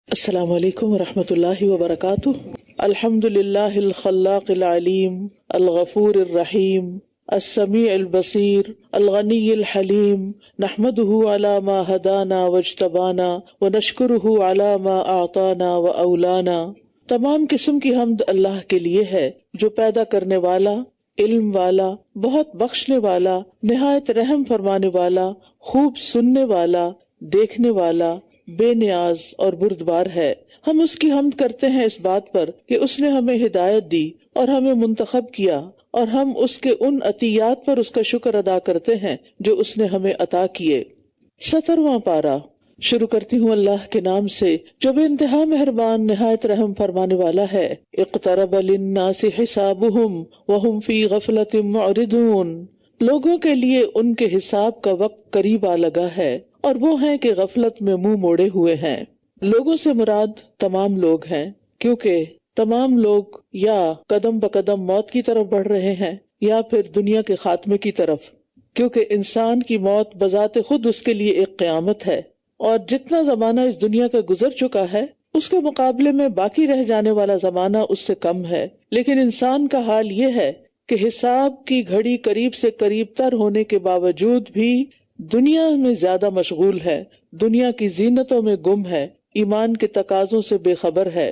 السلام علیکم ورحمۃ اللہ وبرکاتہ۔ الحمد للہ الخلاق العلیم الغفور الرحیم السمیع البصیر الغنی الحلیم نحمده علی ما ہدانا واجتبانا ونشکرہ علی ما اعطانا واولانا۔ تمام قسم کی حمد اللہ کے لیے ہے جو پیدا کرنے والا، علم والا، بہت بخشنے والا، نہایت رحم فرمانے والا، خوب سننے والا، دیکھنے والا، بے نیاز اور بردبار ہے۔ ہم اس کی حمد کرتے ہیں اس بات پر کہ اس نے ہمیں ہدایت دی اور ہمیں منتخب کیا، اور ہم اس کے ان عطیات پر اس کا شکر ادا کرتے ہیں جو اس نے ہمیں عطا کیے۔ 70واں پارہ۔ شروع کرتی ہوں اللہ کے نام سے جو بے انتہا مہربان نہایت رحم فرمانے والا ہے۔ اقترب للناس حسابهم وهم فی غفلۃ معرضون۔ لوگوں کے لیے ان کے حساب کا وقت قریب آ لگا ہے اور وہ ہیں کہ غفلت میں منہ موڑے ہوئے ہیں۔ لوگوں سے مراد تمام لوگ ہیں، کیونکہ تمام لوگ یا قدم بقدم موت کی طرف بڑھ رہے ہیں یا پھر دنیا کے خاتمے کی طرف، کیونکہ انسان کی موت بذات خود اس کے لیے ایک قیامت ہے، اور جتنا زمانہ اس دنیا کا گزر چکا ہے اس کے مقابلے میں باقی رہ جانے والا زمانہ اس سے کم ہے۔ لیکن انسان کا حال یہ ہے کہ حساب کی گھڑی قریب سے قریب تر ہونے کے باوجود بھی دنیا میں زیادہ مشغول ہے، دنیا کی زینتوں میں گم ہے، ایمان کے تقاضوں سے بے خبر ہے،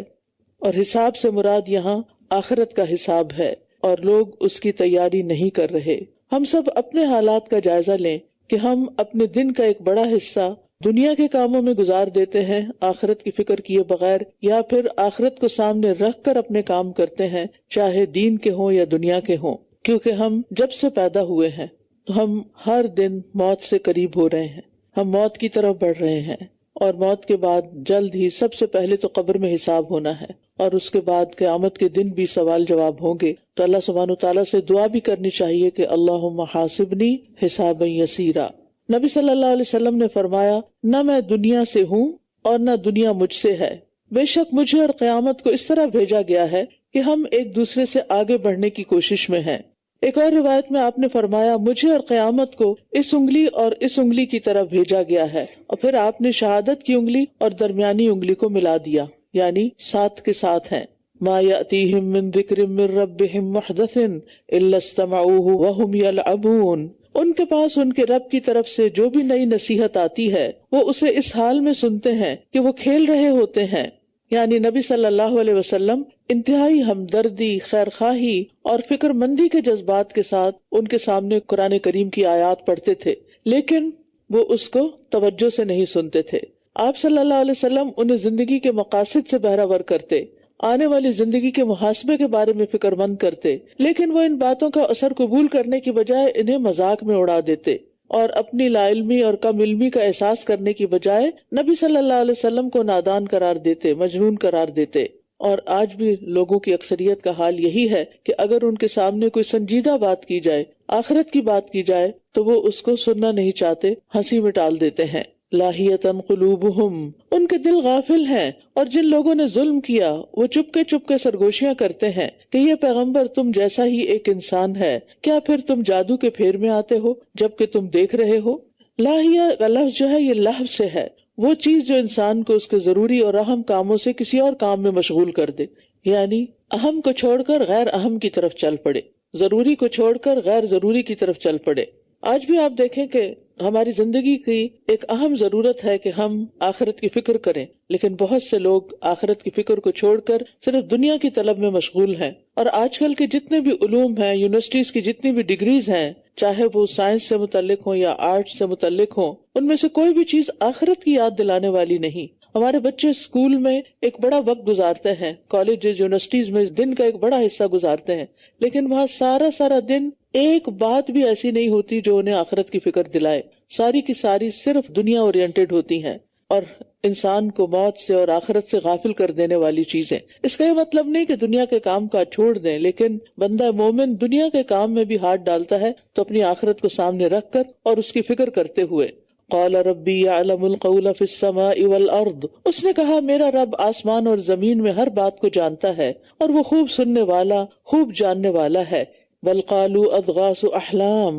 اور حساب سے مراد یہاں آخرت کا حساب ہے، اور لوگ اس کی تیاری نہیں کر رہے۔ ہم سب اپنے حالات کا جائزہ لیں کہ ہم اپنے دن کا ایک بڑا حصہ دنیا کے کاموں میں گزار دیتے ہیں آخرت کی فکر کیے بغیر، یا پھر آخرت کو سامنے رکھ کر اپنے کام کرتے ہیں، چاہے دین کے ہوں یا دنیا کے ہوں، کیونکہ ہم جب سے پیدا ہوئے ہیں تو ہم ہر دن موت سے قریب ہو رہے ہیں، ہم موت کی طرف بڑھ رہے ہیں، اور موت کے بعد جلد ہی سب سے پہلے تو قبر میں حساب ہونا ہے، اور اس کے بعد قیامت کے دن بھی سوال جواب ہوں گے۔ تو اللہ سبحانہ وتعالیٰ سے دعا بھی کرنی چاہیے کہ اللہم حاسبنی حسابا یسیرا۔ نبی صلی اللہ علیہ وسلم نے فرمایا، نہ میں دنیا سے ہوں اور نہ دنیا مجھ سے ہے، بے شک مجھے اور قیامت کو اس طرح بھیجا گیا ہے کہ ہم ایک دوسرے سے آگے بڑھنے کی کوشش میں ہیں۔ ایک اور روایت میں آپ نے فرمایا، مجھے اور قیامت کو اس انگلی اور اس انگلی کی طرف بھیجا گیا ہے، اور پھر آپ نے شہادت کی انگلی اور درمیانی انگلی کو ملا دیا، یعنی ساتھ کے ساتھ ہیں۔ ما یأتیہم من ذکر من ربہم محدث الا استمعوہ وہم یلعبون۔ ان کے پاس ان کے رب کی طرف سے جو بھی نئی نصیحت آتی ہے وہ اسے اس حال میں سنتے ہیں کہ وہ کھیل رہے ہوتے ہیں۔ یعنی نبی صلی اللہ علیہ وسلم انتہائی ہمدردی، خیرخواہی اور فکر مندی کے جذبات کے ساتھ ان کے سامنے قرآن کریم کی آیات پڑھتے تھے، لیکن وہ اس کو توجہ سے نہیں سنتے تھے۔ آپ صلی اللہ علیہ وسلم انہیں زندگی کے مقاصد سے بہرہ کرتے، آنے والی زندگی کے محاسبے کے بارے میں فکر مند کرتے، لیکن وہ ان باتوں کا اثر قبول کرنے کی بجائے انہیں مذاق میں اڑا دیتے، اور اپنی لا علمی اور کم علمی کا احساس کرنے کی بجائے نبی صلی اللہ علیہ وسلم کو نادان قرار دیتے، مجنون قرار دیتے۔ اور آج بھی لوگوں کی اکثریت کا حال یہی ہے کہ اگر ان کے سامنے کوئی سنجیدہ بات کی جائے، آخرت کی بات کی جائے، تو وہ اس کو سننا نہیں چاہتے، ہنسی میں ٹال دیتے ہیں۔ لاہیتن قلوبہم، ان کے دل غافل ہیں، اور جن لوگوں نے ظلم کیا وہ چپ کے سرگوشیاں کرتے ہیں کہ یہ پیغمبر تم جیسا ہی ایک انسان ہے، کیا پھر تم جادو کے پھیر میں آتے ہو جبکہ تم دیکھ رہے ہو۔ لاہیہ کا لفظ جو ہے یہ لہو سے ہے، وہ چیز جو انسان کو اس کے ضروری اور اہم کاموں سے کسی اور کام میں مشغول کر دے، یعنی اہم کو چھوڑ کر غیر اہم کی طرف چل پڑے، ضروری کو چھوڑ کر غیر ضروری کی طرف چل پڑے۔ آج بھی آپ دیکھیں کہ ہماری زندگی کی ایک اہم ضرورت ہے کہ ہم آخرت کی فکر کریں، لیکن بہت سے لوگ آخرت کی فکر کو چھوڑ کر صرف دنیا کی طلب میں مشغول ہیں۔ اور آج کل کے جتنے بھی علوم ہیں، یونیورسٹیز کی جتنی بھی ڈگریز ہیں، چاہے وہ سائنس سے متعلق ہوں یا آرٹ سے متعلق ہوں، ان میں سے کوئی بھی چیز آخرت کی یاد دلانے والی نہیں۔ ہمارے بچے اسکول میں ایک بڑا وقت گزارتے ہیں، کالجز یونیورسٹیز میں دن کا ایک بڑا حصہ گزارتے ہیں، لیکن وہاں سارا دن ایک بات بھی ایسی نہیں ہوتی جو انہیں آخرت کی فکر دلائے، ساری کی ساری صرف دنیا اورینٹڈ ہوتی ہیں، اور انسان کو موت سے اور آخرت سے غافل کر دینے والی چیزیں۔ اس کا یہ مطلب نہیں کہ دنیا کے کام کاج چھوڑ دیں، لیکن بندہ مومن دنیا کے کام میں بھی ہاتھ ڈالتا ہے تو اپنی آخرت کو سامنے رکھ کر اور اس کی فکر کرتے ہوئے۔ قال ربی یعلم القول فی السماء والارض، اس نے کہا میرا رب آسمان اور زمین میں ہر بات کو جانتا ہے، اور وہ خوب سننے والا، خوب جاننے والا ہے۔ بل قالوا اضغاث احلام،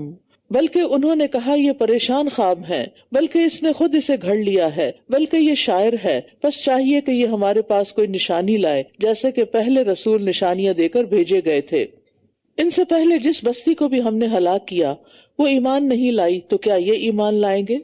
بلکہ انہوں نے کہا یہ پریشان خواب ہیں، بلکہ اس نے خود اسے گھڑ لیا ہے، بلکہ یہ شاعر ہے، بس چاہیے کہ یہ ہمارے پاس کوئی نشانی لائے، جیسے کہ پہلے رسول نشانیاں دے کر بھیجے گئے تھے۔ ان سے پہلے جس بستی کو بھی ہم نے ہلاک کیا وہ ایمان نہیں لائی، تو کیا یہ ایمان لائیں گے؟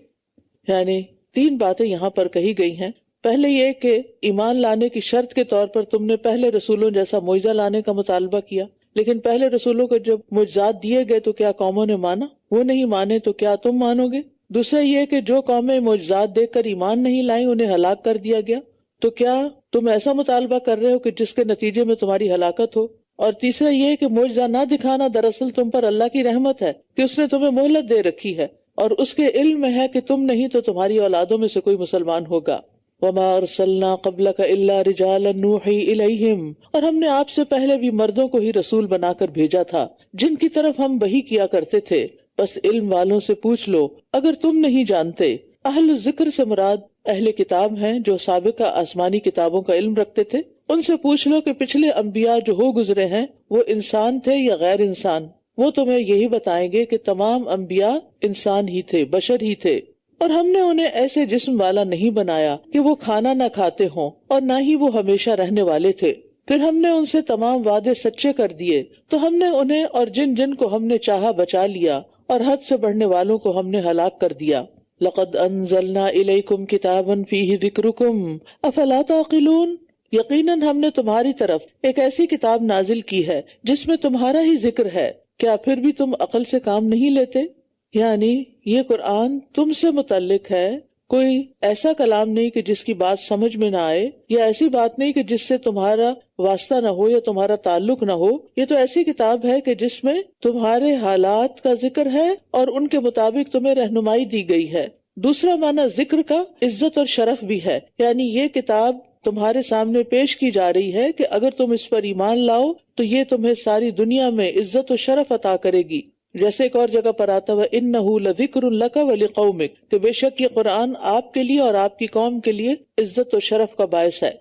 یعنی 3 باتیں یہاں پر کہی گئی ہیں۔ پہلے یہ کہ ایمان لانے کی شرط کے طور پر تم نے پہلے رسولوں جیسا معجزہ لانے کا مطالبہ کیا، لیکن پہلے رسولوں کو جب معجزات دیے گئے تو کیا قوموں نے مانا؟ وہ نہیں مانے تو کیا تم مانو گے؟ دوسرا یہ کہ جو قومیں معجزات دیکھ کر ایمان نہیں لائیں انہیں ہلاک کر دیا گیا، تو کیا تم ایسا مطالبہ کر رہے ہو کہ جس کے نتیجے میں تمہاری ہلاکت ہو؟ اور تیسرا یہ کہ معجزہ نہ دکھانا دراصل تم پر اللہ کی رحمت ہے کہ اس نے تمہیں مہلت دے رکھی ہے، اور اس کے علم میں ہے کہ تم نہیں تو تمہاری اولادوں میں سے کوئی مسلمان ہوگا۔ وَمَا أَرْسَلْنَا قَبْلَكَ إِلَّا رِجَالًا نُوحِي إِلَيْهِمْ، اور ہم نے آپ سے پہلے بھی مردوں کو ہی رسول بنا کر بھیجا تھا جن کی طرف ہم وحی کیا کرتے تھے، بس علم والوں سے پوچھ لو اگر تم نہیں جانتے۔ اہل ذکر سے مراد اہل کتاب ہیں جو سابقہ آسمانی کتابوں کا علم رکھتے تھے۔ ان سے پوچھ لو کہ پچھلے انبیاء جو ہو گزرے ہیں وہ انسان تھے یا غیر انسان، وہ تمہیں یہی بتائیں گے کہ تمام انبیاء انسان ہی تھے، بشر ہی تھے، اور ہم نے انہیں ایسے جسم والا نہیں بنایا کہ وہ کھانا نہ کھاتے ہوں، اور نہ ہی وہ ہمیشہ رہنے والے تھے۔ پھر ہم نے ان سے تمام وعدے سچے کر دیے، تو ہم نے انہیں اور جن جن کو ہم نے چاہا بچا لیا، اور حد سے بڑھنے والوں کو ہم نے ہلاک کر دیا۔ لَقَدْ أَنزَلْنَا إِلَيْكُمْ كِتَابًا فِيهِ ذِكْرُكُمْ أَفَلَا تَعْقِلُونَ، یقیناً ہم نے تمہاری طرف ایک ایسی کتاب نازل کی ہے جس میں تمہارا ہی ذکر ہے، کیا پھر بھی تم عقل سے کام نہیں لیتے؟ یعنی یہ قرآن تم سے متعلق ہے، کوئی ایسا کلام نہیں کہ جس کی بات سمجھ میں نہ آئے، یا ایسی بات نہیں کہ جس سے تمہارا واسطہ نہ ہو یا تمہارا تعلق نہ ہو۔ یہ تو ایسی کتاب ہے کہ جس میں تمہارے حالات کا ذکر ہے اور ان کے مطابق تمہیں رہنمائی دی گئی ہے۔ دوسرا معنی ذکر کا عزت اور شرف بھی ہے، یعنی یہ کتاب تمہارے سامنے پیش کی جا رہی ہے کہ اگر تم اس پر ایمان لاؤ تو یہ تمہیں ساری دنیا میں عزت و شرف عطا کرے گی۔ جیسے ایک اور جگہ پر آتا ہے اِنَّهُ لَذِكْرٌ لَكَ وَلِقَوْمِكَ، کہ بے شک یہ قرآن آپ کے لیے اور آپ کی قوم کے لیے عزت و شرف کا باعث ہے۔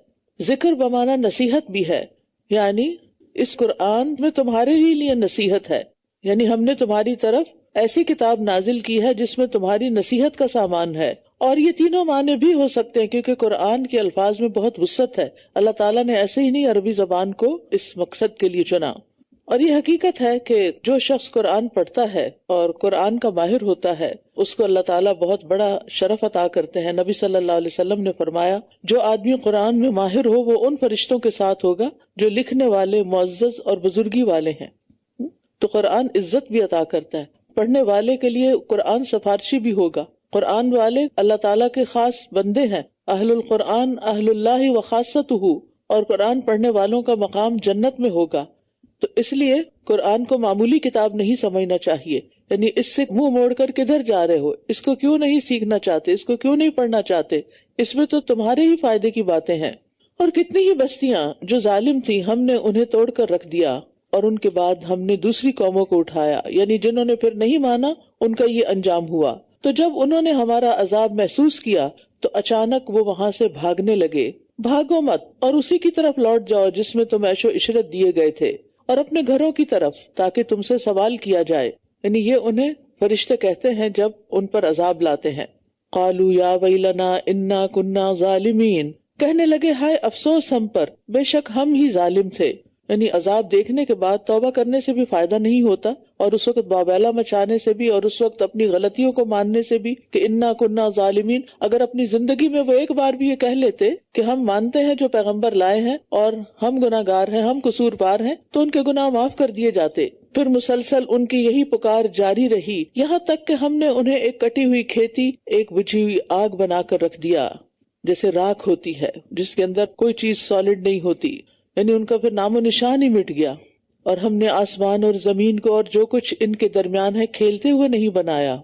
ذکر بمعنی نصیحت بھی ہے، یعنی اس قرآن میں تمہارے ہی لیے نصیحت ہے، یعنی ہم نے تمہاری طرف ایسی کتاب نازل کی ہے جس میں تمہاری نصیحت کا سامان ہے۔ اور یہ تینوں معنی بھی ہو سکتے ہیں کیونکہ قرآن کے الفاظ میں بہت وسعت ہے، اللہ تعالیٰ نے ایسے ہی نہیں عربی زبان کو اس مقصد کے لیے چنا۔ اور یہ حقیقت ہے کہ جو شخص قرآن پڑھتا ہے اور قرآن کا ماہر ہوتا ہے اس کو اللہ تعالیٰ بہت بڑا شرف عطا کرتے ہیں۔ نبی صلی اللہ علیہ وسلم نے فرمایا جو آدمی قرآن میں ماہر ہو وہ ان فرشتوں کے ساتھ ہوگا جو لکھنے والے معزز اور بزرگی والے ہیں۔ تو قرآن عزت بھی عطا کرتا ہے، پڑھنے والے کے لیے قرآن سفارشی بھی ہوگا۔ قرآن والے اللہ تعالیٰ کے خاص بندے ہیں، اہل القرآن اہل اللہ و خاصتہ، اور قرآن پڑھنے والوں کا مقام جنت میں ہوگا۔ تو اس لیے قرآن کو معمولی کتاب نہیں سمجھنا چاہیے، یعنی اس سے منہ موڑ کر کدھر جا رہے ہو، اس کو کیوں نہیں سیکھنا چاہتے، اس کو کیوں نہیں پڑھنا چاہتے، اس میں تو تمہارے ہی فائدے کی باتیں ہیں۔ اور کتنی ہی بستیاں جو ظالم تھیں ہم نے انہیں توڑ کر رکھ دیا، اور ان کے بعد ہم نے دوسری قوموں کو اٹھایا، یعنی جنہوں نے پھر نہیں مانا ان کا یہ انجام ہوا۔ تو جب انہوں نے ہمارا عذاب محسوس کیا تو اچانک وہ وہاں سے بھاگنے لگے۔ بھاگو مت اور اسی کی طرف لوٹ جاؤ جس میں تم عیش و عشرت دیے گئے تھے، اور اپنے گھروں کی طرف تاکہ تم سے سوال کیا جائے، یعنی یہ انہیں فرشتے کہتے ہیں جب ان پر عذاب لاتے ہیں۔ قالوا یا ویلنا انا کنا ظالمین، کہنے لگے ہائے افسوس ہم پر، بے شک ہم ہی ظالم تھے۔ یعنی عذاب دیکھنے کے بعد توبہ کرنے سے بھی فائدہ نہیں ہوتا، اور اس وقت بابیلا مچانے سے بھی، اور اس وقت اپنی غلطیوں کو ماننے سے بھی کہ انا کننا ظالمین۔ اگر اپنی زندگی میں وہ ایک بار بھی یہ کہہ لیتے کہ ہم مانتے ہیں جو پیغمبر لائے ہیں اور ہم گناہگار ہیں، ہم قصوروار ہیں، تو ان کے گناہ معاف کر دیے جاتے۔ پھر مسلسل ان کی یہی پکار جاری رہی، یہاں تک کہ ہم نے انہیں ایک کٹی ہوئی کھیتی، ایک بجھی ہوئی آگ بنا کر رکھ دیا، جیسے راکھ ہوتی ہے جس کے اندر کوئی چیز سالڈ نہیں ہوتی، یعنی ان کا پھر نام و نشان ہی مٹ گیا۔ اور ہم نے آسمان اور زمین کو اور جو کچھ ان کے درمیان ہے کھیلتے ہوئے نہیں بنایا۔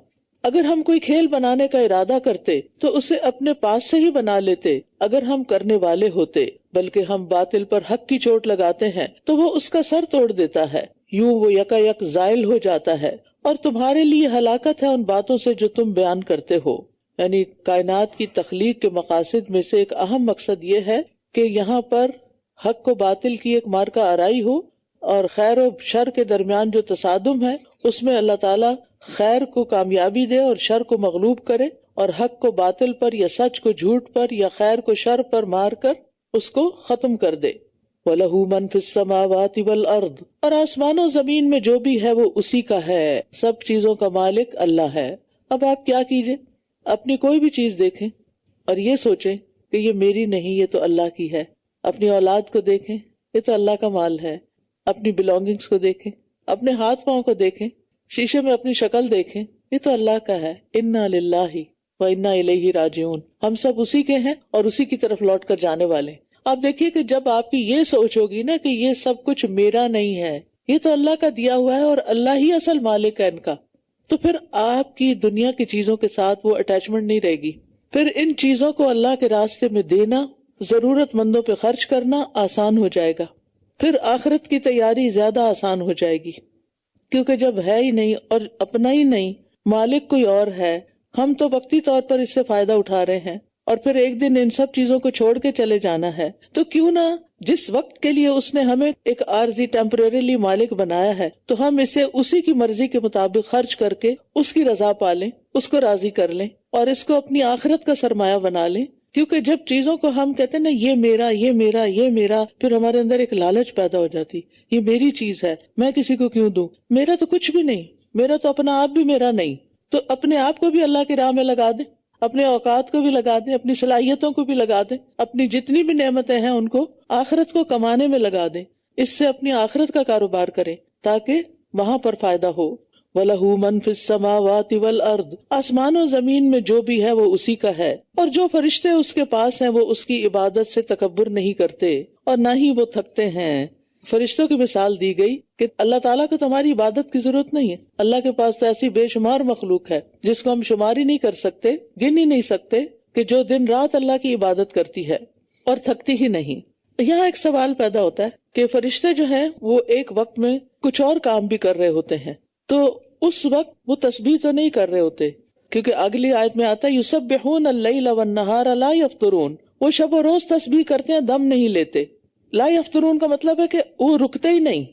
اگر ہم کوئی کھیل بنانے کا ارادہ کرتے تو اسے اپنے پاس سے ہی بنا لیتے اگر ہم کرنے والے ہوتے، بلکہ ہم باطل پر حق کی چوٹ لگاتے ہیں تو وہ اس کا سر توڑ دیتا ہے، یوں وہ یکا یک زائل ہو جاتا ہے، اور تمہارے لیے ہلاکت ہے ان باتوں سے جو تم بیان کرتے ہو۔ یعنی کائنات کی تخلیق کے مقاصد میں سے ایک اہم مقصد یہ ہے کہ یہاں پر حق و باطل کی ایک مارکہ آرائی ہو، اور خیر و شر کے درمیان جو تصادم ہے اس میں اللہ تعالیٰ خیر کو کامیابی دے اور شر کو مغلوب کرے، اور حق کو باطل پر یا سچ کو جھوٹ پر یا خیر کو شر پر مار کر اس کو ختم کر دے۔ وَلَهُ مَن فِي السَّمَاوَاتِ وَالْأَرْضِ، اور آسمان و زمین میں جو بھی ہے وہ اسی کا ہے، سب چیزوں کا مالک اللہ ہے۔ اب آپ کیا کیجئے، اپنی کوئی بھی چیز دیکھیں اور یہ سوچیں کہ یہ میری نہیں، یہ تو اللہ کی ہے۔ اپنی اولاد کو دیکھیں، یہ تو اللہ کا مال ہے۔ اپنی بلونگنگز کو دیکھیں، اپنے ہاتھ پاؤں کو دیکھیں، شیشے میں اپنی شکل دیکھیں، یہ تو اللہ کا ہے۔ انا للہ و انا الیہ راجعون، ہم سب اسی کے ہیں اور اسی کی طرف لوٹ کر جانے والے ہیں۔ آپ دیکھیے کہ جب آپ کی یہ سوچ ہوگی نا کہ یہ سب کچھ میرا نہیں ہے، یہ تو اللہ کا دیا ہوا ہے اور اللہ ہی اصل مالک ہے ان کا، تو پھر آپ کی دنیا کی چیزوں کے ساتھ وہ اٹیچمنٹ نہیں رہے گی۔ پھر ان چیزوں کو اللہ کے راستے میں دینا، ضرورت مندوں پہ خرچ کرنا آسان ہو جائے گا، پھر آخرت کی تیاری زیادہ آسان ہو جائے گی، کیونکہ جب ہے ہی نہیں اور اپنا ہی نہیں، مالک کوئی اور ہے، ہم تو وقتی طور پر اس سے فائدہ اٹھا رہے ہیں اور پھر ایک دن ان سب چیزوں کو چھوڑ کے چلے جانا ہے، تو کیوں نہ جس وقت کے لیے اس نے ہمیں ایک عارضی ٹیمپریریلی مالک بنایا ہے تو ہم اسے اسی کی مرضی کے مطابق خرچ کر کے اس کی رضا پالیں، اس کو راضی کر لیں اور اس کو اپنی آخرت کا سرمایہ بنا لیں۔ کیونکہ جب چیزوں کو ہم کہتے ہیں نا یہ میرا یہ میرا یہ میرا، پھر ہمارے اندر ایک لالچ پیدا ہو جاتی، یہ میری چیز ہے، میں کسی کو کیوں دوں، میرا تو کچھ بھی نہیں، میرا تو اپنا آپ بھی میرا نہیں۔ تو اپنے آپ کو بھی اللہ کی راہ میں لگا دیں، اپنے اوقات کو بھی لگا دیں، اپنی صلاحیتوں کو بھی لگا دیں، اپنی جتنی بھی نعمتیں ہیں ان کو آخرت کو کمانے میں لگا دیں، اس سے اپنی آخرت کا کاروبار کریں تاکہ وہاں پر فائدہ ہو۔ وَلَهُ مَن فِي السَّمَاوَاتِ وَالْأَرْضِ، آسمان و زمین میں جو بھی ہے وہ اسی کا ہے، اور جو فرشتے اس کے پاس ہیں وہ اس کی عبادت سے تکبر نہیں کرتے اور نہ ہی وہ تھکتے ہیں۔ فرشتوں کی مثال دی گئی کہ اللہ تعالیٰ کو تو ہماری عبادت کی ضرورت نہیں ہے، اللہ کے پاس تو ایسی بے شمار مخلوق ہے جس کو ہم شمار ہی نہیں کر سکتے، گن ہی نہیں سکتے، کہ جو دن رات اللہ کی عبادت کرتی ہے اور تھکتی ہی نہیں۔ یہاں ایک سوال پیدا ہوتا ہے کہ فرشتے جو ہیں وہ ایک وقت میں کچھ اور کام بھی کر رہے ہوتے ہیں، تو اس وقت وہ تسبیح تو نہیں کر رہے ہوتے، کیونکہ اگلی آیت میں آتا ہے یسبحون اللیل والنہار لا یفترون، وہ شب و روز تسبیح کرتے ہیں، دم نہیں لیتے۔ لا یفترون کا مطلب ہے کہ وہ رکتے ہی نہیں۔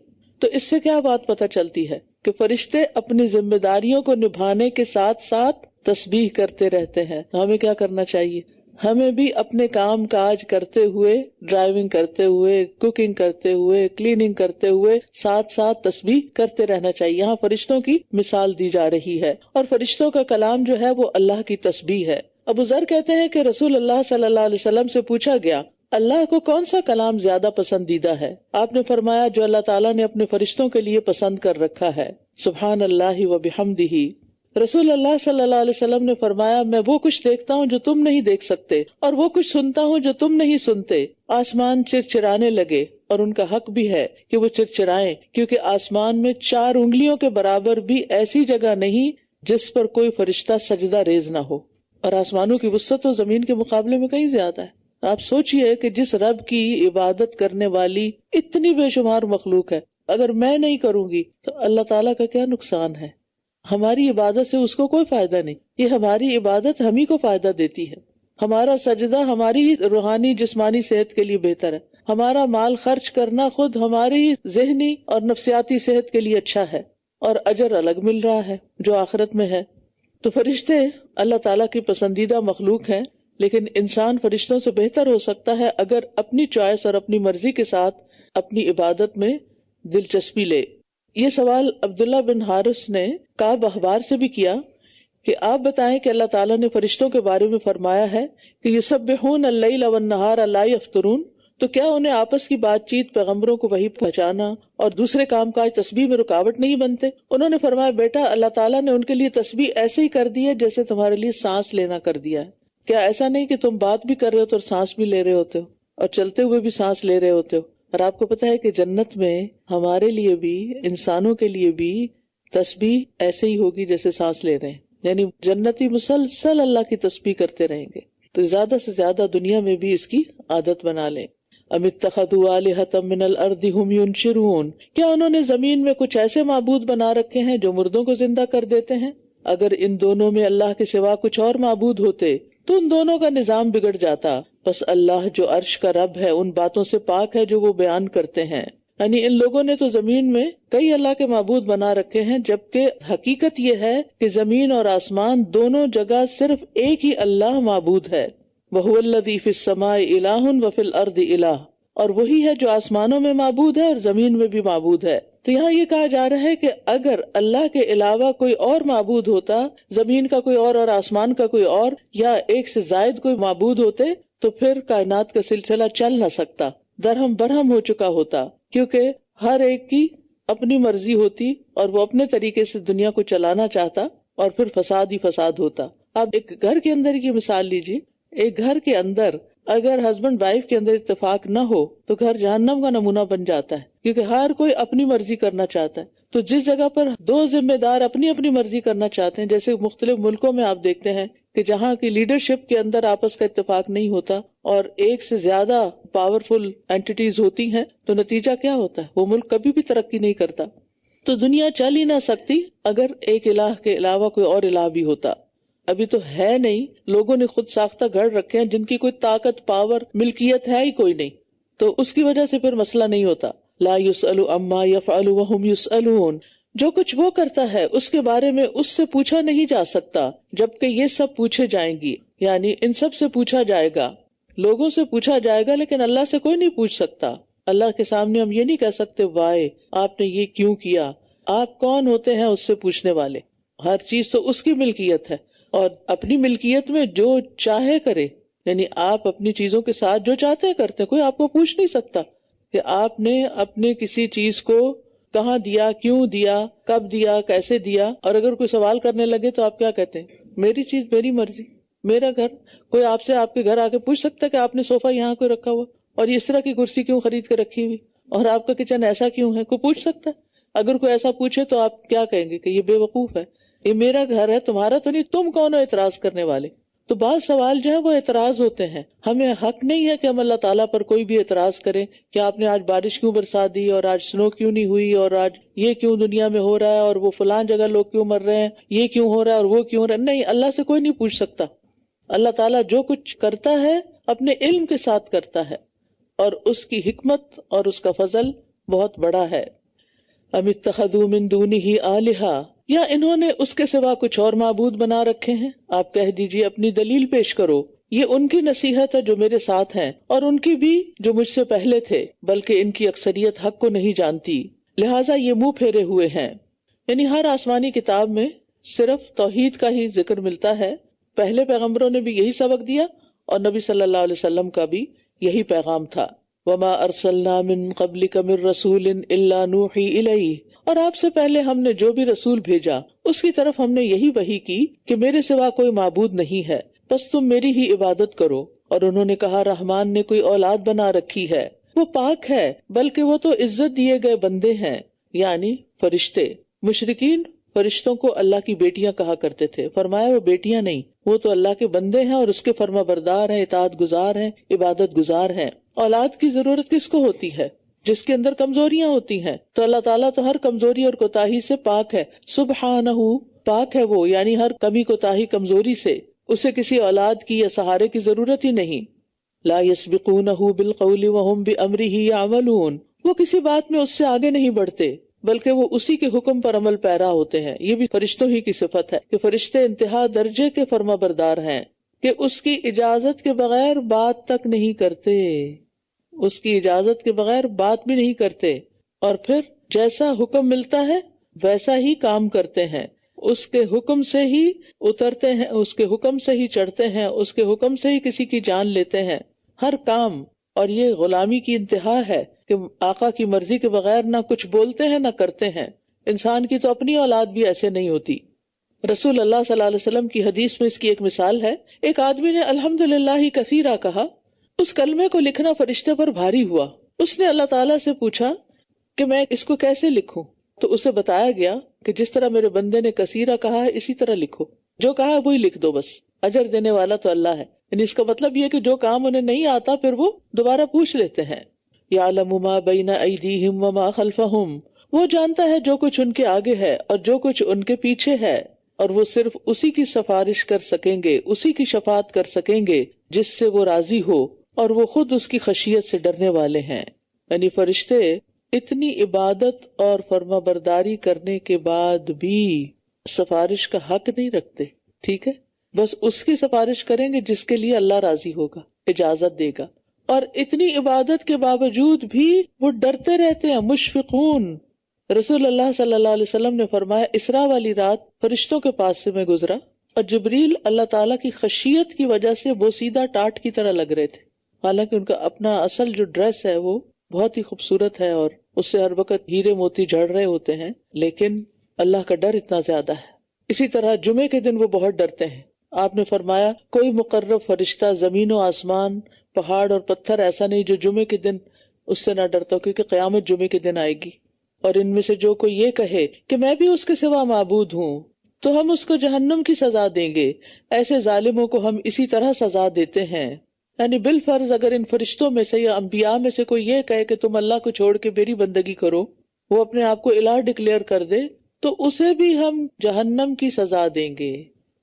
تو اس سے کیا بات پتہ چلتی ہے کہ فرشتے اپنی ذمہ داریوں کو نبھانے کے ساتھ ساتھ تسبیح کرتے رہتے ہیں۔ ہمیں کیا کرنا چاہیے؟ ہمیں بھی اپنے کام کاج کرتے ہوئے، ڈرائیونگ کرتے ہوئے، کوکنگ کرتے ہوئے، کلیننگ کرتے ہوئے ساتھ ساتھ تسبیح کرتے رہنا چاہیے۔ یہاں فرشتوں کی مثال دی جا رہی ہے، اور فرشتوں کا کلام جو ہے وہ اللہ کی تسبیح ہے۔ ابو ذر کہتے ہیں کہ رسول اللہ صلی اللہ علیہ وسلم سے پوچھا گیا اللہ کو کون سا کلام زیادہ پسندیدہ ہے؟ آپ نے فرمایا جو اللہ تعالیٰ نے اپنے فرشتوں کے لیے پسند کر رکھا ہے، سبحان اللہ و بحمدہ۔ رسول اللہ صلی اللہ علیہ وسلم نے فرمایا میں وہ کچھ دیکھتا ہوں جو تم نہیں دیکھ سکتے، اور وہ کچھ سنتا ہوں جو تم نہیں سنتے۔ آسمان چرچرانے لگے، اور ان کا حق بھی ہے کہ وہ چرچرائیں، کیونکہ آسمان میں 4 انگلیوں کے برابر بھی ایسی جگہ نہیں جس پر کوئی فرشتہ سجدہ ریز نہ ہو، اور آسمانوں کی وسعت تو زمین کے مقابلے میں کہیں زیادہ ہے۔ آپ سوچئے کہ جس رب کی عبادت کرنے والی اتنی بے شمار مخلوق ہے، اگر میں نہیں کروں گی تو اللہ تعالیٰ کا کیا نقصان ہے؟ ہماری عبادت سے اس کو کوئی فائدہ نہیں، یہ ہماری عبادت ہم ہی کو فائدہ دیتی ہے۔ ہمارا سجدہ ہماری ہی روحانی جسمانی صحت کے لیے بہتر ہے، ہمارا مال خرچ کرنا خود ہماری ذہنی اور نفسیاتی صحت کے لیے اچھا ہے، اور اجر الگ مل رہا ہے جو آخرت میں ہے۔ تو فرشتے اللہ تعالیٰ کی پسندیدہ مخلوق ہیں، لیکن انسان فرشتوں سے بہتر ہو سکتا ہے اگر اپنی چوائس اور اپنی مرضی کے ساتھ اپنی عبادت میں دلچسپی لے۔ یہ سوال عبداللہ بن حارث نے کعب احبار سے بھی کیا کہ آپ بتائیں کہ اللہ تعالیٰ نے فرشتوں کے بارے میں فرمایا ہے کہ یسبحون اللیل والنہار لا یفترون، تو کیا انہیں آپس کی بات چیت، پیغمبروں کو وحی پہنچانا اور دوسرے کام کاج تسبیح میں رکاوٹ نہیں بنتے؟ انہوں نے فرمایا بیٹا اللہ تعالیٰ نے ان کے لیے تسبیح ایسے ہی کر دی ہے جیسے تمہارے لیے سانس لینا کر دیا ہے۔ کیا ایسا نہیں کہ تم بات بھی کر رہے ہوتے اور سانس بھی لے رہے ہوتے ہو اور چلتے ہوئے بھی سانس لے رہے ہوتے ہو؟ اور آپ کو پتا ہے کہ جنت میں ہمارے لیے بھی، انسانوں کے لیے بھی تسبیح ایسے ہی ہوگی جیسے سانس لے رہے ہیں، یعنی جنتی مسلسل اللہ کی تسبیح کرتے رہیں گے۔ تو زیادہ سے زیادہ دنیا میں بھی اس کی عادت بنا لیں۔ ام اتخذوا آلہۃ من الارض ھم ینشرون، کیا انہوں نے زمین میں کچھ ایسے معبود بنا رکھے ہیں جو مردوں کو زندہ کر دیتے ہیں؟ اگر ان دونوں میں اللہ کے سوا کچھ اور معبود ہوتے تو ان دونوں کا نظام بگڑ جاتا، بس اللہ جو عرش کا رب ہے ان باتوں سے پاک ہے جو وہ بیان کرتے ہیں۔ یعنی ان لوگوں نے تو زمین میں کئی اللہ کے معبود بنا رکھے ہیں، جبکہ حقیقت یہ ہے کہ زمین اور آسمان دونوں جگہ صرف ایک ہی اللہ معبود ہے۔ وَهُوَ الَّذِي فِي السَّمَاءِ إِلَٰهٌ وَفِي الْأَرْضِ إِلَٰهٌ، اور وہی ہے جو آسمانوں میں معبود ہے اور زمین میں بھی معبود ہے۔ تو یہاں یہ کہا جا رہا ہے کہ اگر اللہ کے علاوہ کوئی اور معبود ہوتا، زمین کا کوئی اور آسمان کا کوئی اور، یا ایک سے زائد کوئی معبود ہوتے، تو پھر کائنات کا سلسلہ چل نہ سکتا، درہم برہم ہو چکا ہوتا، کیونکہ ہر ایک کی اپنی مرضی ہوتی اور وہ اپنے طریقے سے دنیا کو چلانا چاہتا، اور پھر فساد ہی فساد ہوتا۔ اب ایک گھر کے اندر کی مثال لیجیے، ایک گھر کے اندر اگر ہسبینڈ وائف کے اندر اتفاق نہ ہو تو گھر جہنم کا نمونہ بن جاتا ہے، کیونکہ ہر کوئی اپنی مرضی کرنا چاہتا ہے۔ تو جس جگہ پر دو ذمہ دار اپنی اپنی مرضی کرنا چاہتے ہیں، جیسے مختلف ملکوں میں آپ دیکھتے ہیں کہ جہاں کی لیڈرشپ کے اندر آپس کا اتفاق نہیں ہوتا اور ایک سے زیادہ پاورفل اینٹیز ہوتی ہیں، تو نتیجہ کیا ہوتا ہے؟ وہ ملک کبھی بھی ترقی نہیں کرتا۔ تو دنیا چل ہی نہ سکتی اگر ایک الہ کے علاوہ کوئی اور الہ بھی ہوتا۔ ابھی تو ہے نہیں، لوگوں نے خود ساختہ گھر رکھے ہیں جن کی کوئی طاقت، پاور، ملکیت ہے ہی کوئی نہیں، تو اس کی وجہ سے پھر مسئلہ نہیں ہوتا۔ لا يسأل عما يفعل وهم يسألون، جو کچھ وہ کرتا ہے اس کے بارے میں اس سے پوچھا نہیں جا سکتا، جبکہ یہ سب پوچھے جائیں گی، یعنی ان سب سے پوچھا جائے گا، لوگوں سے پوچھا جائے گا، لیکن اللہ سے کوئی نہیں پوچھ سکتا۔ اللہ کے سامنے ہم یہ نہیں کہہ سکتے وائے آپ نے یہ کیوں کیا، آپ کون ہوتے ہیں اس سے پوچھنے والے؟ ہر چیز تو اس کی ملکیت ہے، اور اپنی ملکیت میں جو چاہے کرے، یعنی آپ اپنی چیزوں کے ساتھ جو چاہتے ہیں کرتے ہیں، کوئی آپ کو پوچھ نہیں سکتا کہ آپ نے اپنے کسی چیز کو کہاں دیا، کیوں دیا، کب دیا، کیسے دیا۔ اور اگر کوئی سوال کرنے لگے تو آپ کیا کہتے ہیں؟ میری چیز میری مرضی، میرا گھر۔ کوئی آپ سے آپ کے گھر آ کے پوچھ سکتا ہے کہ آپ نے صوفہ یہاں کوئی رکھا ہوا اور اس طرح کی کرسی کیوں خرید کے رکھی ہوئی، اور آپ کا کچن ایسا کیوں ہے؟ کوئی پوچھ سکتا ہے؟ اگر کوئی ایسا پوچھے تو آپ کیا کہیں گے کہ یہ بے وقوف ہے، یہ میرا گھر ہے، تمہارا تو نہیں، تم کون ہو اعتراض کرنے والے؟ تو بعض سوال جو ہے وہ اعتراض ہوتے ہیں، ہمیں حق نہیں ہے کہ ہم اللہ تعالیٰ پر کوئی بھی اعتراض کریں کہ آپ نے آج بارش کیوں برسا دی، اور آج سنو کیوں نہیں ہوئی، اور آج یہ کیوں دنیا میں ہو رہا ہے، اور وہ فلان جگہ لوگ کیوں مر رہے ہیں، یہ کیوں ہو رہا ہے اور وہ کیوں ہو رہا ہے۔ نہیں، اللہ سے کوئی نہیں پوچھ سکتا۔ اللہ تعالیٰ جو کچھ کرتا ہے اپنے علم کے ساتھ کرتا ہے، اور اس کی حکمت اور اس کا فضل بہت بڑا ہے۔ ام اتخذوا من دونہ آلہہ، یا انہوں نے اس کے سوا کچھ اور معبود بنا رکھے ہیں؟ آپ کہہ دیجئے اپنی دلیل پیش کرو، یہ ان کی نصیحت ہے جو میرے ساتھ ہیں، اور ان کی بھی جو مجھ سے پہلے تھے، بلکہ ان کی اکثریت حق کو نہیں جانتی، لہٰذا یہ منہ پھیرے ہوئے ہیں۔ یعنی ہر آسمانی کتاب میں صرف توحید کا ہی ذکر ملتا ہے، پہلے پیغمبروں نے بھی یہی سبق دیا، اور نبی صلی اللہ علیہ وسلم کا بھی یہی پیغام تھا۔ وما ارسلنا من قبلک من رسول الا نوحی الیہ، اور آپ سے پہلے ہم نے جو بھی رسول بھیجا اس کی طرف ہم نے یہی وحی کی کہ میرے سوا کوئی معبود نہیں ہے، بس تم میری ہی عبادت کرو۔ اور انہوں نے کہا رحمان نے کوئی اولاد بنا رکھی ہے، وہ پاک ہے، بلکہ وہ تو عزت دیے گئے بندے ہیں، یعنی فرشتے۔ مشرکین فرشتوں کو اللہ کی بیٹیاں کہا کرتے تھے، فرمایا وہ بیٹیاں نہیں، وہ تو اللہ کے بندے ہیں اور اس کے فرما بردار ہیں، اطاعت گزار ہیں، عبادت گزار ہیں۔ اولاد کی ضرورت کس کو ہوتی ہے؟ جس کے اندر کمزوریاں ہوتی ہیں، تو اللہ تعالیٰ تو ہر کمزوری اور کوتاہی سے پاک ہے، سبحانہ، پاک ہے وہ، یعنی ہر کمی کوتاہی کمزوری سے، اسے کسی اولاد کی یا سہارے کی ضرورت ہی نہیں۔ لا یسبقونہ بالقول وہم بامرہ یعملون، وہ کسی بات میں اس سے آگے نہیں بڑھتے بلکہ وہ اسی کے حکم پر عمل پیرا ہوتے ہیں۔ یہ بھی فرشتوں ہی کی صفت ہے کہ فرشتے انتہا درجے کے فرما بردار ہیں، کہ اس کی اجازت کے بغیر بات تک نہیں کرتے، اس کی اجازت کے بغیر بات بھی نہیں کرتے، اور پھر جیسا حکم ملتا ہے ویسا ہی کام کرتے ہیں، اس کے حکم سے ہی اترتے ہیں، اس کے حکم سے ہی چڑھتے ہیں، اس کے حکم سے ہی کسی کی جان لیتے ہیں، ہر کام۔ اور یہ غلامی کی انتہا ہے کہ آقا کی مرضی کے بغیر نہ کچھ بولتے ہیں نہ کرتے ہیں۔ انسان کی تو اپنی اولاد بھی ایسے نہیں ہوتی۔ رسول اللہ صلی اللہ علیہ وسلم کی حدیث میں اس کی ایک مثال ہے، ایک آدمی نے الحمدللہ کثیرا کہا، اس کلمے کو لکھنا فرشتے پر بھاری ہوا، اس نے اللہ تعالیٰ سے پوچھا کہ میں اس کو کیسے لکھوں، تو اسے بتایا گیا کہ جس طرح میرے بندے نے کثیرا کہا ہے اسی طرح لکھو، جو کہا ہے وہی لکھ دو، بس اجر دینے والا تو اللہ ہے۔ یعنی اس کا مطلب یہ کہ جو کام انہیں نہیں آتا پھر وہ دوبارہ پوچھ لیتے ہیں۔ یعلم ما بین ایدیہم وما خلفہم، وہ جانتا ہے جو کچھ ان کے آگے ہے اور جو کچھ ان کے پیچھے ہے، اور وہ صرف اسی کی سفارش کر سکیں گے، اسی کی شفاعت کر سکیں گے جس سے وہ راضی ہو، اور وہ خود اس کی خشیت سے ڈرنے والے ہیں۔ یعنی فرشتے اتنی عبادت اور فرما برداری کرنے کے بعد بھی سفارش کا حق نہیں رکھتے. ٹھیک ہے، بس اس کی سفارش کریں گے جس کے لیے اللہ راضی ہوگا، اجازت دے گا. اور اتنی عبادت کے باوجود بھی وہ ڈرتے رہتے ہیں، مشفقون. رسول اللہ صلی اللہ علیہ وسلم نے فرمایا، اسراء والی رات فرشتوں کے پاس سے میں گزرا اور جبریل اللہ تعالیٰ کی خشیت کی وجہ سے بوسیدہ ٹاٹ کی طرح لگ رہے تھے. حالانکہ ان کا اپنا اصل جو ڈریس ہے وہ بہت ہی خوبصورت ہے اور اس سے ہر وقت ہیرے موتی جھڑ رہے ہوتے ہیں، لیکن اللہ کا ڈر اتنا زیادہ ہے. اسی طرح جمعے کے دن وہ بہت ڈرتے ہیں. آپ نے فرمایا، کوئی مقرب فرشتہ زمین و آسمان، پہاڑ اور پتھر ایسا نہیں جو جمعے کے دن اس سے نہ ڈرتا، کیونکہ قیامت جمعے کے دن آئے گی. اور ان میں سے جو کوئی یہ کہے کہ میں بھی اس کے سوا معبود ہوں تو ہم اس کو جہنم کی سزا دیں گے. ایسے ظالموں کو ہم اسی طرح سزا دیتے ہیں. یعنی بالفرض اگر ان فرشتوں میں سے یا انبیاء میں سے کوئی یہ کہے کہ تم اللہ کو چھوڑ کے میری بندگی کرو، وہ اپنے آپ کو الہ ڈکلیئر کر دے، تو اسے بھی ہم جہنم کی سزا دیں گے.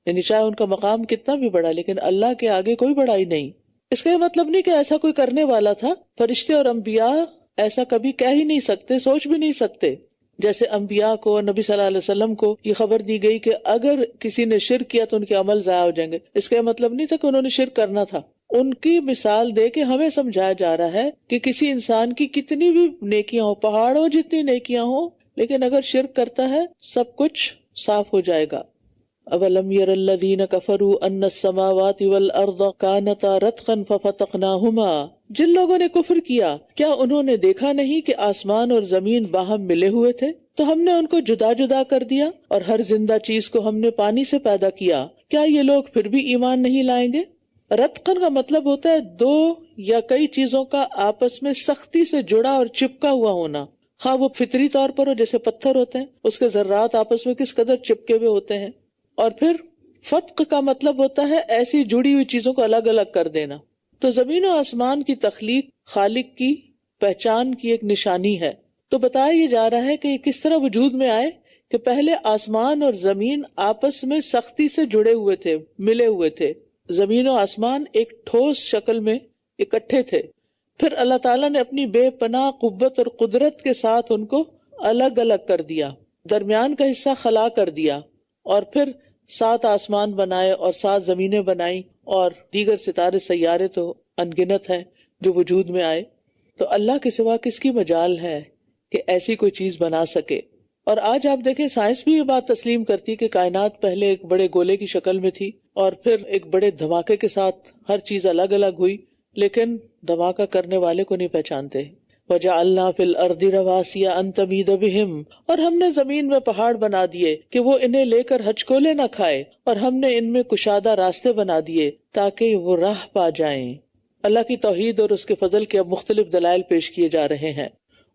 یعنی چاہے ان کا مقام کتنا بھی بڑا، لیکن اللہ کے آگے کوئی بڑائی نہیں. اس کا یہ مطلب نہیں کہ ایسا کوئی کرنے والا تھا. فرشتے اور انبیاء ایسا کبھی کہہ ہی نہیں سکتے، سوچ بھی نہیں سکتے. جیسے انبیاء کو، نبی صلی اللہ علیہ وسلم کو یہ خبر دی گئی کہ اگر کسی نے شرک کیا تو ان کے عمل ضائع ہو جائیں گے. اس کا یہ مطلب نہیں تھا کہ انہوں نے شرک کرنا تھا. ان کی مثال دے کے ہمیں سمجھایا جا رہا ہے کہ کسی انسان کی کتنی بھی نیکیاں ہوں، پہاڑوں جتنی نیکیاں ہوں، لیکن اگر شرک کرتا ہے سب کچھ صاف ہو جائے گا. اولم یر الذین کفروا ان السماوات والارض کانتا رتقا ففتقناہما. جن لوگوں نے کفر کیا، کیا انہوں نے دیکھا نہیں کہ آسمان اور زمین باہم ملے ہوئے تھے تو ہم نے ان کو جدا جدا کر دیا، اور ہر زندہ چیز کو ہم نے پانی سے پیدا کیا. کیا یہ لوگ پھر بھی ایمان نہیں لائیں گے؟ رتقن کا مطلب ہوتا ہے دو یا کئی چیزوں کا آپس میں سختی سے جڑا اور چپکا ہوا ہونا، خواہ وہ فطری طور پر ہو، جیسے پتھر ہوتے ہیں اس کے ذرات آپس میں کس قدر چپکے ہوئے ہوتے ہیں. اور پھر فتق کا مطلب ہوتا ہے ایسی جڑی ہوئی چیزوں کو الگ الگ کر دینا. تو زمین و آسمان کی تخلیق خالق کی پہچان کی ایک نشانی ہے. تو بتایا یہ جا رہا ہے کہ یہ کس طرح وجود میں آئے کہ پہلے آسمان اور زمین آپس میں سختی سے جڑے ہوئے تھے، ملے ہوئے تھے. زمین و آسمان ایک ٹھوس شکل میں اکٹھے تھے. پھر اللہ تعالیٰ نے اپنی بے پناہ قوت اور قدرت کے ساتھ ان کو الگ الگ کر دیا، درمیان کا حصہ خلا کر دیا، اور پھر 7 آسمان بنائے اور 7 زمینیں بنائیں، اور دیگر ستارے سیارے تو انگنت ہیں جو وجود میں آئے. تو اللہ کے سوا کس کی مجال ہے کہ ایسی کوئی چیز بنا سکے. اور آج آپ دیکھیں سائنس بھی یہ بات تسلیم کرتی کہ کائنات پہلے ایک بڑے گولے کی شکل میں تھی اور پھر ایک بڑے دھماکے کے ساتھ ہر چیز الگ الگ ہوئی، لیکن دھماکہ کرنے والے کو نہیں پہچانتے. وَجَعَلْنَا فِي الْأَرْضِ رَوَاسِيَ أَن تَمِيدَ بِهِمْ. اور ہم نے زمین میں پہاڑ بنا دیے کہ وہ انہیں لے کر ہچکولے نہ کھائے، اور ہم نے ان میں کشادہ راستے بنا دیے تاکہ وہ راہ پا جائیں. اللہ کی توحید اور اس کے فضل کے اب مختلف دلائل پیش کیے جا رہے ہیں.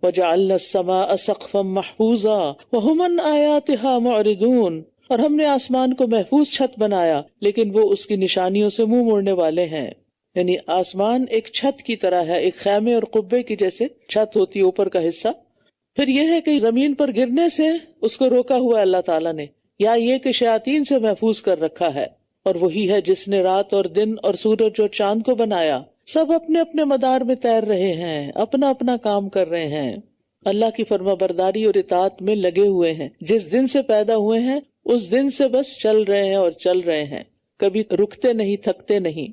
وَجَعَلْنَا السَّمَاءَ سَقْفًا مَحْفُوظًا وَهُمْ عَنْ آيَاتِهَا مُعْرِضُونَ. اور ہم نے آسمان کو محفوظ چھت بنایا لیکن وہ اس کی نشانیوں سے منہ موڑنے والے ہیں. یعنی آسمان ایک چھت کی طرح ہے، ایک خیمے اور قبے کی جیسے چھت ہوتی ہے اوپر کا حصہ. پھر یہ ہے کہ زمین پر گرنے سے اس کو روکا ہوا ہے اللہ تعالیٰ نے، یا یہ کہ شیاطین سے محفوظ کر رکھا ہے. اور وہی ہے جس نے رات اور دن اور سورج اور چاند کو بنایا، سب اپنے اپنے مدار میں تیر رہے ہیں، اپنا اپنا کام کر رہے ہیں، اللہ کی فرما برداری اور اطاعت میں لگے ہوئے ہیں. جس دن سے پیدا ہوئے ہیں اس دن سے بس چل رہے ہیں اور چل رہے ہیں، کبھی رکتے نہیں، تھکتے نہیں.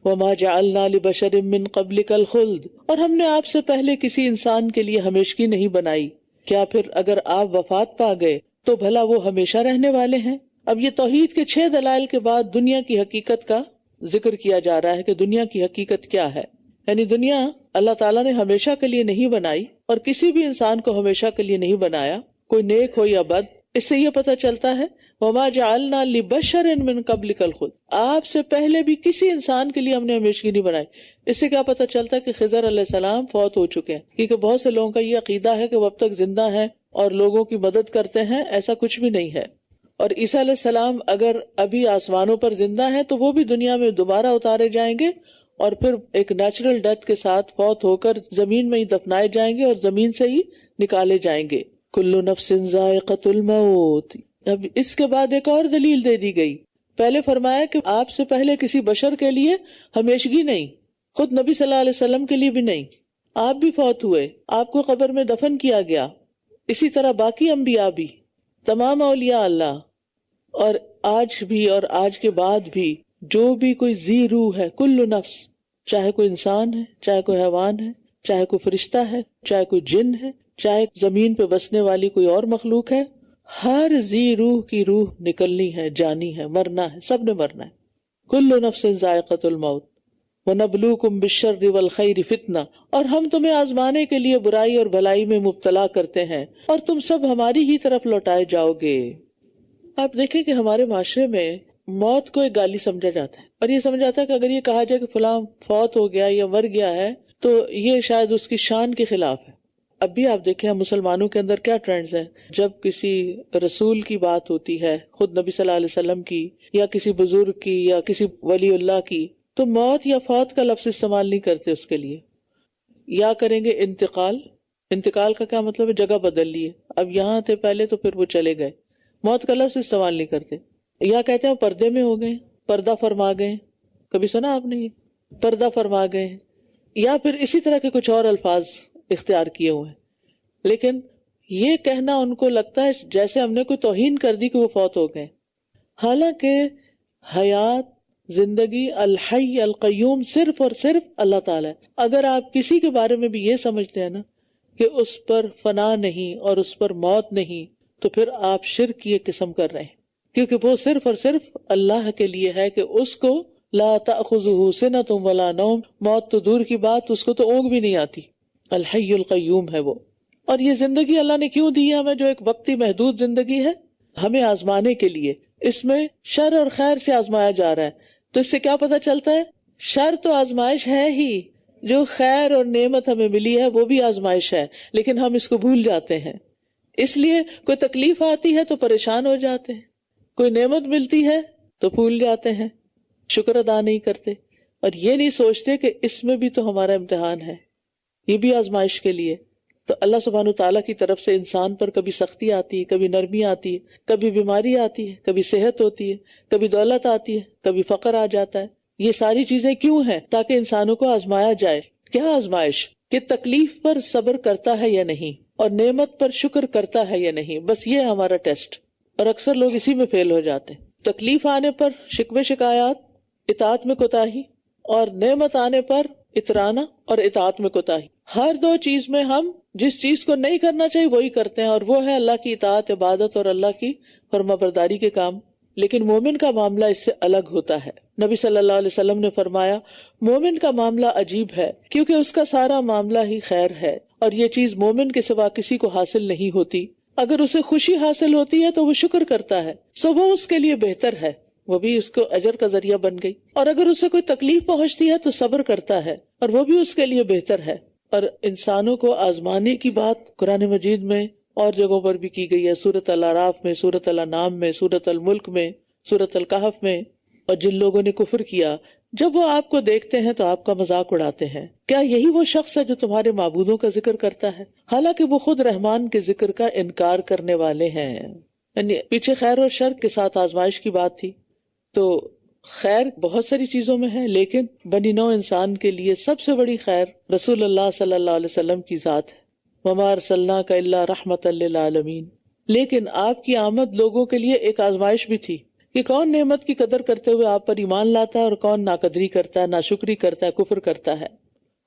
وَمَا جَعَلْنَا لِبَشَرٍ مِّن قَبْلِكَ الْخُلْدَ. اور ہم نے آپ سے پہلے کسی انسان کے لیے ہمیشگی نہیں بنائی. کیا پھر اگر آپ وفات پا گئے تو بھلا وہ ہمیشہ رہنے والے ہیں؟ اب یہ توحید کے 6 دلائل کے بعد دنیا کی حقیقت کا ذکر کیا جا رہا ہے کہ دنیا کی حقیقت کیا ہے. یعنی دنیا اللہ تعالیٰ نے ہمیشہ کے لیے نہیں بنائی، اور کسی بھی انسان کو ہمیشہ کے لیے نہیں بنایا، کوئی نیک ہو یا بد. اس سے یہ پتہ چلتا ہے وَمَا جَعَلْنَا لِبَشَرٍ مِّن قَبْلِكَ الْخُلْدَ. آپ سے پہلے بھی کسی انسان کے لیے ہم نے ہمیشگی نہیں بنائی. اس سے کیا پتہ چلتا ہے کہ خضر علیہ السلام فوت ہو چکے ہیں، کیونکہ بہت سے لوگوں کا یہ عقیدہ ہے کہ وہ اب تک زندہ ہیں اور لوگوں کی مدد کرتے ہیں. ایسا کچھ بھی نہیں ہے. اور عیسیٰ علیہ السلام اگر ابھی آسمانوں پر زندہ ہیں تو وہ بھی دنیا میں دوبارہ اتارے جائیں گے، اور پھر ایک نیچرل ڈیتھ کے ساتھ فوت ہو کر زمین میں ہی دفنائے جائیں گے اور زمین سے ہی نکالے جائیں گے. کل نفس ذائقۃ الموت. اب اس کے بعد ایک اور دلیل دے دی گئی. پہلے فرمایا کہ آپ سے پہلے کسی بشر کے لیے ہمیشگی نہیں، خود نبی صلی اللہ علیہ وسلم کے لیے بھی نہیں. آپ بھی فوت ہوئے، آپ کو قبر میں دفن کیا گیا، اسی طرح باقی انبیاء بھی، تمام اولیاء اللہ، اور آج بھی اور آج کے بعد بھی جو بھی کوئی ذی روح ہے، کل نفس، چاہے کوئی انسان ہے، چاہے کوئی حیوان ہے، چاہے کوئی فرشتہ ہے، چاہے کوئی جن ہے، چاہے زمین پہ بسنے والی کوئی اور مخلوق ہے، ہر ذی روح کی روح نکلنی ہے، جانی ہے، مرنا ہے، سب نے مرنا ہے۔ کل نفس ذائقۃ الموت وَنَبْلُوكُمْ بِالشَّرِّ وَالْخَيْرِ فِتْنَةً، اور ہم تمہیں آزمانے کے لیے برائی اور بھلائی میں مبتلا کرتے ہیں، اور تم سب ہماری ہی طرف لوٹائے جاؤ گے۔ آپ دیکھیں کہ ہمارے معاشرے میں موت کو ایک گالی سمجھا جاتا ہے، اور یہ سمجھا جاتا ہے کہ اگر یہ کہا جائے کہ فلاں فوت ہو گیا یا مر گیا ہے تو یہ شاید اس کی شان کے خلاف ہے۔ اب بھی آپ دیکھیں مسلمانوں کے اندر کیا ٹرینڈز ہیں، جب کسی رسول کی بات ہوتی ہے، خود نبی صلی اللہ علیہ وسلم کی یا کسی بزرگ کی یا کسی ولی اللہ کی، تو موت یا فوت کا لفظ استعمال نہیں کرتے اس کے لیے، یا کریں گے انتقال۔ انتقال کا کیا مطلب ہے؟ جگہ بدل لی ہے، اب یہاں تھے پہلے تو پھر وہ چلے گئے۔ موت کا لفظ استعمال نہیں کرتے، یا کہتے ہیں پردے میں ہو گئے، پردہ فرما گئے، کبھی سنا آپ نے یہ؟ پردہ فرما گئے، یا پھر اسی طرح کے کچھ اور الفاظ اختیار کیے ہوئے ہیں، لیکن یہ کہنا ان کو لگتا ہے جیسے ہم نے کوئی توہین کر دی کہ وہ فوت ہو گئے، حالانکہ حیات، زندگی، الحی القیوم صرف اور صرف اللہ تعالیٰ ہے۔ اگر آپ کسی کے بارے میں بھی یہ سمجھتے ہیں نا کہ اس پر فنا نہیں اور اس پر موت نہیں، تو پھر آپ شرک کی ایک قسم کر رہے ہیں، کیونکہ وہ صرف اور صرف اللہ کے لیے ہے کہ اس کو لا تأخذہ سنۃ ولا نوم، موت تو دور کی بات، اس کو تو اونگ بھی نہیں آتی، الحی القیوم ہے وہ۔ اور یہ زندگی اللہ نے کیوں دی ہے ہمیں، جو ایک وقتی محدود زندگی ہے، ہمیں آزمانے کے لیے، اس میں شر اور خیر سے آزمایا جا رہا ہے۔ تو اس سے کیا پتہ چلتا ہے؟ شر تو آزمائش ہے ہی، جو خیر اور نعمت ہمیں ملی ہے وہ بھی آزمائش ہے، لیکن ہم اس کو بھول جاتے ہیں۔ اس لیے کوئی تکلیف آتی ہے تو پریشان ہو جاتے ہیں، کوئی نعمت ملتی ہے تو بھول جاتے ہیں، شکر ادا نہیں کرتے، اور یہ نہیں سوچتے کہ اس میں بھی تو ہمارا امتحان ہے، یہ بھی آزمائش کے لیے۔ تو اللہ سبحانہ تعالیٰ کی طرف سے انسان پر کبھی سختی آتی ہے، کبھی نرمی آتی ہے، کبھی بیماری آتی ہے، کبھی صحت ہوتی ہے، کبھی دولت آتی ہے، کبھی فقر آ جاتا ہے۔ یہ ساری چیزیں کیوں ہیں؟ تاکہ انسانوں کو آزمایا جائے۔ کیا آزمائش؟ کہ تکلیف پر صبر کرتا ہے یا نہیں، اور نعمت پر شکر کرتا ہے یا نہیں، بس یہ ہمارا ٹیسٹ، اور اکثر لوگ اسی میں فیل ہو جاتے ہیں۔ تکلیف آنے پر شکوے شکایات، اطاعت میں کوتاہی، اور نعمت آنے پر اترانا اور اطاعت میں کوتاہی۔ ہر دو چیز میں ہم جس چیز کو نہیں کرنا چاہیے وہی کرتے ہیں، اور وہ ہے اللہ کی اطاعت، عبادت اور اللہ کی فرما برداری کے کام۔ لیکن مومن کا معاملہ اس سے الگ ہوتا ہے۔ نبی صلی اللہ علیہ وسلم نے فرمایا، مومن کا معاملہ عجیب ہے، کیونکہ اس کا سارا معاملہ ہی خیر ہے، اور یہ چیز مومن کے سوا کسی کو حاصل نہیں ہوتی۔ اگر اسے خوشی حاصل ہوتی ہے تو وہ شکر کرتا ہے، سو وہ اس کے لیے بہتر ہے، وہ بھی اس کو اجر کا ذریعہ بن گئی۔ اور اگر اسے کوئی تکلیف پہنچتی ہے تو صبر کرتا ہے، اور وہ بھی اس کے لیے بہتر ہے۔ اور انسانوں کو آزمانے کی بات قرآن مجید میں اور جگہوں پر بھی کی گئی ہے، سورۃ الاعراف میں، سورۃ الانعام میں، سورۃ الملک میں، سورۃ الکہف میں۔ اور جن لوگوں نے کفر کیا، جب وہ آپ کو دیکھتے ہیں تو آپ کا مذاق اڑاتے ہیں، کیا یہی وہ شخص ہے جو تمہارے معبودوں کا ذکر کرتا ہے، حالانکہ وہ خود رحمان کے ذکر کا انکار کرنے والے ہیں۔ یعنی پیچھے خیر اور شر کے ساتھ آزمائش کی بات تھی، تو خیر بہت ساری چیزوں میں ہے، لیکن بنی نوع انسان کے لیے سب سے بڑی خیر رسول اللہ صلی اللہ علیہ وسلم کی ذات ہے، وَمَا أَرْسَلْنَاكَ إِلَّا رَحْمَةً لِّلْعَالَمِينَ۔ لیکن آپ کی آمد لوگوں کے لیے ایک آزمائش بھی تھی کہ کون نعمت کی قدر کرتے ہوئے آپ پر ایمان لاتا ہے اور کون ناقدری کرتا ہے، ناشکری کرتا ہے، کفر کرتا ہے۔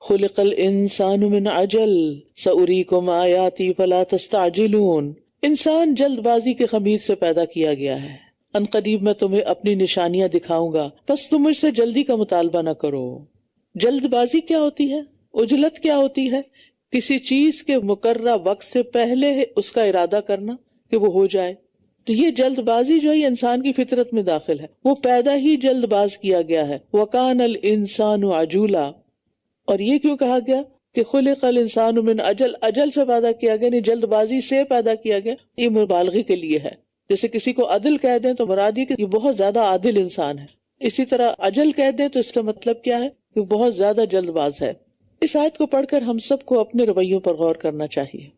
خُلِقَ الْإِنسَانُ مِنْ عَجَلٍ سَأُرِيكُمْ آيَاتِي فَلَا تَسْتَعْجِلُونَ۔ انسان جلد بازی کے خمیر سے پیدا کیا گیا ہے، ان قریب میں تمہیں اپنی نشانیاں دکھاؤں گا، بس تم مجھ سے جلدی کا مطالبہ نہ کرو۔ جلد بازی کیا ہوتی ہے؟ عجلت کیا ہوتی ہے؟ کسی چیز کے مقررہ وقت سے پہلے اس کا ارادہ کرنا کہ وہ ہو جائے۔ تو یہ جلد بازی جو ہے انسان کی فطرت میں داخل ہے، وہ پیدا ہی جلد باز کیا گیا ہے۔ وَكَانَ الْإِنسَانُ عَجُولًا۔ اور یہ کیوں کہا گیا کہ خُلِقَ الْإِنسَانُ مِنْ عَجَلٍ، اجل سے پیدا کیا گیا، نہیں جلد بازی سے پیدا کیا گیا، یہ مبالغے کے لیے ہے۔ جیسے کسی کو عدل کہہ دیں تو مراد یہ کہ یہ بہت زیادہ عادل انسان ہے، اسی طرح عجل کہہ دیں تو اس کا مطلب کیا ہے کہ بہت زیادہ جلد باز ہے۔ اس آیت کو پڑھ کر ہم سب کو اپنے رویوں پر غور کرنا چاہیے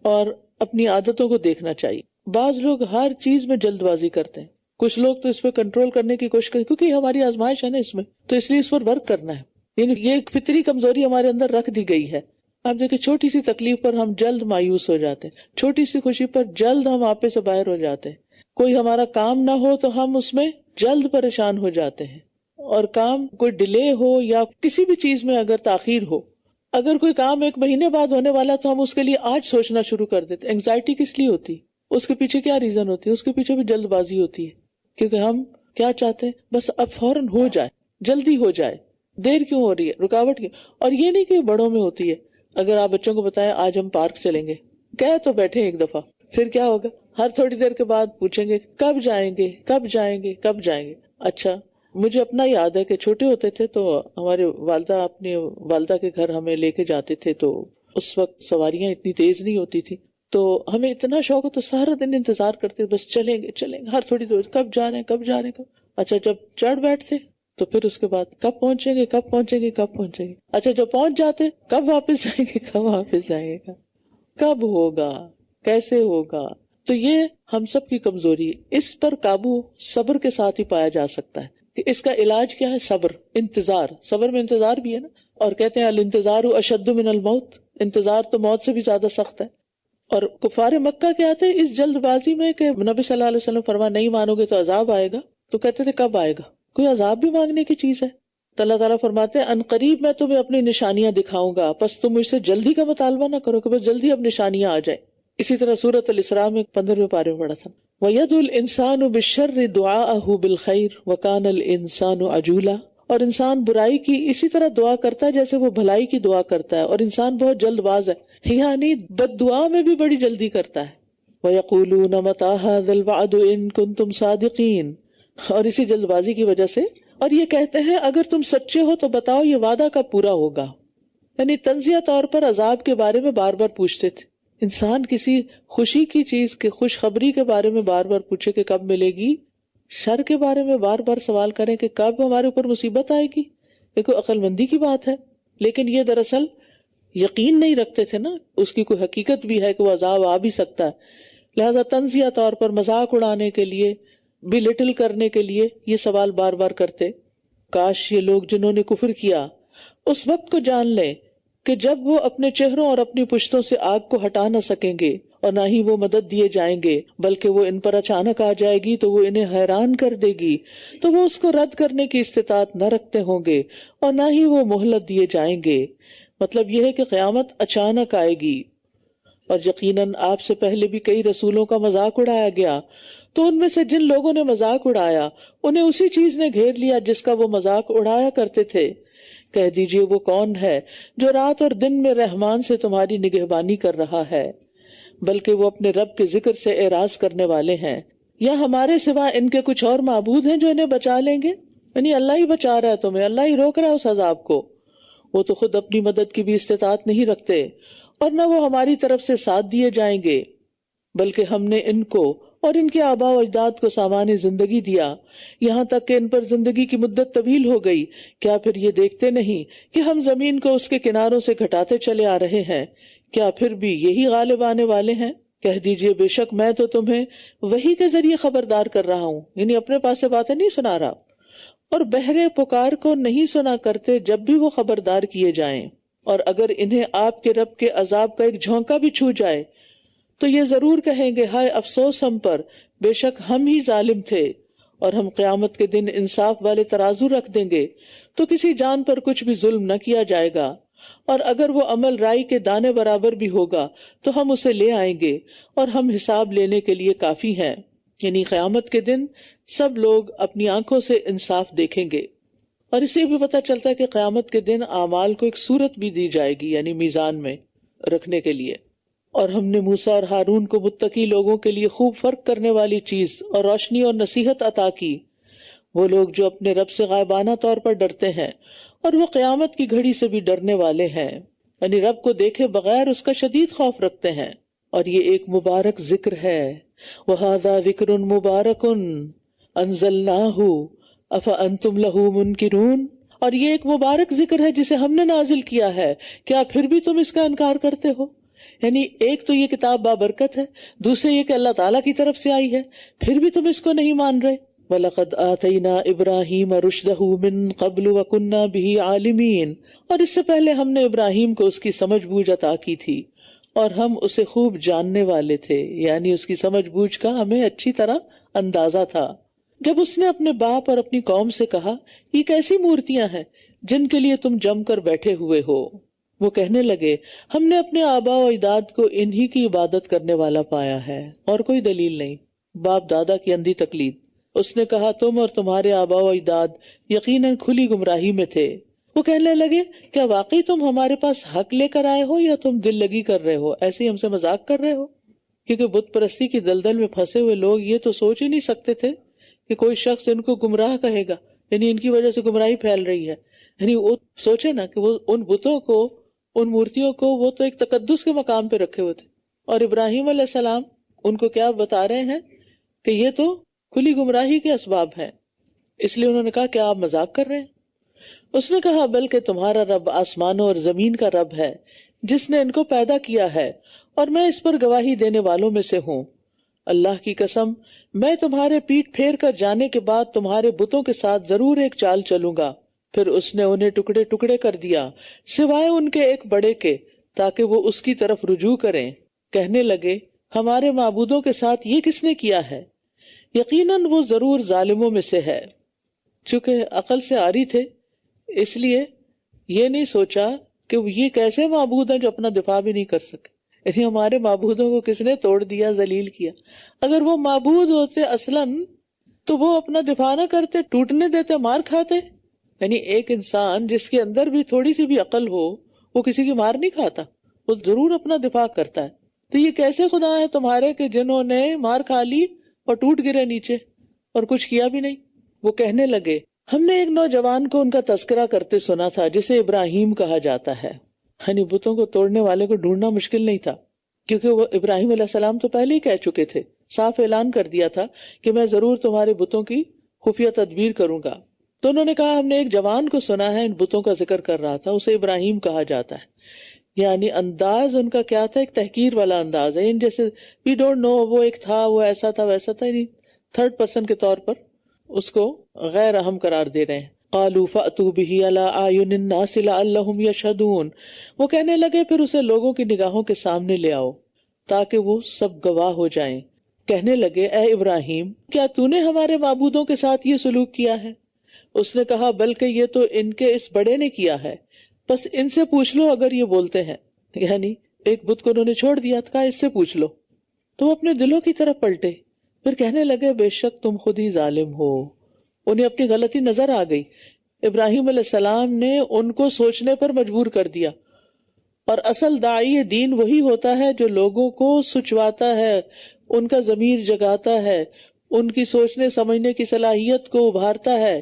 اور اپنی عادتوں کو دیکھنا چاہیے۔ بعض لوگ ہر چیز میں جلد بازی کرتے ہیں، کچھ لوگ تو اس پہ کنٹرول کرنے کی کوشش کرتے کیونکہ یہ ہماری آزمائش ہے نا اس میں، تو اس لیے اس پر ورک کرنا ہے، یعنی یہ ایک فطری کمزوری ہمارے اندر رکھ دی گئی ہے آپ دیکھیں چھوٹی سی تکلیف پر ہم جلد مایوس ہو جاتے ہیں، چھوٹی سی خوشی پر جلد ہم آپے سے باہر ہو جاتے ہیں، کوئی ہمارا کام نہ ہو تو ہم اس میں جلد پریشان ہو جاتے ہیں، اور کام کوئی ڈیلے ہو یا کسی بھی چیز میں اگر تاخیر ہو، اگر کوئی کام 1 مہینے بعد ہونے والا تو ہم اس کے لیے آج سوچنا شروع کر دیتے۔ اینگزائٹی کس لیے ہوتی؟ اس کے پیچھے کیا ریزن ہوتی ہے؟ اس کے پیچھے بھی جلد بازی ہوتی ہے، کیونکہ ہم کیا چاہتے ہیں؟ بس اب فوراً ہو جائے، جلدی ہو جائے، دیر کیوں ہو رہی ہے، رکاوٹ کیوں؟ اور یہ نہیں کہ بڑوں میں ہوتی ہے، اگر آپ بچوں کو بتائیں آج ہم پارک چلیں گے، کہہ تو بیٹھے ایک دفعہ، پھر کیا ہوگا؟ ہر تھوڑی دیر کے بعد پوچھیں گے کب جائیں گے، کب جائیں گے، کب جائیں گے۔ اچھا، مجھے اپنا یاد ہے کہ چھوٹے ہوتے تھے تو ہمارے والدہ اپنی والدہ کے گھر ہمیں لے کے جاتے تھے، تو اس وقت سواریاں اتنی تیز نہیں ہوتی تھی، تو ہمیں اتنا شوق ہوتا سارا دن انتظار کرتے، بس چلیں گے چلیں گے، ہر تھوڑی دیر کب جا رہے ہیں کب جا رہے ہیں کب۔ اچھا، جب چڑھ بیٹھتے تو پھر اس کے بعد کب پہنچیں گے کب پہنچیں گے کب پہنچیں گے۔ اچھا، جب پہنچ جاتے کب واپس جائیں گے کب واپس جائیں گے، کب ہوگا، کیسے ہوگا۔ تو یہ ہم سب کی کمزوری ہے، اس پر قابو صبر کے ساتھ ہی پایا جا سکتا ہے۔ کہ اس کا علاج کیا ہے؟ صبر، انتظار۔ صبر میں انتظار بھی ہے نا، اور کہتے ہیں الانتظار اشد من الموت، انتظار تو موت سے بھی زیادہ سخت ہے۔ اور کفار مکہ کیا تھے اس جلد بازی میں کہ نبی صلی اللہ علیہ وسلم فرما نہیں مانو گے تو عذاب آئے گا، تو کہتے تھے کب آئے گا؟ کوئی عذاب بھی مانگنے کی چیز ہے؟ تو اللہ تعالیٰ فرماتے ہیں ان قریب میں تمہیں اپنی نشانیاں دکھاؤں گا، پس تم مجھ سے جلدی کا مطالبہ نہ کرو کہ بس جلدی اب نشانیاں آ جائیں۔ اسی طرح سورۃ الاسراء میں 15ویں پارے میں پڑھا تھا وَيَدُ الْإِنسَانُ بِالشَّرِّ دُعَاءَهُ بِالْخَيْرِ وَكَانَ الْإِنسَانُ عَجُولًا، اور انسان برائی کی اسی طرح دعا کرتا ہے جیسے وہ بھلائی کی دعا کرتا ہے، اور انسان بہت جلد باز ہے، یعنی بد دعا میں بھی بڑی جلدی کرتا ہے۔ وَيَقُولُونَ مَتَىٰ هَٰذَا الْوَعْدُ إِن كُنتُمْ صَادِقِينَ، اور اسی جلد بازی کی وجہ سے، اور یہ کہتے ہیں اگر تم سچے ہو تو بتاؤ یہ وعدہ کب پورا ہوگا، یعنی تنزیہ طور پر عذاب کے بارے میں بار بار پوچھتے تھے۔ انسان کسی خوشی کی چیز کے خوشخبری کے بارے میں بار بار پوچھے کہ کب ملے گی، شر کے بارے میں بار بار سوال کریں کہ کب ہمارے اوپر مصیبت آئے گی، یہ کوئی عقل مندی کی بات ہے؟ لیکن یہ دراصل یقین نہیں رکھتے تھے نا، اس کی کوئی حقیقت بھی ہے کہ وہ عذاب آ بھی سکتا ہے، لہذا تنزیہ طور پر مذاق اڑانے کے لیے، بلٹل کرنے کے لیے یہ سوال بار بار کرتے۔ کاش یہ لوگ جنہوں نے کفر کیا اس وقت کو جان لیں کہ جب وہ اپنے چہروں اور اپنی پشتوں سے آگ کو ہٹا نہ سکیں گے اور نہ ہی وہ مدد دیے جائیں گے، بلکہ وہ ان پر اچانک آ جائے گی تو وہ انہیں حیران کر دے گی، تو وہ اس کو رد کرنے کی استطاعت نہ رکھتے ہوں گے اور نہ ہی وہ مہلت دیے جائیں گے۔ مطلب یہ ہے کہ قیامت اچانک آئے گی، اور یقیناً آپ سے پہلے بھی کئی رسولوں کا مذاق اڑایا گیا، تو ان میں سے جن لوگوں نے مذاق اڑایا انہیں اسی چیز نے گھیر لیا جس کا وہ مذاق اڑایا کرتے تھے۔ کہہ دیجئے وہ کون ہے جو رات اور دن میں رحمان سے تمہاری نگہبانی کر رہا ہے، بلکہ وہ اپنے رب کے ذکر سے اعراض کرنے والے ہیں، یا ہمارے سوا ان کے کچھ اور معبود ہیں جو انہیں بچا لیں گے؟ یعنی اللہ ہی بچا رہا ہے تمہیں، اللہ ہی روک رہا ہے اس عذاب کو، وہ تو خود اپنی مدد کی بھی استطاعت نہیں رکھتے، اور نہ وہ ہماری طرف سے ساتھ دیے جائیں گے، بلکہ ہم نے ان کو اور ان کے آباء و اجداد کو سامان زندگی دیا، یہاں تک کہ ان پر زندگی کی مدت طویل ہو گئی، کیا پھر یہ دیکھتے نہیں کہ ہم زمین کو اس کے کناروں سے گھٹاتے چلے آ رہے ہیں، کیا پھر بھی یہی غالب آنے والے ہیں؟ کہہ دیجئے بے شک میں تو تمہیں وحی کے ذریعے خبردار کر رہا ہوں، یعنی اپنے پاس سے باتیں نہیں سنا رہا، اور بہرے پکار کو نہیں سنا کرتے جب بھی وہ خبردار کیے جائیں، اور اگر انہیں آپ کے رب کے عذاب کا ایک جھونکا بھی چھو جائے تو یہ ضرور کہیں گے ہائے افسوس ہم پر، بے شک ہم ہی ظالم تھے، اور ہم قیامت کے دن انصاف والے ترازو رکھ دیں گے تو کسی جان پر کچھ بھی ظلم نہ کیا جائے گا، اور اگر وہ عمل رائی کے دانے برابر بھی ہوگا تو ہم اسے لے آئیں گے، اور ہم حساب لینے کے لیے کافی ہیں۔ یعنی قیامت کے دن سب لوگ اپنی آنکھوں سے انصاف دیکھیں گے، اور اسے بھی پتہ چلتا ہے کہ قیامت کے دن اعمال کو ایک صورت بھی دی جائے گی، یعنی میزان میں رکھنے کے لیے۔ اور ہم نے موسیٰ اور ہارون کو متقی لوگوں کے لیے خوب فرق کرنے والی چیز اور روشنی اور نصیحت عطا کی۔ وہ لوگ جو اپنے رب سے غائبانہ طور پر ڈرتے ہیں اور وہ قیامت کی گھڑی سے بھی ڈرنے والے ہیں، یعنی رب کو دیکھے بغیر اس کا شدید خوف رکھتے ہیں۔ اور یہ ایک مبارک ذکر ہے، وَهَذَا ذِكْرٌ مُبَارَكٌ أَنزَلْنَاهُ أَفَأَنْتُمْ لَهُ مُنْكِرُونَ، اور یہ ایک مبارک ذکر ہے جسے ہم نے نازل کیا ہے، کیا پھر بھی تم اس کا انکار کرتے ہو؟ یعنی ایک تو یہ کتاب بابرکت ہے، دوسرے یہ کہ اللہ تعالیٰ کی طرف سے آئی ہے، پھر بھی تم اس کو نہیں مان رہے۔ وَلَقَدْ آتَيْنَا إِبْرَاهِيمَ رُشْدَهُ مِن قَبْلُ وَكُنَّا بِهِ عَالِمِينَ، اور اس سے پہلے ہم نے ابراہیم کو اس کی سمجھ بوجھ عطا کی تھی اور ہم اسے خوب جاننے والے تھے، یعنی اس کی سمجھ بوجھ کا ہمیں اچھی طرح اندازہ تھا۔ جب اس نے اپنے باپ اور اپنی قوم سے کہا یہ کیسی مورتیاں ہیں جن کے لیے تم جم کر بیٹھے ہوئے ہو، وہ کہنے لگے ہم نے اپنے آباء و اجداد کو انہی کی عبادت کرنے والا پایا ہے اور کوئی دلیل نہیں، باپ دادا کی اندھی تقلید۔ اس نے کہا تم اور تمہارے آباء و اجداد یقیناً کھلی گمراہی میں تھے۔ وہ کہنے لگے کیا واقعی تم ہمارے پاس حق لے کر آئے ہو یا تم دل لگی کر رہے ہو، ایسے ہی ہم سے مذاق کر رہے ہو؟ کیونکہ بت پرستی کی دلدل میں پھنسے ہوئے لوگ یہ تو سوچ ہی نہیں سکتے تھے کہ کوئی شخص ان کو گمراہ کہے گا، یعنی ان کی وجہ سے گمراہی پھیل رہی ہے۔ یعنی وہ سوچے نا کہ وہ ان بتوں کو، ان مورتیوں کو، وہ تو ایک تقدس کے مقام پہ رکھے ہوئے تھے، اور ابراہیم علیہ السلام ان کو کیا بتا رہے ہیں کہ یہ تو کھلی گمراہی کے اسباب ہیں۔ اس لیے انہوں نے کہا کیا آپ مذاق کر رہے ہیں؟ اس نے کہا بلکہ تمہارا رب آسمانوں اور زمین کا رب ہے جس نے ان کو پیدا کیا ہے، اور میں اس پر گواہی دینے والوں میں سے ہوں۔ اللہ کی قسم میں تمہارے پیٹھ پھیر کر جانے کے بعد تمہارے بتوں کے ساتھ ضرور ایک چال چلوں گا۔ پھر اس نے انہیں ٹکڑے ٹکڑے کر دیا سوائے ان کے ایک بڑے کے، تاکہ وہ اس کی طرف رجوع کریں۔ کہنے لگے ہمارے معبودوں کے ساتھ یہ کس نے کیا ہے؟ یقیناً وہ ضرور ظالموں میں سے ہے۔ چونکہ عقل سے عاری تھے اس لیے یہ نہیں سوچا کہ یہ کیسے معبود ہیں جو اپنا دفاع بھی نہیں کر سکے، یعنی ہمارے معبودوں کو کس نے توڑ دیا، ذلیل کیا۔ اگر وہ معبود ہوتے اصلاً تو وہ اپنا دفاع نہ کرتے، ٹوٹنے دیتے، مار کھاتے۔ یعنی ایک انسان جس کے اندر بھی تھوڑی سی بھی عقل ہو وہ کسی کی مار نہیں کھاتا، وہ ضرور اپنا دفاع کرتا ہے۔ تو یہ کیسے خدا ہیں تمہارے کہ جنہوں نے مار کھا لی اور ٹوٹ گرے نیچے اور کچھ کیا بھی نہیں؟ وہ کہنے لگے ہم نے ایک نوجوان کو ان کا تذکرہ کرتے سنا تھا جسے ابراہیم کہا جاتا ہے۔ یعنی بتوں کو توڑنے والے کو ڈھونڈنا مشکل نہیں تھا، کیونکہ وہ ابراہیم علیہ السلام تو پہلے ہی کہہ چکے تھے، صاف اعلان کر دیا تھا کہ میں ضرور تمہارے بتوں کی خفیہ تدبیر کروں گا۔ تو انہوں نے کہا ہم نے ایک جوان کو سنا ہے ان بتوں کا ذکر کر رہا تھا، اسے ابراہیم کہا جاتا ہے۔ یعنی انداز ان کا کیا تھا، ایک تحقیر والا انداز ہے، جیسے وی ڈونٹ نو، وہ ایک تھا، وہ ایسا تھا ویسا تھا، یعنی تھرڈ پرسن کے طور پر اس کو غیر اہم قرار دے رہے ہیں۔ قالوا فأتوا به على أعين الناس لعلهم يشهدون، وہ کہنے لگے پھر اسے لوگوں کی نگاہوں کے سامنے لے آؤ تاکہ وہ سب گواہ ہو جائیں۔ کہنے لگے اے ابراہیم کیا تو نے ہمارے معبودوں کے ساتھ یہ سلوک کیا ہے؟ اس نے کہا بلکہ یہ تو ان کے اس بڑے نے کیا ہے، بس ان سے پوچھ لو اگر یہ بولتے ہیں۔ یعنی ایک بت کو انہوں نے چھوڑ دیا تھا، اس سے پوچھ لو۔ تو وہ اپنے دلوں کی طرف پلٹے، پھر کہنے لگے بے شک تم خود ہی ظالم ہو۔ انہیں اپنی غلطی نظر آ گئی۔ ابراہیم علیہ السلام نے ان کو سوچنے پر مجبور کر دیا، اور اصل داعی دین وہی ہوتا ہے جو لوگوں کو سچواتا ہے، ان کا ضمیر جگاتا ہے، ان کی سوچنے سمجھنے کی صلاحیت کو ابھارتا ہے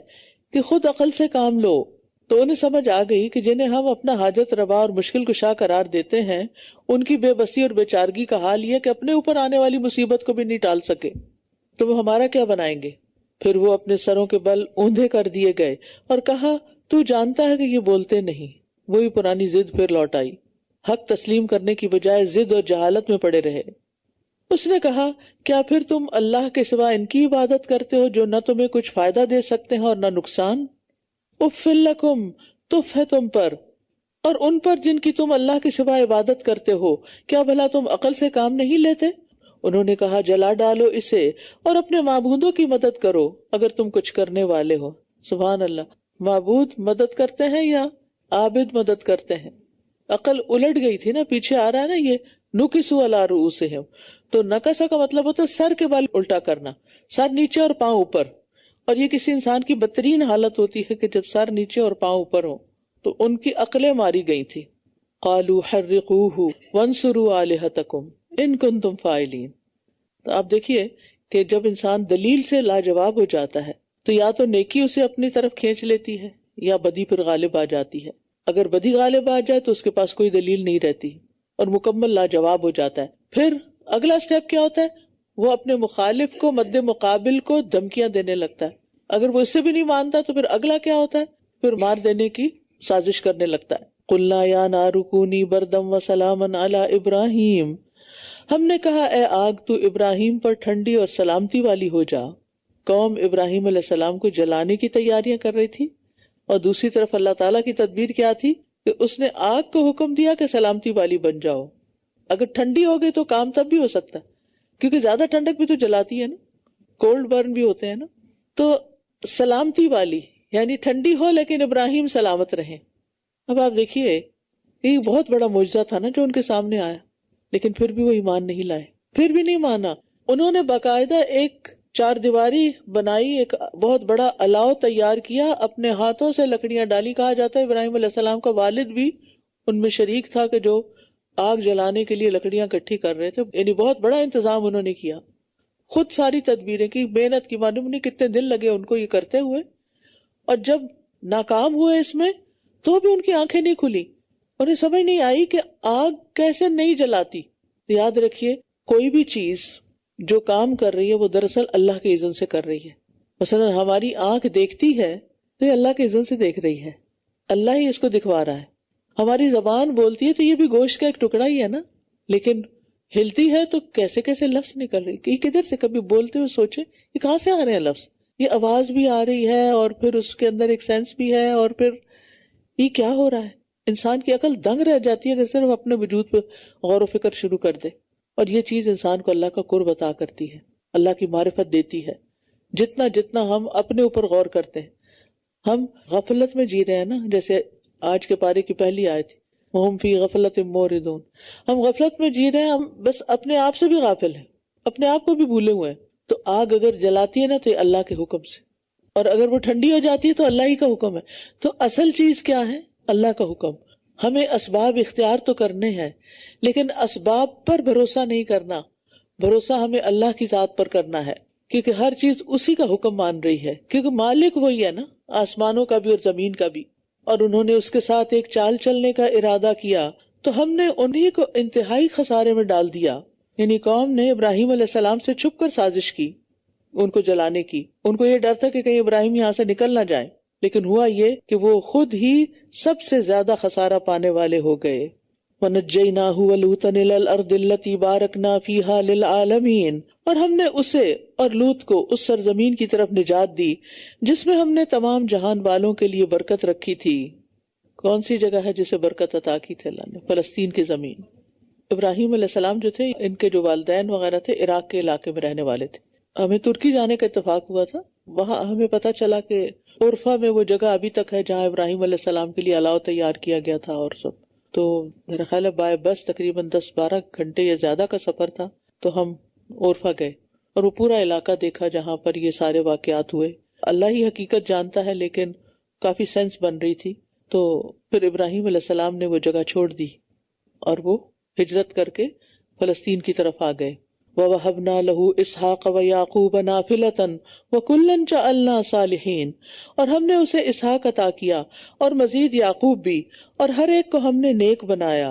کہ خود عقل سے کام لو۔ تو انہیں سمجھ آ گئی کہ جنہیں ہم اپنا حاجت روا اور مشکل کشا قرار دیتے ہیں ان کی بے بسی اور بے چارگی کا حال یہ کہ اپنے اوپر آنے والی مصیبت کو بھی نہیں ٹال سکے، تو وہ ہمارا کیا بنائیں گے؟ پھر وہ اپنے سروں کے بل اوندھے کر دیے گئے اور کہا تو جانتا ہے کہ یہ بولتے نہیں۔ وہی پرانی ضد پھر لوٹ آئی، حق تسلیم کرنے کی بجائے ضد اور جہالت میں پڑے رہے۔ اس نے کہا کیا پھر تم اللہ کے سوا ان کی عبادت کرتے ہو جو نہ تمہیں کچھ فائدہ دے سکتے ہیں اور نہ نقصان؟ اف لکم، تف ہے تم پر اور ان پر جن کی تم اللہ کے سوا عبادت کرتے ہو، کیا بھلا تم عقل سے کام نہیں لیتے؟ انہوں نے کہا جلا ڈالو اسے اور اپنے معبودوں کی مدد کرو اگر تم کچھ کرنے والے ہو۔ سبحان اللہ، معبود مدد کرتے ہیں یا عابد مدد کرتے ہیں؟ عقل الٹ گئی تھی نا، پیچھے آ رہا ہے نا یہ نکسوا علی رؤوسہم، تو نکسا کا مطلب ہوتا ہے سر کے بال الٹا کرنا، سر نیچے اور پاؤں اوپر، اور یہ کسی انسان کی بدترین حالت ہوتی ہے کہ جب سر نیچے اور پاؤں اوپر ہو۔ تو ان کی عقلیں ماری گئی تھی۔ قالوا حرقوہ وانصروا آلہتکم ان کنتم فاعلین۔ تو آپ دیکھیے کہ جب انسان دلیل سے لاجواب ہو جاتا ہے تو یا تو نیکی اسے اپنی طرف کھینچ لیتی ہے یا بدی پھر غالب آ جاتی ہے۔ اگر بدی غالب آ جائے تو اس کے پاس کوئی دلیل نہیں رہتی اور مکمل لاجواب ہو جاتا ہے۔ پھر اگلا سٹیپ کیا ہوتا ہے؟ وہ اپنے مخالف کو، مد مقابل کو دھمکیاں دینے لگتا ہے۔ اگر وہ اس سے بھی نہیں مانتا تو پھر اگلا کیا ہوتا ہے؟ پھر مار دینے کی سازش کرنے لگتا ہے۔ قلنا یا نار کونی بردم وسلاما علی ابراہیم، ہم نے کہا اے آگ تو ابراہیم پر ٹھنڈی اور سلامتی والی ہو جا۔ قوم ابراہیم علیہ السلام کو جلانے کی تیاریاں کر رہی تھی، اور دوسری طرف اللہ تعالیٰ کی تدبیر کیا تھی کہ اس نے آگ کو حکم دیا کہ سلامتی والی بن جاؤ. اگر ٹھنڈی ہو گئی تو کام تب بھی ہو سکتا ہے، کیونکہ زیادہ ٹھنڈک بھی تو جلاتی ہے نا، کولڈ برن بھی ہوتے ہیں نا. تو سلامتی والی یعنی ٹھنڈی ہو لیکن ابراہیم سلامت رہیں. اب آپ دیکھیے یہ بہت بڑا معجزہ تھا نا جو ان کے سامنے آیا، لیکن پھر بھی وہ ایمان نہیں لائے، پھر بھی نہیں مانا. انہوں نے باقاعدہ ایک چار دیواری بنائی، ایک بہت بڑا الاؤ تیار کیا، اپنے ہاتھوں سے لکڑیاں ڈالی. کہا جاتا ہے ابراہیم علیہ السلام کا والد بھی ان میں شریک تھا کہ جو آگ جلانے کے لیے لکڑیاں اکٹھی کر رہے تھے. یعنی بہت بڑا انتظام انہوں نے کیا، خود ساری تدبیریں کی، محنت کی. معلوم نہیں کتنے دن لگے ان کو یہ کرتے ہوئے، اور جب ناکام ہوئے اس میں تو بھی ان کی آنکھیں نہیں کھلی. انہیں سمجھ نہیں آئی کہ آگ کیسے نہیں جلاتی. یاد رکھیے کوئی بھی چیز جو کام کر رہی ہے وہ دراصل اللہ کے اذن سے کر رہی ہے. مثلا ہماری آنکھ دیکھتی ہے تو یہ اللہ کے اذن سے دیکھ رہی ہے، اللہ ہی اس کو دکھوا رہا ہے. ہماری زبان بولتی ہے تو یہ بھی گوشت کا ایک ٹکڑا ہی ہے نا، لیکن ہلتی ہے تو کیسے کیسے لفظ نکل رہی، کہ کدھر سے. کبھی بولتے ہوئے سوچے یہ کہاں سے آ رہے ہیں لفظ، یہ آواز بھی آ رہی ہے اور پھر اس کے اندر ایک سینس بھی ہے، اور پھر یہ کیا ہو رہا ہے. انسان کی عقل دنگ رہ جاتی ہے اگر صرف اپنے وجود پہ غور و فکر شروع کر دے. اور یہ چیز انسان کو اللہ کا قرب عطا کرتی ہے، اللہ کی معرفت دیتی ہے. جتنا جتنا ہم اپنے اوپر غور کرتے ہیں، ہم غفلت میں جی رہے ہیں نا. جیسے آج کے پارے کی پہلی آیت تھی وَهُمْ فِي غَفْلَةٍ مُعْرِضُونَ. ہم غفلت میں جی رہے ہیں، ہم بس اپنے آپ سے بھی غافل ہیں، اپنے آپ کو بھی بھولے ہوئے ہیں. تو آگ اگر جلاتی ہے نا تو اللہ کے حکم سے، اور اگر وہ ٹھنڈی ہو جاتی ہے تو اللہ ہی کا حکم ہے. تو اصل چیز کیا ہے؟ اللہ کا حکم. ہمیں اسباب اختیار تو کرنے ہیں، لیکن اسباب پر بھروسہ نہیں کرنا. بھروسہ ہمیں اللہ کی ذات پر کرنا ہے، کیونکہ ہر چیز اسی کا حکم مان رہی ہے، کیونکہ مالک وہی ہے نا آسمانوں کا بھی اور زمین کا بھی. اور انہوں نے اس کے ساتھ ایک چال چلنے کا ارادہ کیا تو ہم نے انہی کو انتہائی خسارے میں ڈال دیا. یعنی قوم نے ابراہیم علیہ السلام سے چھپ کر سازش کی ان کو جلانے کی. ان کو یہ ڈر تھا کہ کہیں ابراہیم یہاں سے نکل نہ جائیں، لیکن ہوا یہ کہ وہ خود ہی سب سے زیادہ خسارہ پانے والے ہو گئے. وَنَجَّيْنَاهُ وَلُوطًا إِلَى الْأَرْضِ الَّتِي بَارَكْنَا فِيهَا لِلْعَالَمِينَ. اور ہم نے اسے اور لوط کو اس سرزمین کی طرف نجات دی جس میں ہم نے تمام جہان والوں کے لیے برکت رکھی تھی. کون سی جگہ ہے جسے برکت عطا کی تھی اللہ نے؟ فلسطین کی زمین. ابراہیم علیہ السلام جو تھے، ان کے جو والدین وغیرہ تھے عراق کے علاقے میں رہنے والے تھے. ہمیں ترکی جانے کا اتفاق ہوا تھا، وہاں ہمیں پتا چلا کہ عرفہ میں وہ جگہ ابھی تک ہے جہاں ابراہیم علیہ السلام کے لیے الاؤ تیار کیا گیا تھا اور سب. تو میرا خیال ہے بائے بس تقریباً 10-12 گھنٹے یا زیادہ کا سفر تھا. تو ہم عرفہ گئے اور وہ پورا علاقہ دیکھا جہاں پر یہ سارے واقعات ہوئے. اللہ ہی حقیقت جانتا ہے، لیکن کافی سینس بن رہی تھی. تو پھر ابراہیم علیہ السلام نے وہ جگہ چھوڑ دی اور وہ ہجرت کر کے فلسطین کی طرف آ گئے. وَوَهَبْنَا لَهُ إِسْحَاقَ وَيَعْقُوبَ نَافِلَةً وَكُلًّا جَعَلْنَا صَالِحِينَ. اور ہم نے اسے اسحاق عطا کیا اور مزید یعقوب بھی، اور ہر ایک کو ہم نے نیک بنایا.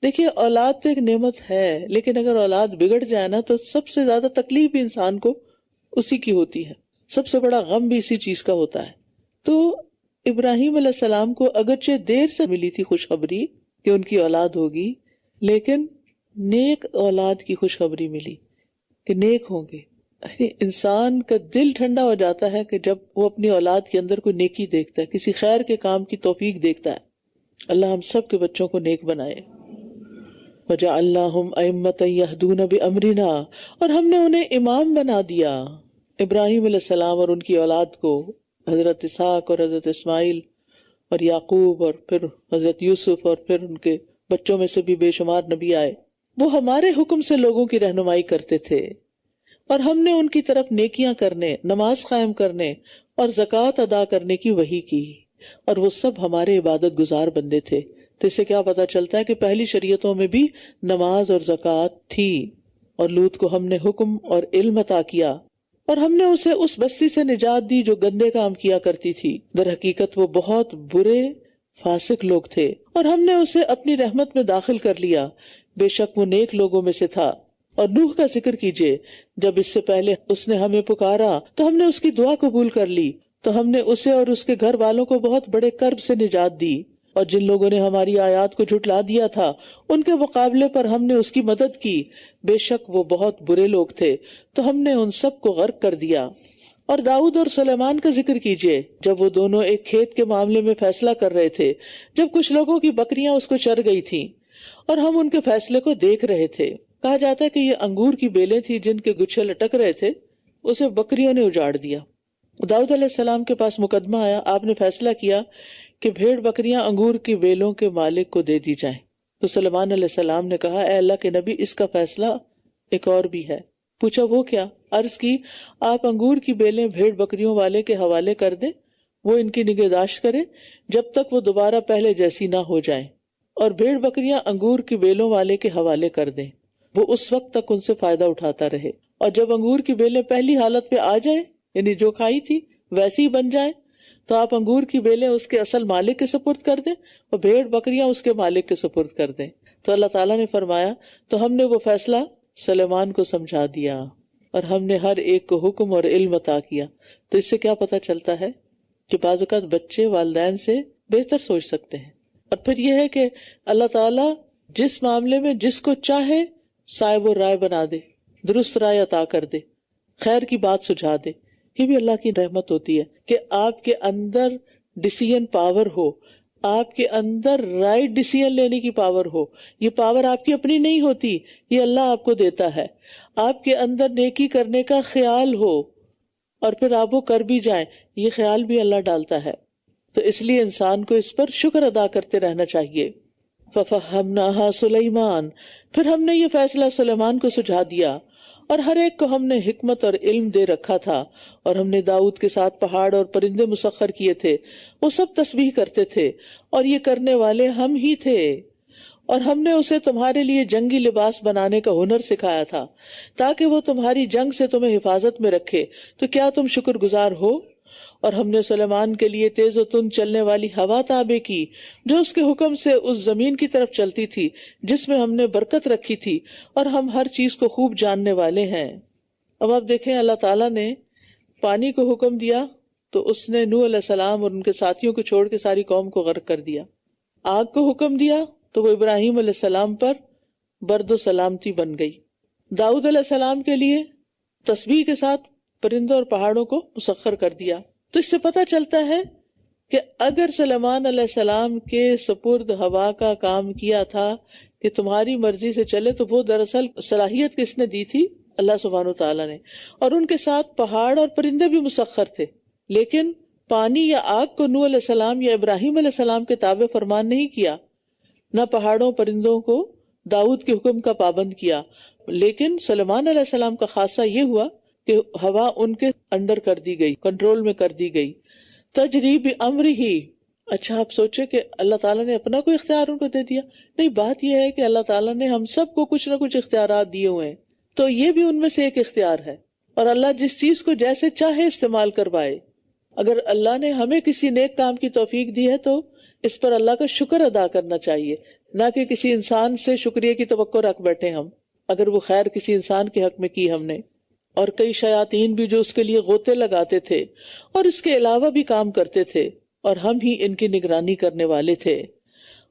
دیکھیے اولاد تو ایک نعمت ہے، لیکن اگر اولاد بگڑ جائے نا تو سب سے زیادہ تکلیف بھی انسان کو اسی کی ہوتی ہے، سب سے بڑا غم بھی اسی چیز کا ہوتا ہے. تو ابراہیم علیہ السلام کو اگرچہ دیر سے ملی تھی خوشخبری کہ ان کی اولاد ہوگی، لیکن نیک اولاد کی خوشخبری ملی کہ نیک ہوں گے. انسان کا دل ٹھنڈا ہو جاتا ہے کہ جب وہ اپنی اولاد کے اندر کوئی نیکی دیکھتا ہے، کسی خیر کے کام کی توفیق دیکھتا ہے. اللہ ہم سب کے بچوں کو نیک بنائے. وَجَعَلْنَاهُمْ أَئِمَّةً يَهْدُونَ بِأَمْرِنَا. اور ہم نے انہیں امام بنا دیا، ابراہیم علیہ السلام اور ان کی اولاد کو، حضرت اسحاق اور حضرت اسماعیل اور یعقوب اور پھر حضرت یوسف، اور پھر ان کے بچوں میں سے بھی بے شمار نبی آئے. وہ ہمارے حکم سے لوگوں کی رہنمائی کرتے تھے، اور ہم نے ان کی طرف نیکیاں کرنے، نماز قائم کرنے اور زکوٰۃ ادا کرنے کی وحی کی، اور وہ سب ہمارے عبادت گزار بندے تھے. تو اس سے کیا پتا چلتا ہے کہ پہلی شریعتوں میں بھی نماز اور زکوٰۃ تھی. اور لوط کو ہم نے حکم اور علم عطا کیا، اور ہم نے اسے اس بستی سے نجات دی جو گندے کام کیا کرتی تھی. در حقیقت وہ بہت برے فاسق لوگ تھے، اور ہم نے اسے اپنی رحمت میں داخل کر لیا، بے شک وہ نیک لوگوں میں سے تھا. اور نوح کا ذکر کیجئے، جب اس سے پہلے اس نے ہمیں پکارا تو ہم نے اس کی دعا قبول کر لی، تو ہم نے اسے اور اس کے گھر والوں کو بہت بڑے کرب سے نجات دی. اور جن لوگوں نے ہماری آیات کو جھٹلا دیا تھا ان کے مقابلے پر ہم نے اس کی مدد کی، بے شک وہ بہت برے لوگ تھے. تو ہم نے ان سب کو غرق کر دیا. اور داؤد اور سلیمان کا ذکر کیجیے جب وہ دونوں ایک کھیت کے معاملے میں فیصلہ کر رہے تھے، جب کچھ لوگوں کی بکریاں اس کو چر گئی تھیں اور ہم ان کے فیصلے کو دیکھ رہے تھے۔ کہا جاتا ہے کہ یہ انگور کی بیلیں تھی جن کے گچھے لٹک رہے تھے، اسے بکریوں نے اجاڑ دیا۔ داؤد علیہ السلام کے پاس مقدمہ آیا، آپ نے فیصلہ کیا کہ بھیڑ بکریاں انگور کی بیلوں کے مالک کو دے دی جائیں۔ تو سلیمان علیہ السلام نے کہا، اے اللہ کے نبی، اس کا فیصلہ ایک اور بھی ہے۔ پوچھا وہ کیا؟ عرض کی، آپ انگور کی بیلیں بھیڑ بکریوں والے کے حوالے کر دیں، وہ ان کی نگہداشت کرے جب تک وہ دوبارہ پہلے جیسی نہ ہو جائیں، اور بھیڑ بکریاں انگور کی بیلوں والے کے حوالے کر دیں، وہ اس وقت تک ان سے فائدہ اٹھاتا رہے، اور جب انگور کی بیلیں پہلی حالت پہ آ جائیں، یعنی جو کھائی تھی ویسی ہی بن جائیں، تو آپ انگور کی بیلیں اس کے اصل مالک کے سپرد کر دیں اور بھیڑ بکریاں اس کے مالک کے سپرد کر دیں۔ تو اللہ تعالیٰ نے فرمایا، تو ہم نے وہ فیصلہ سلیمان کو سمجھا دیا اور ہم نے ہر ایک کو حکم اور علم عطا کیا۔ تو اس سے کیا پتہ چلتا ہے کہ بعض اوقات بچے والدین سے بہتر سوچ سکتے ہیں۔ اور پھر یہ ہے کہ اللہ تعالیٰ جس معاملے میں جس کو چاہے صاحب و رائے بنا دے، درست رائے عطا کر دے، خیر کی بات سجھا دے۔ یہ بھی اللہ کی رحمت ہوتی ہے کہ آپ کے اندر ڈیسیژن پاور ہو، آپ کے اندر رائٹ ڈیسیژن لینے کی پاور ہو۔ یہ پاور آپ کی اپنی نہیں ہوتی، یہ اللہ آپ کو دیتا ہے۔ آپ کے اندر نیکی کرنے کا خیال ہو اور پھر آپ وہ کر بھی جائیں، یہ خیال بھی اللہ ڈالتا ہے۔ تو اس لیے انسان کو اس پر شکر ادا کرتے رہنا چاہیے۔ فَفَهَّمْنَاهَا سُلَيْمَانَ، پھر ہم نے یہ فیصلہ سلیمان کو سجھا دیا، اور ہر ایک کو ہم نے حکمت اور علم دے رکھا تھا، اور ہم نے داؤد کے ساتھ پہاڑ اور پرندے مسخر کیے تھے، وہ سب تسبیح کرتے تھے، اور یہ کرنے والے ہم ہی تھے۔ اور ہم نے اسے تمہارے لیے جنگی لباس بنانے کا ہنر سکھایا تھا تاکہ وہ تمہاری جنگ سے تمہیں حفاظت میں رکھے، تو کیا تم شکر گزار ہو؟ اور ہم نے سلیمان کے لیے تیز و تند چلنے والی ہوا تابع کی، جو اس کے حکم سے اس زمین کی طرف چلتی تھی جس میں ہم نے برکت رکھی تھی، اور ہم ہر چیز کو خوب جاننے والے ہیں۔ اب آپ دیکھیں، اللہ تعالیٰ نے پانی کو حکم دیا تو اس نے نوح علیہ السلام اور ان کے ساتھیوں کو چھوڑ کے ساری قوم کو غرق کر دیا۔ آگ کو حکم دیا تو وہ ابراہیم علیہ السلام پر برد و سلامتی بن گئی۔ داؤد علیہ السلام کے لیے تسبیح کے ساتھ پرندوں اور پہاڑوں کو مسخر کر دیا۔ تو اس سے پتہ چلتا ہے کہ اگر سلیمان علیہ السلام کے سپرد ہوا کا کام کیا تھا کہ تمہاری مرضی سے چلے، تو وہ دراصل صلاحیت کس نے دی تھی؟ اللہ سبحانہ و تعالیٰ نے۔ اور ان کے ساتھ پہاڑ اور پرندے بھی مسخر تھے، لیکن پانی یا آگ کو نوح علیہ السلام یا ابراہیم علیہ السلام کے تابع فرمان نہیں کیا، نہ پہاڑوں پرندوں کو داؤد کے حکم کا پابند کیا۔ لیکن سلیمان علیہ السلام کا خاصہ یہ ہوا کہ ہوا ان کے انڈر کر دی گئی، کنٹرول میں کر دی گئی۔ تجری بامرہ، اچھا آپ سوچے کہ اللہ تعالیٰ نے اپنا کوئی اختیار ان کو دے دیا؟ نہیں، بات یہ ہے کہ اللہ تعالیٰ نے ہم سب کو کچھ نہ کچھ اختیارات دیے ہوئے ہیں، تو یہ بھی ان میں سے ایک اختیار ہے، اور اللہ جس چیز کو جیسے چاہے استعمال کروائے۔ اگر اللہ نے ہمیں کسی نیک کام کی توفیق دی ہے تو اس پر اللہ کا شکر ادا کرنا چاہیے، نہ کہ کسی انسان سے شکریہ کی توقع رکھ بیٹھے ہم، اگر وہ خیر کسی انسان کے حق میں کی ہم نے۔ اور کئی شیاطین بھی جو اس کے لیے غوطے لگاتے تھے اور اس کے علاوہ بھی کام کرتے تھے، اور ہم ہی ان کی نگرانی کرنے والے تھے۔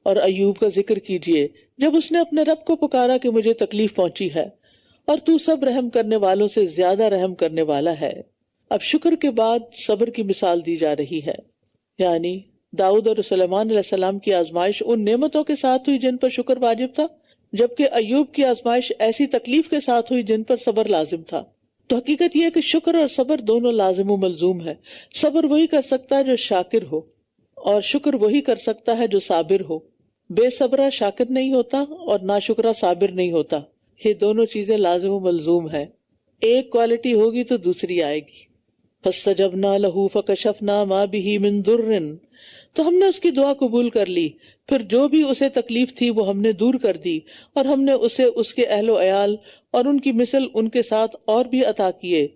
اور ایوب کا ذکر کیجئے، جب اس نے اپنے رب کو پکارا کہ مجھے تکلیف پہنچی ہے، اور تو سب رحم کرنے والوں سے زیادہ رحم کرنے والا ہے۔ اب شکر کے بعد صبر کی مثال دی جا رہی ہے، یعنی داؤد اور سلیمان علیہ السلام کی آزمائش ان نعمتوں کے ساتھ ہوئی جن پر شکر واجب تھا، جبکہ ایوب کی آزمائش ایسی تکلیف کے ساتھ ہوئی جن پر صبر لازم تھا۔ تو حقیقت یہ ہے کہ شکر اور صبر دونوں لازم و ملزوم ہے۔ صبر وہی کر سکتا ہے جو شاکر ہو، اور شکر وہی کر سکتا ہے جو صابر ہو۔ بے صبرہ شاکر نہیں ہوتا اور ناشکرہ صابر نہیں ہوتا، یہ دونوں چیزیں لازم و ملزوم ہیں۔ ایک کوالٹی ہوگی تو دوسری آئے گی۔ فَاسْتَجَبْنَا لَهُ فَكَشَفْنَا مَا بِهِ مِن ضُرٍّ، تو ہم نے اس کی دعا قبول کر لی، پھر جو بھی اسے تکلیف تھی وہ ہم نے دور کر دی، اور ہم نے اسے اس کے اہل و عیال اور ان کی مثل ان کے ساتھ اور بھی عطا کیے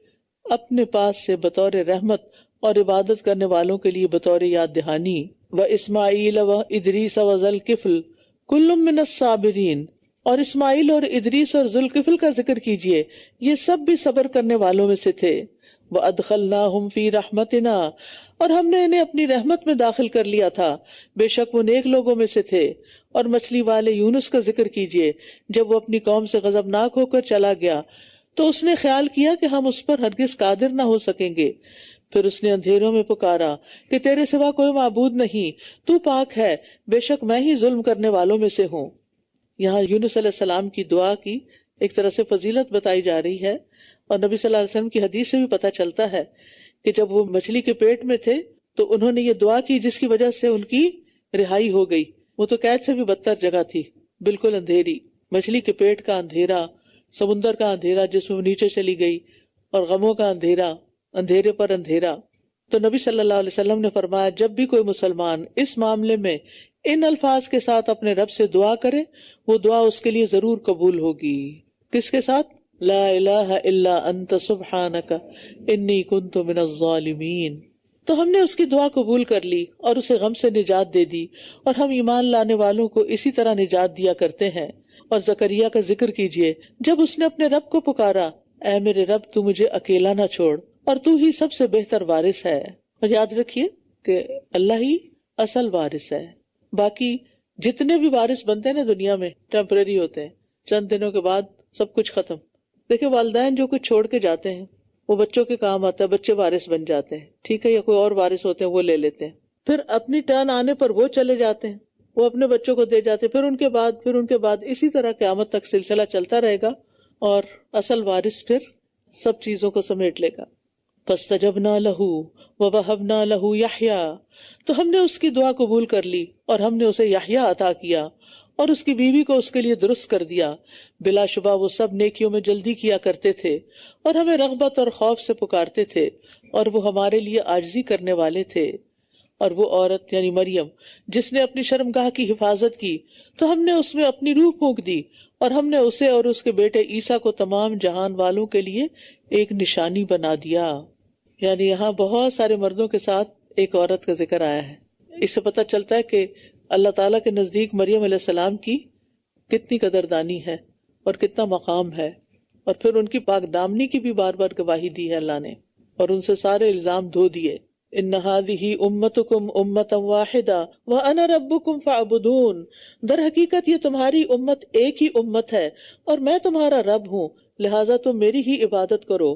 اپنے پاس سے بطور رحمت اور عبادت کرنے والوں کے لیے بطور یاد دہانی۔ وَإِسْمَاعِيلَ وَإِدْرِيسَ وَذَوالْكِفْلِ كُلٌّ مِّنَ الصَّابِرِينَ، اور اسماعیل اور ادریس اور ذوالکفل کا ذکر کیجئے، یہ سب بھی صبر کرنے والوں میں سے تھے۔ وَأَدْخَلْنَاهُمْ فِي رَحْمَتِنَا، اور ہم نے انہیں اپنی رحمت میں داخل کر لیا تھا، بے شک وہ نیک لوگوں میں سے تھے۔ اور مچھلی والے یونس کا ذکر کیجئے، جب وہ اپنی قوم سے غضبناک ہو کر چلا گیا تو اس نے خیال کیا کہ ہم اس پر ہرگز قادر نہ ہو سکیں گے. پھر اس نے اندھیروں میں پکارا کہ تیرے سوا کوئی معبود نہیں، تو پاک ہے، بے شک میں ہی ظلم کرنے والوں میں سے ہوں. یہاں یونس علیہ السلام کی دعا کی ایک طرح سے فضیلت بتائی جا رہی ہے، اور نبی صلی اللہ علیہ وسلم کی حدیث سے بھی پتہ چلتا ہے کہ جب وہ مچھلی کے پیٹ میں تھے تو انہوں نے یہ دعا کی جس کی وجہ سے ان کی رہائی ہو گئی. وہ تو قید سے بھی بدتر جگہ تھی، بالکل اندھیری، مچھلی کے پیٹ کا اندھیرا، سمندر کا اندھیرا جس میں وہ نیچے چلی گئی، اور غموں کا اندھیرا، اندھیرے پر اندھیرا. تو نبی صلی اللہ علیہ وسلم نے فرمایا جب بھی کوئی مسلمان اس معاملے میں ان الفاظ کے ساتھ اپنے رب سے دعا کرے وہ دعا اس کے لیے ضرور قبول ہوگی. کس کے ساتھ؟ لا الہ الا انت سبحانک انی کنت من الظالمین. تو ہم نے اس کی دعا قبول کر لی اور اسے غم سے نجات دے دی، اور ہم ایمان لانے والوں کو اسی طرح نجات دیا کرتے ہیں. اور زکریا کا ذکر کیجئے جب اس نے اپنے رب کو پکارا، اے میرے رب تو مجھے اکیلا نہ چھوڑ، اور تو ہی سب سے بہتر وارث ہے. اور یاد رکھیے کہ اللہ ہی اصل وارث ہے، باقی جتنے بھی وارث بنتے ہیں نا دنیا میں ٹیمپریری ہوتے ہیں، چند دنوں کے بعد سب کچھ ختم. دیکھیں والدین جو کچھ چھوڑ کے جاتے ہیں وہ بچوں کے کام آتا ہے، بچے وارث بن جاتے ہیں، ٹھیک ہے، یا کوئی اور وارث ہوتے ہیں وہ لے لیتے ہیں، پھر اپنی ٹرن آنے پر وہ چلے جاتے ہیں، وہ اپنے بچوں کو دے جاتے ہیں، پھر ان کے بعد اسی طرح قیامت تک سلسلہ چلتا رہے گا، اور اصل وارث پھر سب چیزوں کو سمیٹ لے گا. فاستجبنا لہ ووہبنا لہ یحییٰ، تو ہم نے اس کی دعا قبول کر لی اور ہم نے اسے یحییٰ عطا کیا، اور اس کی بیوی کو اس کے لیے درست کر دیا. بلا شبہ وہ سب نیکیوں میں جلدی کیا کرتے تھے اور ہمیں رغبت اور خوف سے پکارتے تھے، اور وہ ہمارے لیے عاجزی کرنے والے تھے. اور وہ عورت یعنی مریم جس نے اپنی شرمگاہ کی حفاظت کی تو ہم نے اس میں اپنی روح پھونک دی، اور ہم نے اسے اور اس کے بیٹے عیسیٰ کو تمام جہان والوں کے لیے ایک نشانی بنا دیا. یعنی یہاں بہت سارے مردوں کے ساتھ ایک عورت کا ذکر آیا ہے. اس سے پتہ چلتا ہے کہ اللہ تعالیٰ کے نزدیک مریم علیہ السلام کی کتنی قدردانی ہے اور کتنا مقام ہے، اور پھر ان کی پاک دامنی کی بھی بار بار گواہی دی ہے اللہ نے، اور ان سے سارے الزام دھو دیے. ان هذه امتکم امۃ واحدہ وانا ربکم فاعبدون، در حقیقت یہ تمہاری امت ایک ہی امت ہے اور میں تمہارا رب ہوں، لہٰذا تم میری ہی عبادت کرو.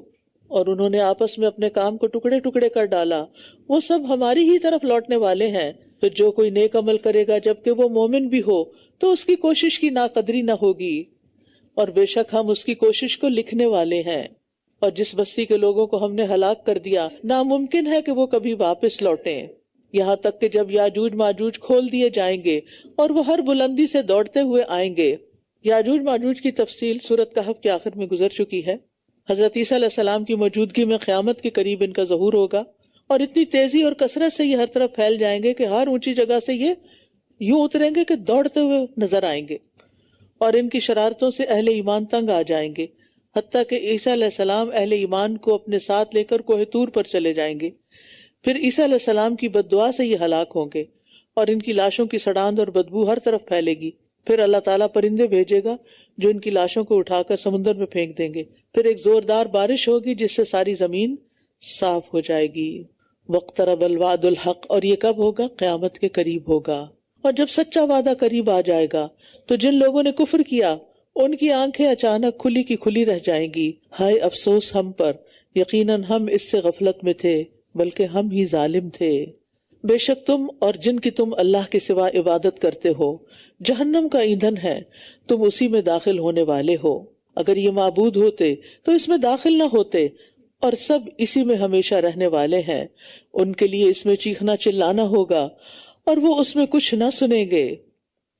اور انہوں نے آپس میں اپنے کام کو ٹکڑے ٹکڑے کر ڈالا، وہ سب ہماری ہی طرف لوٹنے والے ہیں. پھر جو کوئی نیک عمل کرے گا جبکہ وہ مومن بھی ہو تو اس کی کوشش کی ناقدری نہ ہوگی، اور بے شک ہم اس کی کوشش کو لکھنے والے ہیں. اور جس بستی کے لوگوں کو ہم نے ہلاک کر دیا ناممکن ہے کہ وہ کبھی واپس لوٹیں، یہاں تک کہ جب یاجوج ماجوج کھول دیے جائیں گے اور وہ ہر بلندی سے دوڑتے ہوئے آئیں گے. یاجوج ماجوج کی تفصیل سورۃ کہف کے آخر میں گزر چکی ہے. حضرت عیسیٰ علیہ السلام کی موجودگی میں قیامت کے قریب ان کا ظہور ہوگا، اور اتنی تیزی اور کثرت سے یہ ہر طرف پھیل جائیں گے کہ ہر اونچی جگہ سے یہ یوں اتریں گے کہ دوڑتے ہوئے نظر آئیں گے، اور ان کی شرارتوں سے اہل ایمان تنگ آ جائیں گے، حتیٰ کہ عیسیٰ علیہ السلام اہل ایمان کو اپنے ساتھ لے کر کوہ طور پر چلے جائیں گے. پھر عیسیٰ علیہ السلام کی بد دعا سے یہ ہلاک ہوں گے، اور ان کی لاشوں کی سڑاند اور بدبو ہر طرف پھیلے گی. پھر اللہ تعالیٰ پرندے بھیجے گا جو ان کی لاشوں کو اٹھا کر سمندر میں پھینک دیں گے. پھر ایک زوردار بارش ہوگی جس سے ساری زمین صاف ہو جائے گی. واقترب الوعد الحق، اور یہ کب ہوگا؟ قیامت کے قریب ہوگا. اور جب سچا وعدہ قریب آ جائے گا تو جن لوگوں نے کفر کیا ان کی آنکھیں اچانک کھلی کی کھلی رہ جائیں گی. ہائے افسوس ہم پر، یقیناً ہم اس سے غفلت میں تھے، بلکہ ہم ہی ظالم تھے. بے شک تم اور جن کی تم اللہ کے سوا عبادت کرتے ہو جہنم کا ایندھن ہے، تم اسی میں داخل ہونے والے ہو. اگر یہ معبود ہوتے تو اس میں داخل نہ ہوتے، اور سب اسی میں ہمیشہ رہنے والے ہیں. ان کے لیے اس میں چیخنا چلانا ہوگا اور وہ اس میں کچھ نہ سنیں گے.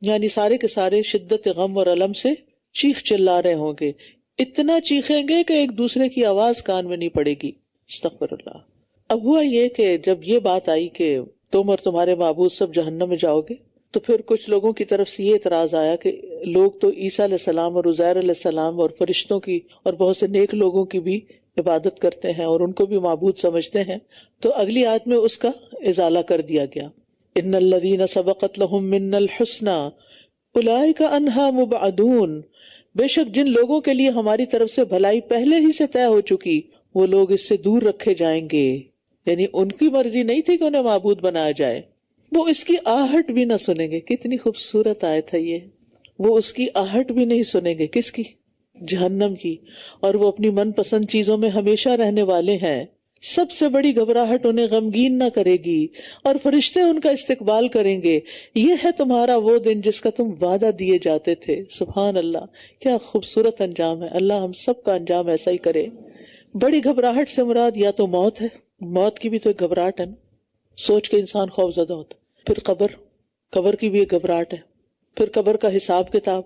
یعنی سارے کے سارے شدت غم اور الم سے چیخ چلا رہے ہوں گے، اتنا چیخیں گے کہ ایک دوسرے کی آواز کان میں نہیں پڑے گی. استغفر اللہ. اب ہوا یہ کہ جب یہ بات آئی کہ تم اور تمہارے معبود سب جہنم میں جاؤ گے، تو پھر کچھ لوگوں کی طرف سے یہ اعتراض آیا کہ لوگ تو عیسیٰ علیہ السلام اور عزیر علیہ السلام اور فرشتوں کی اور بہت سے نیک لوگوں کی بھی عبادت کرتے ہیں اور ان کو بھی معبود سمجھتے ہیں. تو اگلی آیت میں اس کا ازالہ کر دیا گیا. ان الذین سبقت لہم منا الحسنی اولئک عنہا مبعدون، بے شک جن لوگوں کے لیے ہماری طرف سے بھلائی پہلے ہی سے طے ہو چکی وہ لوگ اس سے دور رکھے جائیں گے. یعنی ان کی مرضی نہیں تھی کہ انہیں معبود بنایا جائے، وہ اس کی آہٹ بھی نہ سنیں گے. کتنی خوبصورت آیت ہے یہ. وہ اس کی آہٹ بھی نہیں سنیں گے. کس کی؟ جہنم کی، اور وہ اپنی من پسند چیزوں میں ہمیشہ رہنے والے ہیں۔ سب سے بڑی گھبراہٹ انہیں غمگین نہ کرے گی، اور فرشتے ان کا استقبال کریں گے۔ یہ ہے تمہارا وہ دن جس کا تم وعدہ دیے جاتے تھے۔ سبحان اللہ، کیا خوبصورت انجام ہے۔ اللہ ہم سب کا انجام ایسا ہی کرے۔ بڑی گھبراہٹ سے مراد یا تو موت ہے، موت کی بھی تو ایک گھبراہٹ ہے نا، سوچ کے انسان خوف زدہ ہوتا۔ پھر قبر کی بھی ایک گھبراہٹ ہے، پھر قبر کا حساب کتاب،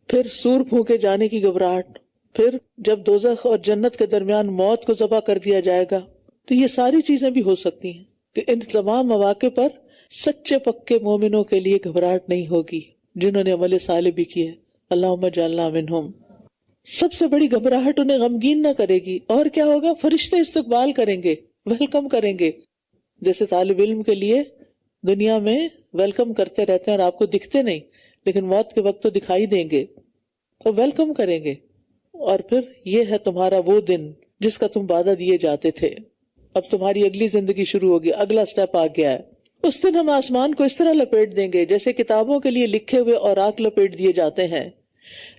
پھر سور پھونکے جانے کی گھبراہٹ، پھر جب دوزخ اور جنت کے درمیان موت کو ذبح کر دیا جائے گا۔ تو یہ ساری چیزیں بھی ہو سکتی ہیں کہ ان تمام مواقع پر سچے پکے مومنوں کے لیے گھبراہٹ نہیں ہوگی، جنہوں نے عمل صالح بھی کیے۔ اللہم اجعلنا منہم۔ سب سے بڑی گھبراہٹ انہیں غمگین نہ کرے گی، اور کیا ہوگا؟ فرشتے استقبال کریں گے، ویلکم کریں گے۔ جیسے طالب علم کے لیے دنیا میں ویلکم کرتے رہتے ہیں اور آپ کو دکھتے نہیں، لیکن موت کے وقت تو دکھائی دیں گے، تو ویلکم کریں گے۔ اور پھر یہ ہے تمہارا وہ دن جس کا تم وعدہ دیے جاتے تھے۔ اب تمہاری اگلی زندگی شروع ہوگی، اگلا سٹیپ آ گیا ہے۔ اس دن ہم آسمان کو اس طرح لپیٹ دیں گے جیسے کتابوں کے لیے لکھے ہوئے اوراق لپیٹ دیے جاتے ہیں۔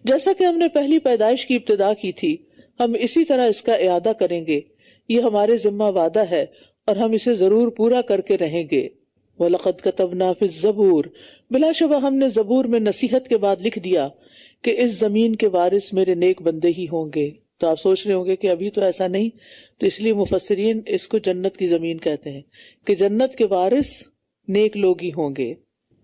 جیسا کہ ہم نے پہلی پیدائش کی ابتدا کی تھی، ہم اسی طرح اس کا اعادہ کریں گے۔ یہ ہمارے ذمہ وعدہ ہے اور ہم اسے ضرور پورا کر کے رہیں گے۔ وَلَقَدْ كَتَبْنَا فِي الزَّبُورِ، بلا شبہ ہم نے زبور میں نصیحت کے بعد لکھ دیا کہ اس زمین کے وارث میرے نیک بندے ہی ہوں گے۔ تو آپ سوچ رہے ہوں گے کہ ابھی تو ایسا نہیں، تو اس لیے مفسرین اس کو جنت کی زمین کہتے ہیں کہ جنت کے وارث نیک لوگ ہی ہوں گے۔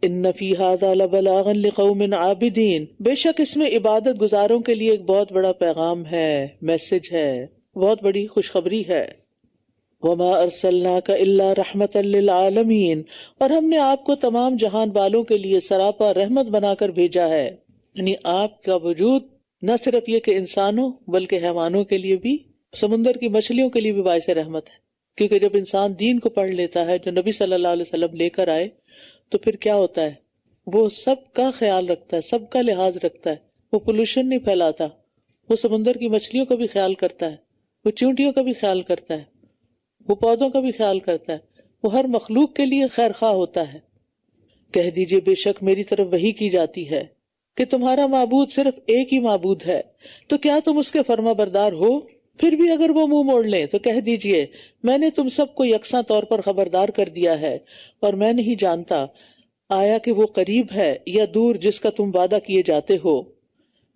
ان فی ھذا لبلاغا لقوم عابدین، بے شک اس میں عبادت گزاروں کے لیے ایک بہت بڑا پیغام ہے، میسج ہے، بہت بڑی خوشخبری ہے۔ وما ارسلناک الا رحمتا للعالمین، اور ہم نے آپ کو تمام جہان والوں کے لیے سراپا رحمت بنا کر بھیجا ہے۔ یعنی آپ کا وجود نہ صرف یہ کہ انسانوں بلکہ حیوانوں کے لیے بھی، سمندر کی مچھلیوں کے لیے بھی باعث رحمت ہے، کیونکہ جب انسان دین کو پڑھ لیتا ہے جو نبی صلی اللہ علیہ وسلم لے کر آئے، تو پھر کیا ہوتا ہے؟ وہ سب کا خیال رکھتا ہے، سب کا لحاظ رکھتا ہے، وہ پولوشن نہیں پھیلاتا، وہ سمندر کی مچھلیوں کا بھی خیال کرتا ہے، وہ چیونٹیوں کا بھی خیال کرتا ہے، وہ پودوں کا بھی خیال کرتا ہے، وہ ہر مخلوق کے لیے خیر خواہ ہوتا ہے۔ کہہ دیجئے بے شک میری طرف وحی کی جاتی ہے کہ تمہارا معبود صرف ایک ہی معبود ہے، تو کیا تم اس کے فرما بردار ہو؟ پھر بھی اگر وہ منہ موڑ لیں تو کہہ دیجئے میں نے تم سب کو یکساں طور پر خبردار کر دیا ہے، اور میں نہیں جانتا آیا کہ وہ قریب ہے یا دور جس کا تم وعدہ کیے جاتے ہو۔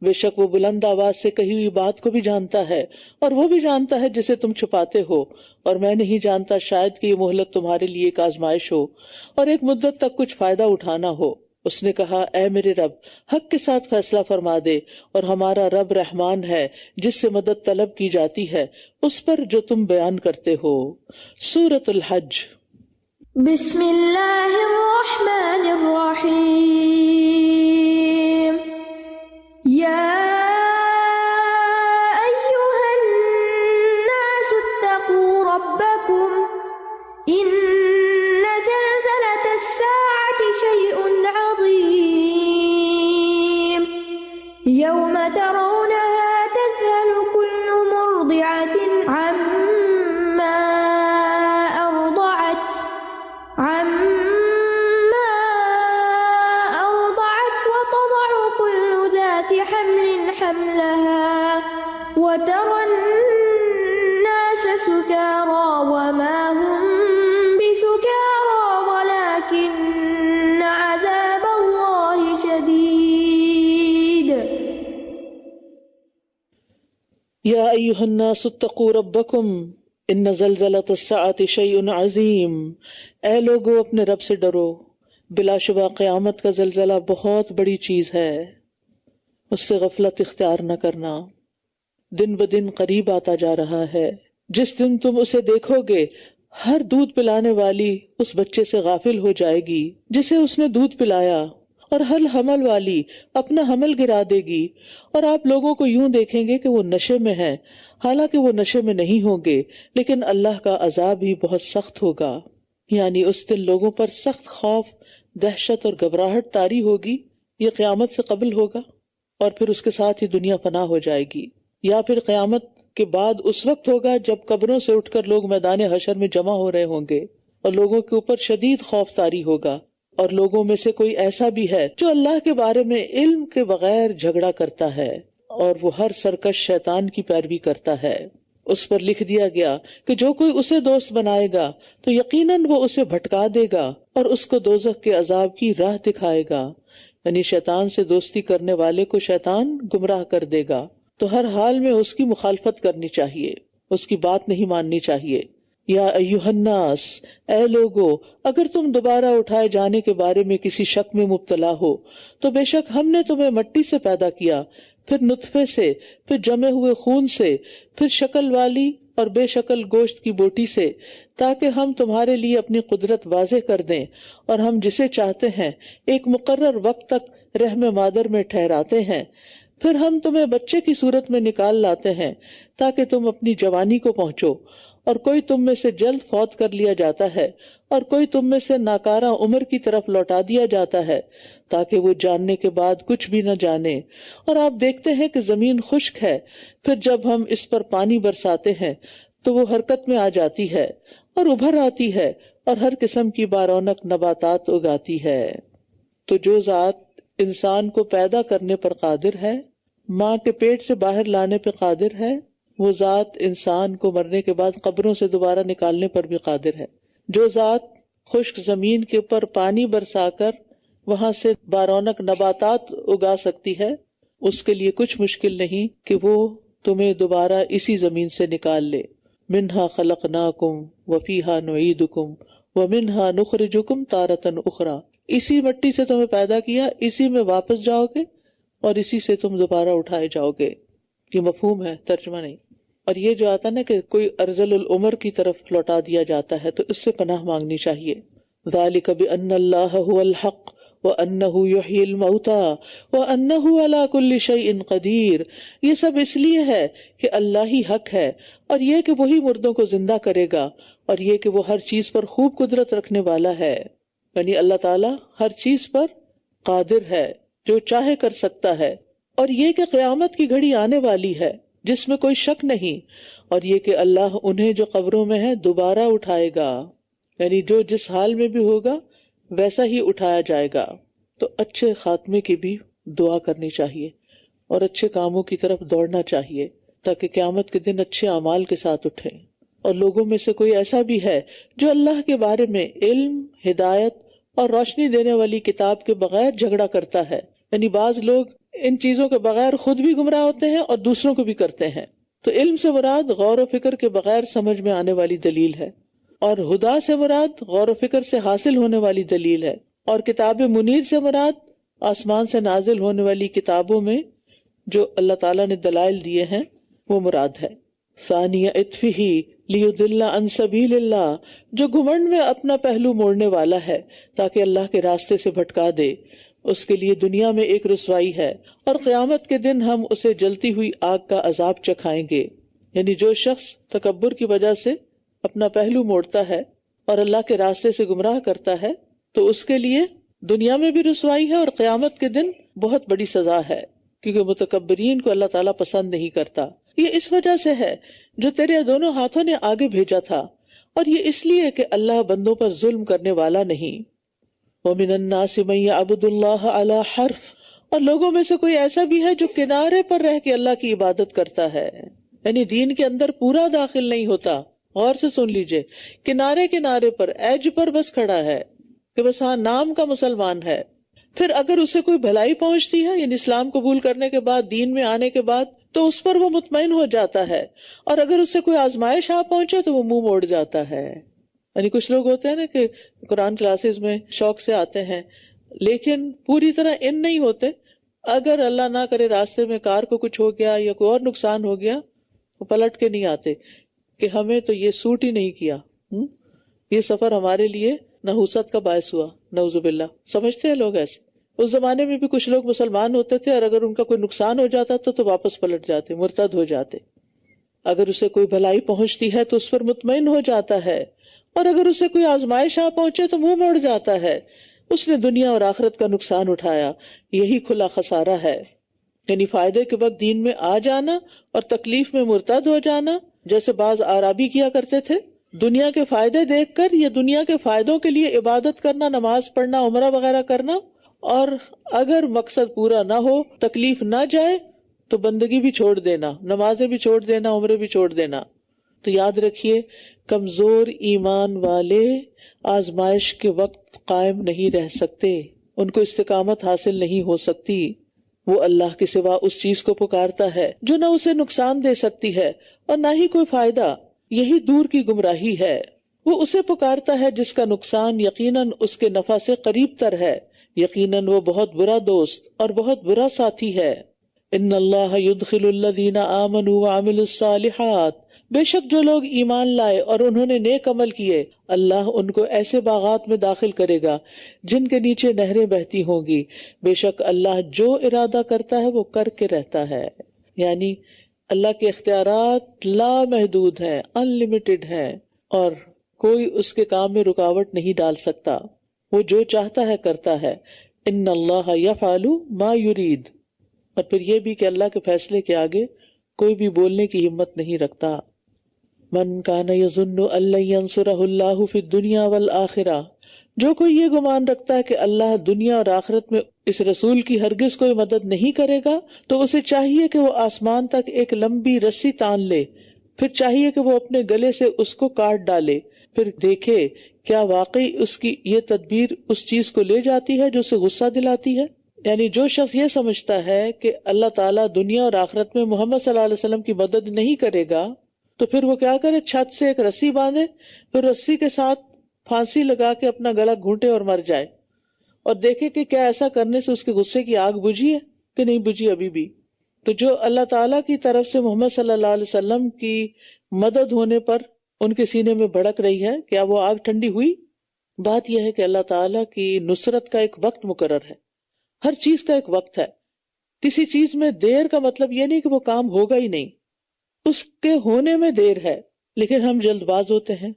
بے شک وہ بلند آواز سے کہی ہوئی بات کو بھی جانتا ہے، اور وہ بھی جانتا ہے جسے تم چھپاتے ہو، اور میں نہیں جانتا شاید کہ یہ مہلت تمہارے لیے ایک آزمائش ہو اور ایک مدت تک کچھ فائدہ اٹھانا ہو۔ اس نے کہا اے میرے رب، حق کے ساتھ فیصلہ فرما دے، اور ہمارا رب رحمان ہے جس سے مدد طلب کی جاتی ہے اس پر جو تم بیان کرتے ہو۔ سورۃ الحج۔ بسم اللہ الرحمن الرحیم۔ یا ایہا الناس اتقوا ربکم ان زلزلۃ الساعۃ شیء عظیم یوم ترونها تذہل کل مرضعۃ عما أرضعت وتضع كل ذات حمل حملها وترى الناس سكارى وما هم بسكارى ولكن عذاب الله شديد۔ یا ایہا الناس اتقوا ربکم ان زلزلۃ الساعۃ شیء عظیم، اے لوگو اپنے رب سے ڈرو، بلا شبہ قیامت کا زلزلہ بہت بڑی چیز ہے، اس سے غفلت اختیار نہ کرنا۔ دن بدن قریب آتا جا رہا ہے، جس دن تم اسے دیکھو گے ہر دودھ پلانے والی اس بچے سے غافل ہو جائے گی جسے اس نے دودھ پلایا، اور ہر حمل والی اپنا حمل گرا دے گی، اور آپ لوگوں کو یوں دیکھیں گے کہ وہ نشے میں ہیں، حالانکہ وہ نشے میں نہیں ہوں گے، لیکن اللہ کا عذاب ہی بہت سخت ہوگا۔ یعنی اس دن لوگوں پر سخت خوف، دہشت اور گھبراہٹ طاری ہوگی۔ یہ قیامت سے قبل ہوگا اور پھر اس کے ساتھ ہی دنیا فنا ہو جائے گی، یا پھر قیامت کے بعد اس وقت ہوگا جب قبروں سے اٹھ کر لوگ میدان حشر میں جمع ہو رہے ہوں گے، اور لوگوں کے اوپر شدید خوف طاری ہوگا، اور لوگوں میں سے کوئی ایسا بھی ہے جو اللہ کے بارے میں علم کے بغیر جھگڑا کرتا ہے، اور وہ ہر سرکش شیطان کی پیروی کرتا ہے۔ اس پر لکھ دیا گیا کہ جو کوئی اسے دوست بنائے گا تو یقیناً وہ اسے بھٹکا دے گا اور اس کو دوزخ کے عذاب کی راہ دکھائے گا، یعنی شیطان سے دوستی کرنے والے کو شیطان گمراہ کر دے گا، تو ہر حال میں اس کی مخالفت کرنی چاہیے، اس کی بات نہیں ماننی چاہیے۔ یا ایھا الناس، اے لوگو، اگر تم دوبارہ اٹھائے جانے کے بارے میں کسی شک میں مبتلا ہو تو بے شک ہم نے تمہیں مٹی سے پیدا کیا، پھر نطفے سے، پھر جمے ہوئے خون سے، پھر شکل والی اور بے شکل گوشت کی بوٹی سے، تاکہ ہم تمہارے لیے اپنی قدرت واضح کر دیں، اور ہم جسے چاہتے ہیں ایک مقرر وقت تک رحم مادر میں ٹھہراتے ہیں، پھر ہم تمہیں بچے کی صورت میں نکال لاتے ہیں تاکہ تم اپنی جوانی کو پہنچو، اور کوئی تم میں سے جلد فوت کر لیا جاتا ہے اور کوئی تم میں سے ناکارہ عمر کی طرف لوٹا دیا جاتا ہے تاکہ وہ جاننے کے بعد کچھ بھی نہ جانے۔ اور آپ دیکھتے ہیں کہ زمین خشک ہے، پھر جب ہم اس پر پانی برساتے ہیں تو وہ حرکت میں آ جاتی ہے اور ابھر آتی ہے اور ہر قسم کی بارونق نباتات اگاتی ہے۔ تو جو ذات انسان کو پیدا کرنے پر قادر ہے، ماں کے پیٹ سے باہر لانے پہ قادر ہے، وہ ذات انسان کو مرنے کے بعد قبروں سے دوبارہ نکالنے پر بھی قادر ہے۔ جو ذات خشک زمین کے اوپر پانی برسا کر وہاں سے بارونق نباتات اگا سکتی ہے، اس کے لیے کچھ مشکل نہیں کہ وہ تمہیں دوبارہ اسی زمین سے نکال لے۔ منہا خلقناکم وفیہا نعیدکم ومنہا نخرجکم تارۃ اخری، اسی مٹی سے تمہیں پیدا کیا، اسی میں واپس جاؤ گے اور اسی سے تم دوبارہ اٹھائے جاؤ گے۔ یہ مفہوم ہے، ترجمہ نہیں۔ اور یہ جو آتا نا کہ کوئی ارذل العمر کی طرف لوٹا دیا جاتا ہے تو اس سے پناہ مانگنی چاہیے۔ ذالک بأن اللہ هو الحق وأنہ یحیی الموتى وأنہ علی کل شیء قدیر، یہ سب اس لیے ہے کہ اللہ ہی حق ہے، اور یہ کہ وہی مردوں کو زندہ کرے گا، اور یہ کہ وہ ہر چیز پر خوب قدرت رکھنے والا ہے، یعنی اللہ تعالی ہر چیز پر قادر ہے، جو چاہے کر سکتا ہے۔ اور یہ کہ قیامت کی گھڑی آنے والی ہے جس میں کوئی شک نہیں، اور یہ کہ اللہ انہیں جو قبروں میں ہے دوبارہ اٹھائے گا، یعنی جو جس حال میں بھی ہوگا ویسا ہی اٹھایا جائے گا۔ تو اچھے خاتمے کی بھی دعا کرنی چاہیے اور اچھے کاموں کی طرف دوڑنا چاہیے تاکہ قیامت کے دن اچھے اعمال کے ساتھ اٹھیں۔ اور لوگوں میں سے کوئی ایسا بھی ہے جو اللہ کے بارے میں علم، ہدایت اور روشنی دینے والی کتاب کے بغیر جھگڑا کرتا ہے، یعنی بعض لوگ ان چیزوں کے بغیر خود بھی گمراہ ہوتے ہیں اور دوسروں کو بھی کرتے ہیں۔ تو علم سے مراد غور و فکر کے بغیر سمجھ میں آنے والی دلیل ہے، اور ہدا سے مراد غور و فکر سے حاصل ہونے والی دلیل ہے، اور کتاب منیر سے مراد آسمان سے نازل ہونے والی کتابوں میں جو اللہ تعالیٰ نے دلائل دیے ہیں وہ مراد ہے۔ ثانیہ عطفہ لیضل عن سبیل اللہ، جو گھمنڈ میں اپنا پہلو موڑنے والا ہے تاکہ اللہ کے راستے سے بھٹکا دے، اس کے لیے دنیا میں ایک رسوائی ہے، اور قیامت کے دن ہم اسے جلتی ہوئی آگ کا عذاب چکھائیں گے۔ یعنی جو شخص تکبر کی وجہ سے اپنا پہلو موڑتا ہے اور اللہ کے راستے سے گمراہ کرتا ہے تو اس کے لیے دنیا میں بھی رسوائی ہے اور قیامت کے دن بہت بڑی سزا ہے، کیونکہ متکبرین کو اللہ تعالیٰ پسند نہیں کرتا۔ یہ اس وجہ سے ہے جو تیرے دونوں ہاتھوں نے آگے بھیجا تھا، اور یہ اس لیے کہ اللہ بندوں پر ظلم کرنے والا نہیں۔ وَمِنَ النَّاسِ مَن يَعْبُدُ اللَّهَ عَلَى حَرْفٍ، اور لوگوں میں سے کوئی ایسا بھی ہے جو کنارے پر رہ کے اللہ کی عبادت کرتا ہے، یعنی دین کے اندر پورا داخل نہیں ہوتا۔ غور سے سن لیجئے، کنارے کنارے پر، ایج پر بس کھڑا ہے کہ بس ہاں نام کا مسلمان ہے۔ پھر اگر اسے کوئی بھلائی پہنچتی ہے، یعنی اسلام قبول کرنے کے بعد، دین میں آنے کے بعد، تو اس پر وہ مطمئن ہو جاتا ہے، اور اگر اسے کوئی آزمائش آ پہنچے تو وہ منہ موڑ جاتا ہے۔ یعنی کچھ لوگ ہوتے ہیں نا کہ قرآن کلاسز میں شوق سے آتے ہیں لیکن پوری طرح ان نہیں ہوتے، اگر اللہ نہ کرے راستے میں کار کو کچھ ہو گیا یا کوئی اور نقصان ہو گیا، وہ پلٹ کے نہیں آتے کہ ہمیں تو یہ سوٹ ہی نہیں کیا، یہ سفر ہمارے لیے نحوست کا باعث ہوا، نعوذ باللہ۔ سمجھتے ہیں لوگ ایسے۔ اس زمانے میں بھی کچھ لوگ مسلمان ہوتے تھے اور اگر ان کا کوئی نقصان ہو جاتا تو واپس پلٹ جاتے، مرتد ہو جاتے۔ اگر اسے کوئی بھلائی پہنچتی ہے تو اس پر مطمئن ہو جاتا ہے، اور اگر اسے کوئی آزمائش آ پہنچے تو منہ موڑ جاتا ہے۔ اس نے دنیا اور آخرت کا نقصان اٹھایا، یہی کھلا خسارہ ہے۔ یعنی فائدے کے وقت دین میں آ جانا اور تکلیف میں مرتد ہو جانا، جیسے بعض اعرابی کیا کرتے تھے، دنیا کے فائدے دیکھ کر یا دنیا کے فائدوں کے لیے عبادت کرنا، نماز پڑھنا، عمرہ وغیرہ کرنا، اور اگر مقصد پورا نہ ہو، تکلیف نہ جائے تو بندگی بھی چھوڑ دینا، نمازیں بھی چھوڑ دینا، عمرے بھی چھوڑ دینا. تو یاد رکھیے کمزور ایمان والے آزمائش کے وقت قائم نہیں رہ سکتے، ان کو استقامت حاصل نہیں ہو سکتی. وہ اللہ کے سوا اس چیز کو پکارتا ہے جو نہ اسے نقصان دے سکتی ہے اور نہ ہی کوئی فائدہ. یہی دور کی گمراہی ہے. وہ اسے پکارتا ہے جس کا نقصان یقیناً اس کے نفع سے قریب تر ہے. یقیناً وہ بہت برا دوست اور بہت برا ساتھی ہے. ان اللہ یدخل الذین آمنوا وعملوا الصالحات، بے شک جو لوگ ایمان لائے اور انہوں نے نیک عمل کیے، اللہ ان کو ایسے باغات میں داخل کرے گا جن کے نیچے نہریں بہتی ہوں گی. بے شک اللہ جو ارادہ کرتا ہے وہ کر کے رہتا ہے. یعنی اللہ کے اختیارات لامحدود ہیں، انلمیٹڈ ہیں، اور کوئی اس کے کام میں رکاوٹ نہیں ڈال سکتا. وہ جو چاہتا ہے کرتا ہے. ان اللہ یفعل ما یرید. اور پھر یہ بھی کہ اللہ کے فیصلے کے آگے کوئی بھی بولنے کی ہمت نہیں رکھتا. من کان یظن ان لن ینصرہ اللہ فی الدنیا والآخرہ، جو کوئی یہ گمان رکھتا ہے کہ اللہ دنیا اور آخرت میں اس رسول کی ہرگز کوئی مدد نہیں کرے گا، تو اسے چاہیے کہ وہ آسمان تک ایک لمبی رسی تان لے، پھر چاہیے کہ وہ اپنے گلے سے اس کو کاٹ ڈالے، پھر دیکھے کیا واقعی اس کی یہ تدبیر اس چیز کو لے جاتی ہے جو اسے غصہ دلاتی ہے. یعنی جو شخص یہ سمجھتا ہے کہ اللہ تعالیٰ دنیا اور آخرت میں محمد صلی اللہ علیہ وسلم کی مدد نہیں کرے گا، تو پھر وہ کیا کرے، چھت سے ایک رسی باندھے، پھر رسی کے ساتھ پھانسی لگا کے اپنا گلا گھونٹے اور مر جائے، اور دیکھے کہ کیا ایسا کرنے سے اس کے غصے کی آگ بجھی ہے کہ نہیں بجھی ابھی بھی. تو جو اللہ تعالیٰ کی طرف سے محمد صلی اللہ علیہ وسلم کی مدد ہونے پر ان کے سینے میں بھڑک رہی ہے، کیا وہ آگ ٹھنڈی ہوئی؟ بات یہ ہے کہ اللہ تعالیٰ کی نصرت کا ایک وقت مقرر ہے. ہر چیز کا ایک وقت ہے. کسی چیز میں دیر کا مطلب یہ نہیں کہ وہ کام ہوگا ہی نہیں، اس کے ہونے میں دیر ہے، لیکن ہم جلد باز ہوتے ہیں.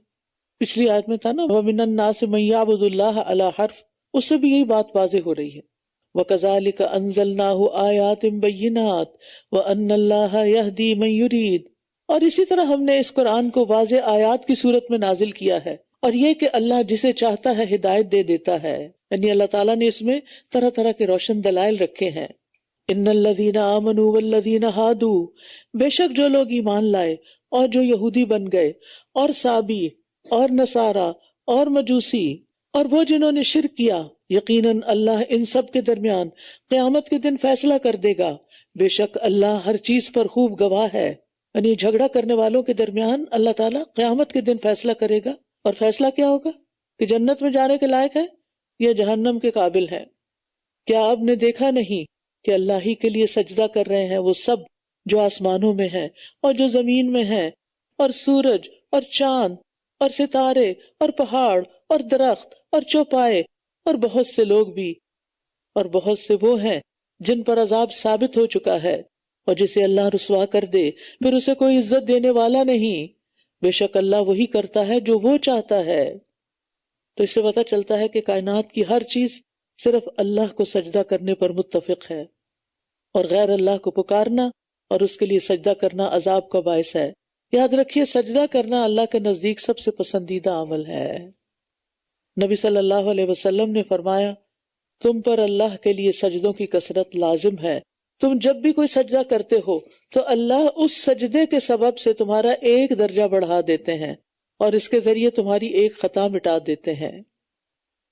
پچھلی آیت میں تھا نا وَمِنَ النَّاسِ مَن يَعْبُدُ اللَّهَ عَلَى حَرْفٍ، اس سے بھی یہی بات واضح ہو رہی ہے. وَكَذَلِكَ أَنزَلْنَاهُ آيَاتٍ بَيِّنَاتٍ وَأَنَّ اللَّهَ يَهْدِي مَن يُرِيدُ. اور اسی طرح ہم نے اس قرآن کو واضح آیات کی صورت میں نازل کیا ہے، اور یہ کہ اللہ جسے چاہتا ہے ہدایت دے دیتا ہے. یعنی اللہ تعالیٰ نے اس میں طرح طرح کے روشن دلائل رکھے ہیں. ان الذین آمنوا والذین ہادوا، بے شک جو لوگ ایمان لائے اور جو یہودی بن گئے اور سابی اور نصارہ اور مجوسی اور وہ جنہوں نے شرک کیا، یقیناً اللہ ان سب کے درمیان قیامت کے دن فیصلہ کر دے گا. بے شک اللہ ہر چیز پر خوب گواہ ہے. یعنی جھگڑا کرنے والوں کے درمیان اللہ تعالیٰ قیامت کے دن فیصلہ کرے گا. اور فیصلہ کیا ہوگا کہ جنت میں جانے کے لائق ہے یا جہنم کے قابل ہے. کیا آپ نے دیکھا نہیں کہ اللہ ہی کے لیے سجدہ کر رہے ہیں وہ سب جو آسمانوں میں ہیں اور جو زمین میں ہیں، اور سورج اور چاند اور ستارے اور پہاڑ اور درخت اور چوپائے اور بہت سے لوگ بھی، اور بہت سے وہ ہیں جن پر عذاب ثابت ہو چکا ہے، اور جسے اللہ رسوا کر دے پھر اسے کوئی عزت دینے والا نہیں. بے شک اللہ وہی کرتا ہے جو وہ چاہتا ہے. تو اس سے پتہ چلتا ہے کہ کائنات کی ہر چیز صرف اللہ کو سجدہ کرنے پر متفق ہے، اور غیر اللہ کو پکارنا اور اس کے لیے سجدہ کرنا عذاب کا باعث ہے. یاد رکھیے سجدہ کرنا اللہ کے نزدیک سب سے پسندیدہ عمل ہے. نبی صلی اللہ علیہ وسلم نے فرمایا، تم پر اللہ کے لیے سجدوں کی کثرت لازم ہے. تم جب بھی کوئی سجدہ کرتے ہو تو اللہ اس سجدے کے سبب سے تمہارا ایک درجہ بڑھا دیتے ہیں اور اس کے ذریعے تمہاری ایک خطا مٹا دیتے ہیں.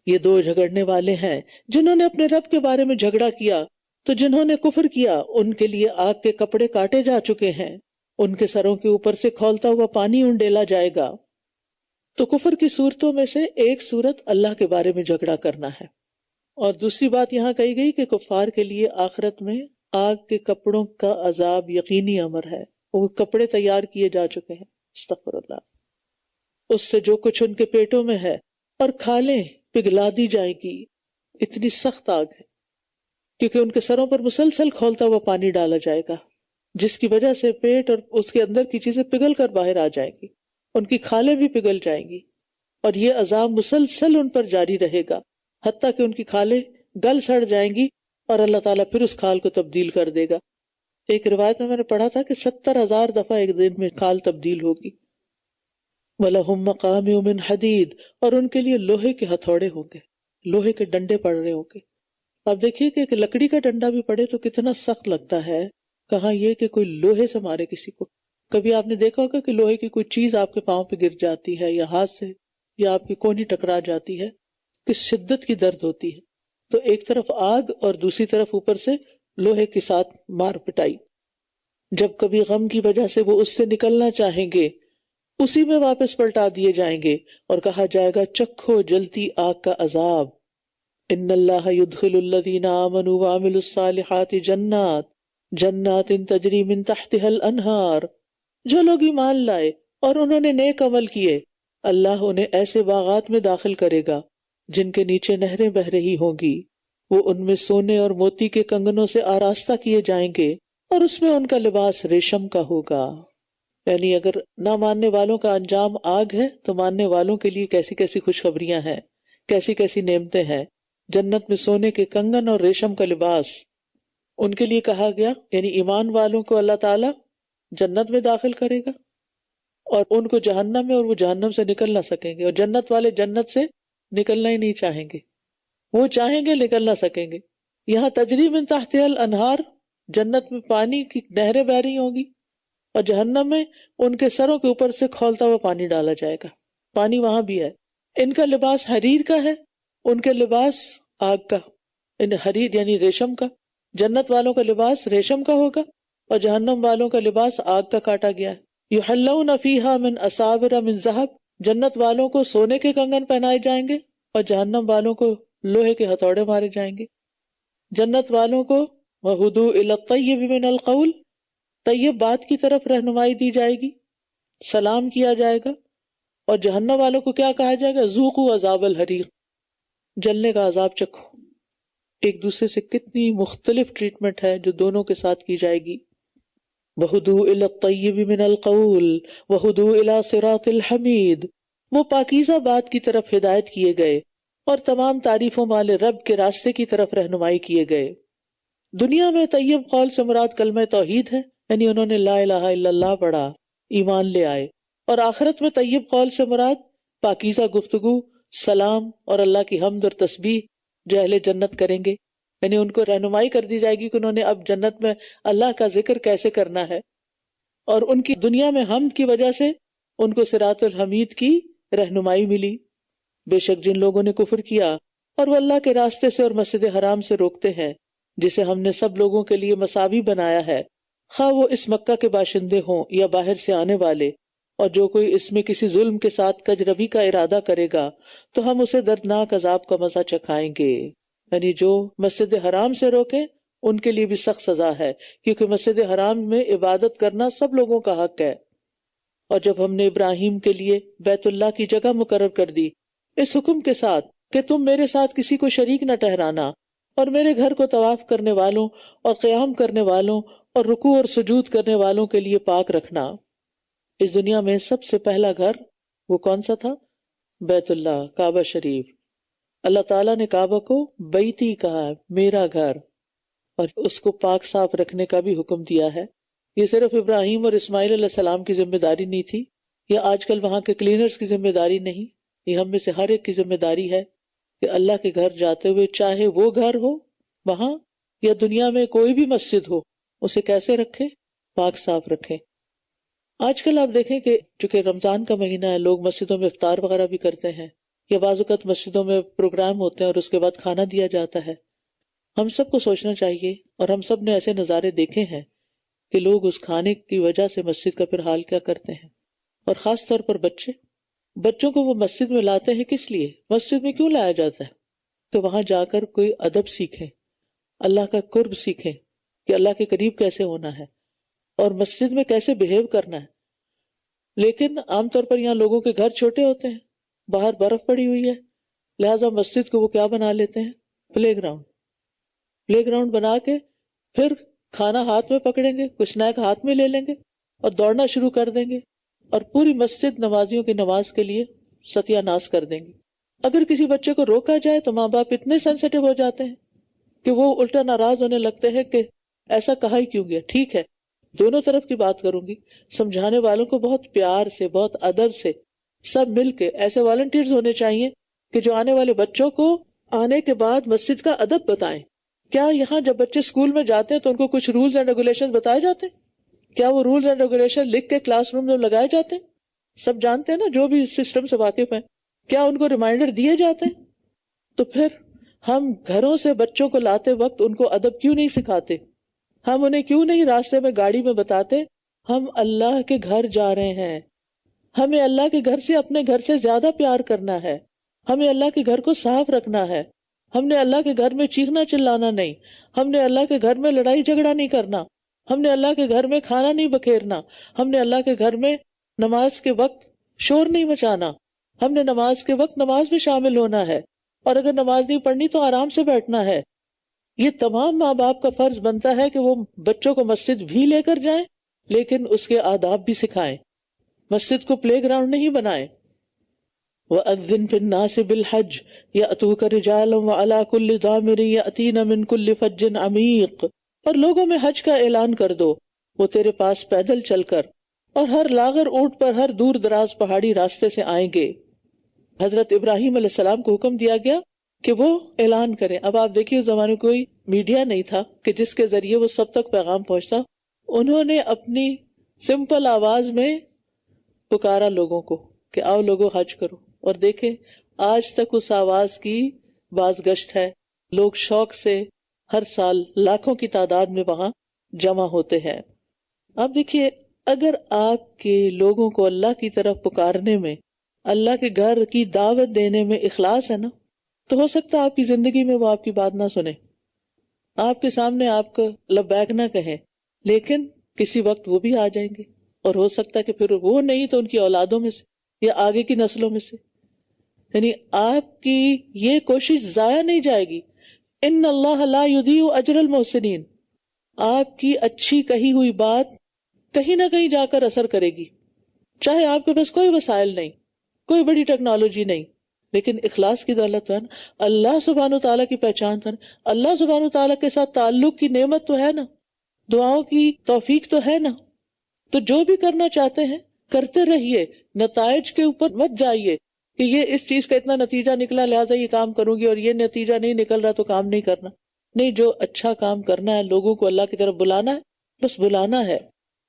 یہ دو جھگڑنے والے ہیں جنہوں نے اپنے رب کے بارے میں جھگڑا کیا، تو جنہوں نے کفر کیا ان کے لیے آگ کے کپڑے کاٹے جا چکے ہیں، ان کے سروں کے اوپر سے کھولتا ہوا پانی انڈیلا جائے گا. تو کفر کی صورتوں میں سے ایک صورت اللہ کے بارے میں جھگڑا کرنا ہے. اور دوسری بات یہاں کہی گئی کہ کفار کے لیے آخرت میں آگ کے کپڑوں کا عذاب یقینی امر ہے. وہ کپڑے تیار کیے جا چکے ہیں، استغفر اللہ. اس سے جو کچھ ان کے پیٹوں میں ہے اور کھالیں پگھلا دی جائے گی. اتنی سخت آگ ہے کیونکہ ان کے سروں پر مسلسل کھولتا ہوا پانی ڈالا جائے گا، جس کی وجہ سے پیٹ اور اس کے اندر کی چیزیں پگھل کر باہر آ جائیں گی، ان کی کھالیں بھی پگھل جائیں گی، اور یہ عذاب مسلسل ان پر جاری رہے گا حتیٰ کہ ان کی کھالیں گل سڑ جائیں گی اور اللہ تعالیٰ پھر اس کھال کو تبدیل کر دے گا. ایک روایت میں نے پڑھا تھا کہ 70,000 دفعہ ایک دن میں کھال تبدیل ہوگی. وَلَهُمْ مَقَامِعُ مِنْ حَدِيدٍ، اور ان کے لیے لوہے کے ہتھوڑے ہوں گے، لوہے کے ڈنڈے پڑ رہے ہوں گے. اب دیکھیے کہ ایک لکڑی کا ڈنڈا بھی پڑے تو کتنا سخت لگتا ہے، کہاں یہ کہ کوئی لوہے سے مارے کسی کو. کبھی آپ نے دیکھا ہوگا کہ لوہے کی کوئی چیز آپ کے پاؤں پہ گر جاتی ہے یا ہاتھ سے یا آپ کی کونی ٹکرا جاتی ہے، کس شدت کی درد ہوتی ہے. تو ایک طرف آگ اور دوسری طرف اوپر سے لوہے کے ساتھ مار پٹائی. جب کبھی غم کی وجہ سے وہ اس سے نکلنا چاہیں گے، اسی میں واپس پلٹا دیے جائیں گے اور کہا جائے گا چکھو جلتی آگ کا عذاب. ان اللہ يدخل الذین آمنوا وعملوا الصالحات جنات تجری من تحتها الانہار. جو لوگ ایمان لائے اور انہوں نے نیک عمل کیے، اللہ انہیں ایسے باغات میں داخل کرے گا جن کے نیچے نہریں بہہ رہی ہوں گی. وہ ان میں سونے اور موتی کے کنگنوں سے آراستہ کیے جائیں گے اور اس میں ان کا لباس ریشم کا ہوگا. یعنی اگر نہ ماننے والوں کا انجام آگ ہے تو ماننے والوں کے لیے کیسی کیسی خوشخبریاں ہیں، کیسی کیسی نعمتیں ہیں. جنت میں سونے کے کنگن اور ریشم کا لباس ان کے لیے کہا گیا، یعنی ایمان والوں کو اللہ تعالی جنت میں داخل کرے گا اور ان کو جہنم میں، اور وہ جہنم سے نکل نہ سکیں گے. اور جنت والے جنت سے نکلنا ہی نہیں چاہیں گے، وہ چاہیں گے نکل نہ سکیں گے. یہاں تجری من تحتها الانہار، جنت میں پانی کی نہریں بہ رہی ہوں گی اور جہنم میں ان کے سروں کے اوپر سے کھولتا ہوا پانی ڈالا جائے گا. پانی وہاں بھی ہے. ان کا لباس حریر کا ہے، ان کے لباس آگ کا. حریر یعنی ریشم کا. جنت والوں کا لباس ریشم کا ہوگا اور جہنم والوں کا لباس آگ کا کاٹا گیا ہے. یحلون فیہا من اساور من ذہب، جنت والوں کو سونے کے کنگن پہنائے جائیں گے اور جہنم والوں کو لوہے کے ہتھوڑے مارے جائیں گے. جنت والوں کو وہدوا الی الطیب من القول، طیب بات کی طرف رہنمائی دی جائے گی، سلام کیا جائے گا. اور جہنم والوں کو کیا کہا جائے گا؟ ذوقوا عذاب الحریق، جلنے کا عذاب چکھو. ایک دوسرے سے کتنی مختلف ٹریٹمنٹ ہے جو دونوں کے ساتھ کی جائے گی. وہدوا الی الطیب من القول وہدوا الی صراط الحمید، وہ پاکیزہ بات کی طرف ہدایت کیے گئے اور تمام تعریفوں والے رب کے راستے کی طرف رہنمائی کیے گئے. دنیا میں طیب قول سے مراد کلمہ توحید ہے، یعنی انہوں نے لا الہ الا اللہ پڑھا، ایمان لے آئے. اور آخرت میں طیب قول سے مراد پاکیزہ گفتگو، سلام اور اللہ کی حمد اور تسبیح جو اہل جنت کریں گے. یعنی ان کو رہنمائی کر دی جائے گی کہ انہوں نے اب جنت میں اللہ کا ذکر کیسے کرنا ہے، اور ان کی دنیا میں حمد کی وجہ سے ان کو صراط الحمید کی رہنمائی ملی. بے شک جن لوگوں نے کفر کیا اور وہ اللہ کے راستے سے اور مسجد حرام سے روکتے ہیں جسے ہم نے سب لوگوں کے لیے مساوی بنایا ہے، خواہ وہ اس مکہ کے باشندے ہوں یا باہر سے آنے والے، اور جو کوئی اس میں کسی ظلم کے ساتھ کجروی کا ارادہ کرے گا تو ہم اسے دردناک عذاب کا مزہ چکھائیں گے. یعنی جو مسجد حرام سے روکیں ان کے لیے بھی سخت سزا ہے، کیونکہ مسجد حرام میں عبادت کرنا سب لوگوں کا حق ہے. اور جب ہم نے ابراہیم کے لیے بیت اللہ کی جگہ مقرر کر دی اس حکم کے ساتھ کہ تم میرے ساتھ کسی کو شریک نہ ٹھہرانا، اور میرے گھر کو طواف کرنے والوں اور قیام کرنے والوں اور رکوع اور سجود کرنے والوں کے لیے پاک رکھنا. اس دنیا میں سب سے پہلا گھر وہ کون سا تھا؟ بیت اللہ، کعبہ شریف. اللہ تعالیٰ نے کعبہ کو بیتی کہا، میرا گھر، اور اس کو پاک صاف رکھنے کا بھی حکم دیا ہے. یہ صرف ابراہیم اور اسماعیل علیہ السلام کی ذمہ داری نہیں تھی، یہ آج کل وہاں کے کلینرز کی ذمہ داری نہیں، یہ ہم میں سے ہر ایک کی ذمہ داری ہے کہ اللہ کے گھر جاتے ہوئے چاہے وہ گھر ہو وہاں یا دنیا میں کوئی بھی مسجد ہو، اسے کیسے رکھیں؟ پاک صاف رکھیں. آج کل آپ دیکھیں کہ چونکہ رمضان کا مہینہ ہے، لوگ مسجدوں میں افطار وغیرہ بھی کرتے ہیں، یا بعض اوقات مسجدوں میں پروگرام ہوتے ہیں اور اس کے بعد کھانا دیا جاتا ہے. ہم سب کو سوچنا چاہیے، اور ہم سب نے ایسے نظارے دیکھے ہیں کہ لوگ اس کھانے کی وجہ سے مسجد کا پھر حال کیا کرتے ہیں. اور خاص طور پر بچوں کو وہ مسجد میں لاتے ہیں کس لیے؟ مسجد میں کیوں لایا جاتا ہے؟ کہ وہاں جا کر کوئی ادب سیکھیں، اللہ کا قرب سیکھیں کہ اللہ کے قریب کیسے ہونا ہے اور مسجد میں کیسے بہیو کرنا ہے. لیکن عام طور پر یہاں لوگوں کے گھر چھوٹے ہوتے ہیں، باہر برف پڑی ہوئی ہے، لہٰذا مسجد کو وہ کیا بنا لیتے ہیں؟ پلے گراؤنڈ بنا کے پھر کھانا ہاتھ میں پکڑیں گے، کچھ اسنیک ہاتھ میں لے لیں گے اور دوڑنا شروع کر دیں گے، اور پوری مسجد نمازیوں کی نماز کے لیے ستیہ ناس کر دیں گے. اگر کسی بچے کو روکا جائے تو ماں باپ اتنے سینسیٹیو ہو جاتے ہیں کہ وہ الٹا ناراض ہونے لگتے ہیں کہ ایسا کہا ہی کیوں گیا. ٹھیک ہے، دونوں طرف کی بات کروں گی، سمجھانے والوں کو بہت پیار سے، بہت ادب سے، سب مل کے ایسے والنٹیئرز ہونے چاہیے کہ جو آنے والے بچوں کو آنے کے بعد مسجد کا ادب بتائیں کیا یہاں جب بچے اسکول میں جاتے ہیں تو ان کو کچھ رولز اینڈ ریگولیشن بتائے جاتے ہیں؟ کیا وہ رولز اینڈ ریگولیشن لکھ کے کلاس روم میں لگائے جاتے ہیں؟ سب جانتے ہیں نا جو بھی اس سسٹم سے واقف ہیں. کیا ان کو ریمائنڈر دیے جاتے ہیں؟ تو پھر ہم گھروں سے بچوں کو لاتے وقت ان کو ادب کیوں نہیں سکھاتے؟ ہم انہیں کیوں نہیں راستے میں گاڑی میں بتاتے ہم اللہ کے گھر جا رہے ہیں، ہمیں اللہ کے گھر سے اپنے گھر سے زیادہ پیار کرنا ہے، ہمیں اللہ کے گھر کو صاف رکھنا ہے، ہم نے اللہ کے گھر میں چیخنا چلانا نہیں، ہم نے اللہ کے گھر میں لڑائی جھگڑا نہیں کرنا، ہم نے اللہ کے گھر میں کھانا نہیں بکھیرنا، ہم نے اللہ کے گھر میں نماز کے وقت شور نہیں مچانا، ہم نے نماز کے وقت نماز میں شامل ہونا ہے، اور اگر نماز نہیں پڑھنی تو آرام سے بیٹھنا ہے. یہ تمام ماں باپ کا فرض بنتا ہے کہ وہ بچوں کو مسجد بھی لے کر جائیں لیکن اس کے آداب بھی سکھائیں، مسجد کو پلے گراؤنڈ نہیں بنائیں. وَأَذِّن فِي النَّاسِ بِالْحَجِّ يَأْتُوكَ رِجَالًا وَعَلَىٰ كُلِّ ضَامِرٍ يَأْتِينَ مِنْ كُلِّ فَجٍّ عَمِيقٍ، اور لوگوں میں حج کا اعلان کر دو، وہ تیرے پاس پیدل چل کر اور ہر لاغر اونٹ پر ہر دور دراز پہاڑی راستے سے آئیں گے. حضرت ابراہیم علیہ السلام کو حکم دیا گیا کہ وہ اعلان کریں. اب آپ دیکھیے اس زمانے کوئی میڈیا نہیں تھا کہ جس کے ذریعے وہ سب تک پیغام پہنچتا. انہوں نے اپنی سمپل آواز میں پکارا لوگوں کو کہ آؤ لوگوں حج کرو، اور دیکھیں آج تک اس آواز کی بازگشت ہے. لوگ شوق سے ہر سال لاکھوں کی تعداد میں وہاں جمع ہوتے ہیں. اب دیکھیے اگر آپ کے لوگوں کو اللہ کی طرف پکارنے میں، اللہ کے گھر کی دعوت دینے میں اخلاص ہے نا، تو ہو سکتا ہے آپ کی زندگی میں وہ آپ کی بات نہ سنے، آپ کے سامنے آپ کو لبیک نہ کہیں، لیکن کسی وقت وہ بھی آ جائیں گے، اور ہو سکتا ہے کہ پھر وہ نہیں تو ان کی اولادوں میں سے یا آگے کی نسلوں میں سے. یعنی آپ کی یہ کوشش ضائع نہیں جائے گی. ان اللہ لا یضیع اجر المحسنین، آپ کی اچھی کہی ہوئی بات کہیں نہ کہیں جا کر اثر کرے گی، چاہے آپ کے پاس کوئی وسائل نہیں، کوئی بڑی ٹیکنالوجی نہیں، لیکن اخلاص کی دولت ہے نا، اللہ سبحانہ تعالیٰ کی پہچان ہے نا، اللہ سبحانہ تعالیٰ کے ساتھ تعلق کی نعمت تو ہے نا، دعاؤں کی توفیق تو ہے نا. تو جو بھی کرنا چاہتے ہیں کرتے رہیے، نتائج کے اوپر مت جائیے کہ یہ اس چیز کا اتنا نتیجہ نکلا لہٰذا یہ کام کروں گی، اور یہ نتیجہ نہیں نکل رہا تو کام نہیں کرنا. نہیں، جو اچھا کام کرنا ہے، لوگوں کو اللہ کی طرف بلانا ہے، بس بلانا ہے